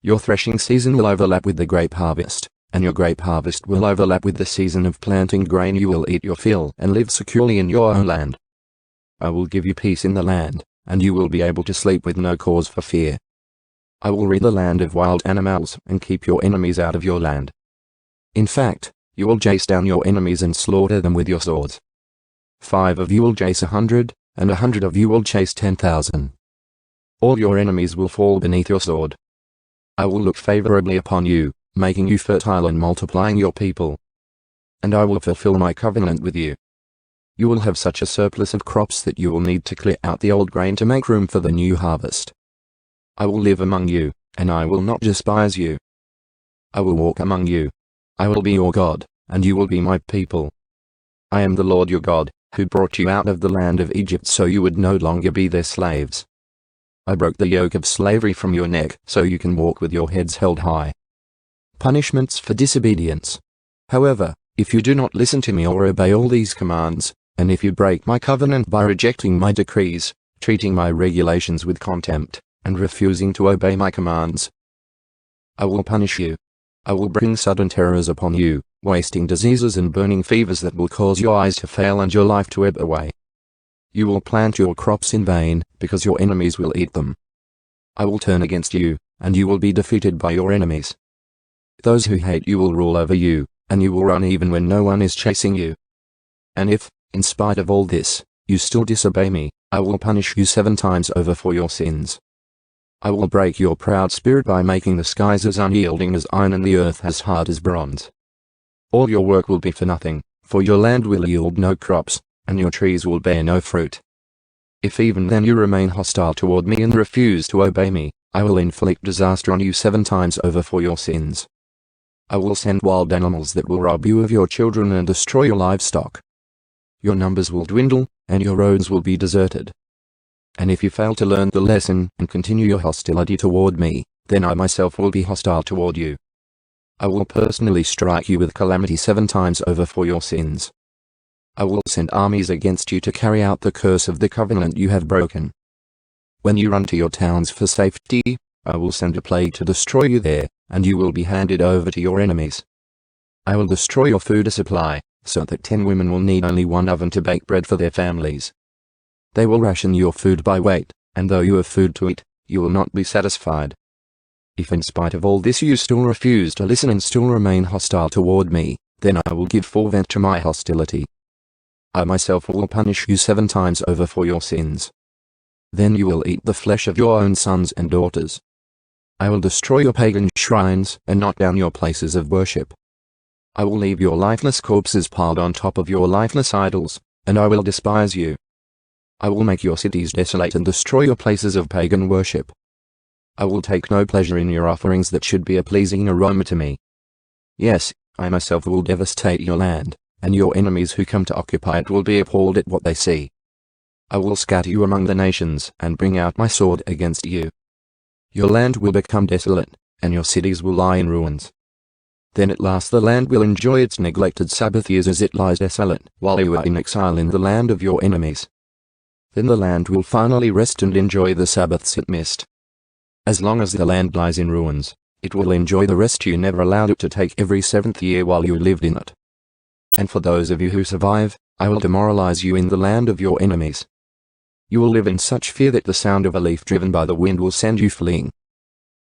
Your threshing season will overlap with the grape harvest, and your grape harvest will overlap with the season of planting grain. You will eat your fill and live securely in your own land. I will give you peace in the land, and you will be able to sleep with no cause for fear. I will rid the land of wild animals and keep your enemies out of your land. In fact, you will chase down your enemies and slaughter them with your swords. 5 of you will chase 100, and 100 of you will chase 10,000. All your enemies will fall beneath your sword. I will look favorably upon you, making you fertile and multiplying your people. And I will fulfill my covenant with you. You will have such a surplus of crops that you will need to clear out the old grain to make room for the new harvest. I will live among you, and I will not despise you. I will walk among you. I will be your God, and you will be my people. I am the Lord your God, who brought you out of the land of Egypt so you would no longer be their slaves. I broke the yoke of slavery from your neck so you can walk with your heads held high. Punishments for disobedience. However, if you do not listen to me or obey all these commands, and if you break my covenant by rejecting my decrees, treating my regulations with contempt, and refusing to obey my commands, I will punish you. I will bring sudden terrors upon you, wasting diseases and burning fevers that will cause your eyes to fail and your life to ebb away. You will plant your crops in vain, because your enemies will eat them. I will turn against you, and you will be defeated by your enemies. Those who hate you will rule over you, and you will run even when no one is chasing you. And if, in spite of all this, you still disobey me, I will punish you 7 times over for your sins. I will break your proud spirit by making the skies as unyielding as iron and the earth as hard as bronze. All your work will be for nothing, for your land will yield no crops, and your trees will bear no fruit. If even then you remain hostile toward me and refuse to obey me, I will inflict disaster on you 7 times over for your sins. I will send wild animals that will rob you of your children and destroy your livestock. Your numbers will dwindle, and your roads will be deserted. And if you fail to learn the lesson and continue your hostility toward me, then I myself will be hostile toward you. I will personally strike you with calamity 7 times over for your sins. I will send armies against you to carry out the curse of the covenant you have broken. When you run to your towns for safety, I will send a plague to destroy you there, and you will be handed over to your enemies. I will destroy your food supply, so that 10 women will need only 1 oven to bake bread for their families. They will ration your food by weight, and though you have food to eat, you will not be satisfied. If in spite of all this you still refuse to listen and still remain hostile toward me, then I will give full vent to my hostility. I myself will punish you 7 times over for your sins. Then you will eat the flesh of your own sons and daughters. I will destroy your pagan shrines and knock down your places of worship. I will leave your lifeless corpses piled on top of your lifeless idols, and I will despise you. I will make your cities desolate and destroy your places of pagan worship. I will take no pleasure in your offerings that should be a pleasing aroma to me. Yes, I myself will devastate your land, and your enemies who come to occupy it will be appalled at what they see. I will scatter you among the nations and bring out my sword against you. Your land will become desolate, and your cities will lie in ruins. Then at last the land will enjoy its neglected Sabbath years as it lies desolate, while you are in exile in the land of your enemies. Then the land will finally rest and enjoy the Sabbaths it missed. As long as the land lies in ruins, it will enjoy the rest you never allowed it to take every 7th year while you lived in it. And for those of you who survive, I will demoralize you in the land of your enemies. You will live in such fear that the sound of a leaf driven by the wind will send you fleeing.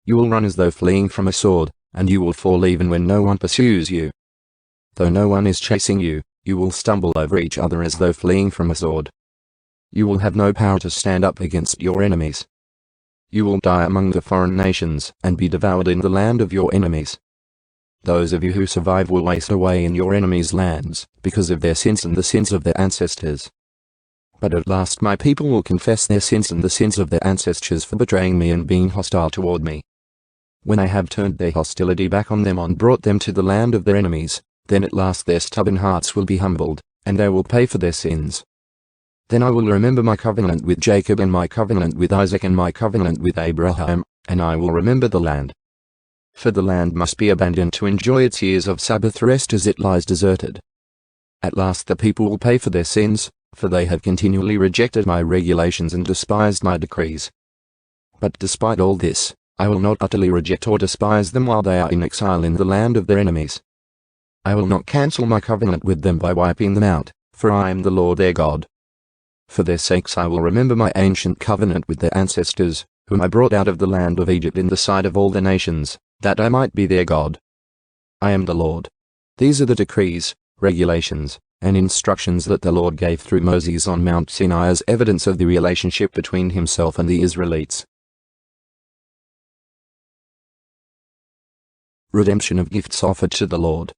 You will run as though fleeing from a sword, and you will fall even when no one pursues you. Though no one is chasing you, you will stumble over each other as though fleeing from a sword. You will have no power to stand up against your enemies. You will die among the foreign nations and be devoured in the land of your enemies. Those of you who survive will waste away in your enemies' lands because of their sins and the sins of their ancestors. But at last my people will confess their sins and the sins of their ancestors for betraying me and being hostile toward me. When I have turned their hostility back on them and brought them to the land of their enemies, then at last their stubborn hearts will be humbled, and they will pay for their sins. Then I will remember my covenant with Jacob and my covenant with Isaac and my covenant with Abraham, and I will remember the land. For the land must be abandoned to enjoy its years of Sabbath rest as it lies deserted. At last the people will pay for their sins, for they have continually rejected my regulations and despised my decrees. But despite all this, I will not utterly reject or despise them while they are in exile in the land of their enemies. I will not cancel my covenant with them by wiping them out, for I am the Lord their God. For their sakes I will remember my ancient covenant with their ancestors, whom I brought out of the land of Egypt in the sight of all the nations, that I might be their God. I am the Lord. These are the decrees, regulations, and instructions that the Lord gave through Moses on Mount Sinai as evidence of the relationship between himself and the Israelites. Redemption of gifts offered to the Lord.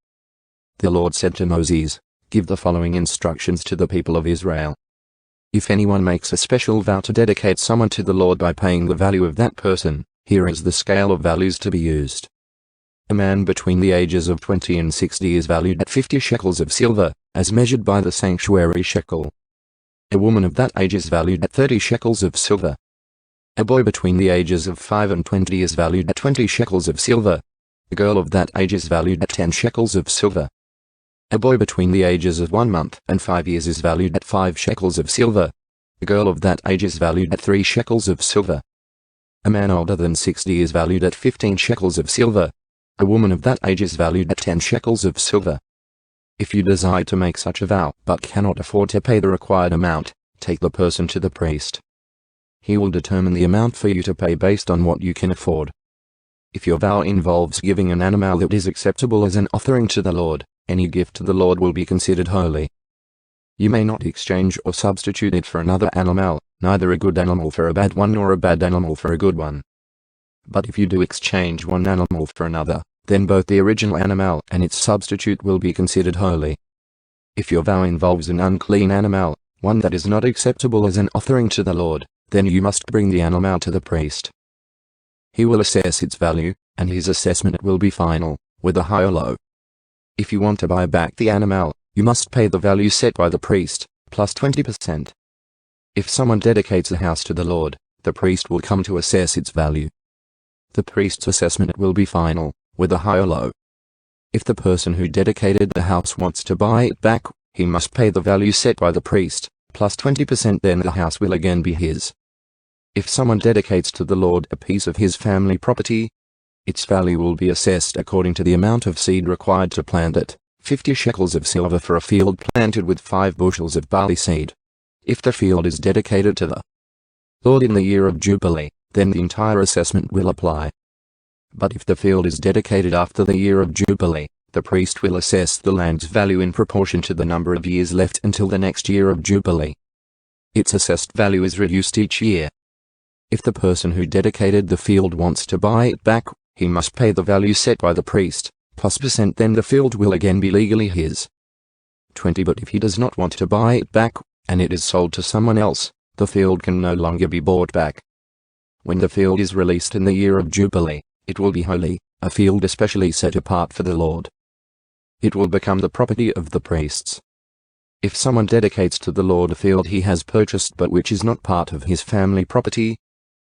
The Lord said to Moses, "Give the following instructions to the people of Israel. If anyone makes a special vow to dedicate someone to the Lord by paying the value of that person, here is the scale of values to be used. A man between the ages of 20 and 60 is valued at 50 shekels of silver, as measured by the sanctuary shekel. A woman of that age is valued at 30 shekels of silver. A boy between the ages of 5 and 20 is valued at 20 shekels of silver. A girl of that age is valued at 10 shekels of silver. A boy between the ages of 1 month and 5 years is valued at 5 shekels of silver. A girl of that age is valued at 3 shekels of silver. A man older than 60 is valued at 15 shekels of silver. A woman of that age is valued at 10 shekels of silver. If you desire to make such a vow but cannot afford to pay the required amount, take the person to the priest. He will determine the amount for you to pay based on what you can afford. If your vow involves giving an animal that is acceptable as an offering to the Lord, any gift to the Lord will be considered holy. You may not exchange or substitute it for another animal, neither a good animal for a bad one nor a bad animal for a good one. But if you do exchange one animal for another, then both the original animal and its substitute will be considered holy. If your vow involves an unclean animal, one that is not acceptable as an offering to the Lord, then you must bring the animal to the priest. He will assess its value, and his assessment will be final, whether high or low. If you want to buy back the animal, you must pay the value set by the priest, plus 20%. If someone dedicates a house to the Lord, the priest will come to assess its value. The priest's assessment will be final, whether high or low. If the person who dedicated the house wants to buy it back, he must pay the value set by the priest, plus 20%, then the house will again be his. If someone dedicates to the Lord a piece of his family property, its value will be assessed according to the amount of seed required to plant it, 50 shekels of silver for a field planted with 5 bushels of barley seed. If the field is dedicated to the Lord in the year of Jubilee, then the entire assessment will apply. But if the field is dedicated after the year of Jubilee, the priest will assess the land's value in proportion to the number of years left until the next year of Jubilee. Its assessed value is reduced each year. If the person who dedicated the field wants to buy it back, he must pay the value set by the priest, plus %, then the field will again be legally his. 20 But if he does not want to buy it back, and it is sold to someone else, the field can no longer be bought back. When the field is released in the year of Jubilee, it will be holy, a field especially set apart for the Lord. It will become the property of the priests. If someone dedicates to the Lord a field he has purchased but which is not part of his family property,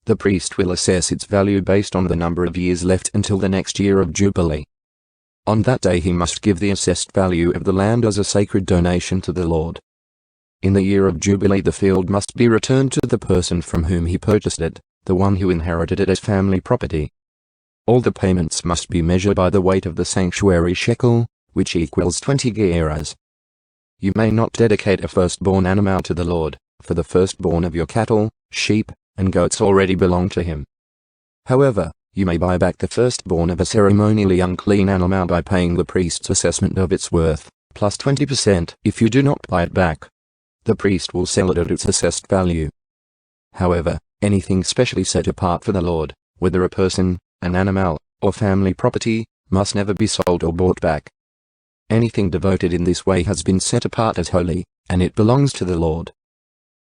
the priest will assess its value based on the number of years left until the next year of Jubilee. On that day he must give the assessed value of the land as a sacred donation to the Lord. In the year of Jubilee the field must be returned to the person from whom he purchased it, the one who inherited it as family property. All the payments must be measured by the weight of the sanctuary shekel, which equals 20 gerahs. You may not dedicate a firstborn animal to the Lord, for the firstborn of your cattle, sheep, and goats already belong to him. However, you may buy back the firstborn of a ceremonially unclean animal by paying the priest's assessment of its worth, plus 20%. If you do not buy it back, the priest will sell it at its assessed value. However, anything specially set apart for the Lord, whether a person, an animal, or family property, must never be sold or bought back. Anything devoted in this way has been set apart as holy, and it belongs to the Lord.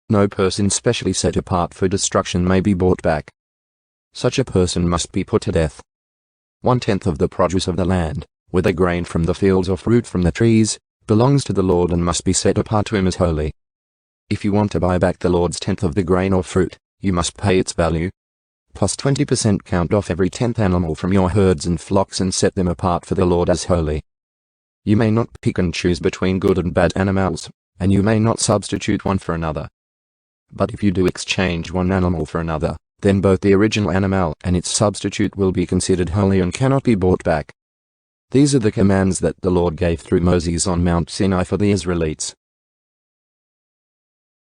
No person specially set apart for destruction may be bought back. Such a person must be put to death. 1/10 of the produce of the land, whether grain from the fields or fruit from the trees, belongs to the Lord and must be set apart to him as holy. If you want to buy back the Lord's 10th of the grain or fruit, you must pay its value, plus 20%. Count off every 10th animal from your herds and flocks and set them apart for the Lord as holy. You may not pick and choose between good and bad animals, and you may not substitute one for another. But if you do exchange one animal for another, then both the original animal and its substitute will be considered holy and cannot be bought back. These are the commands that the Lord gave through Moses on Mount Sinai for the Israelites.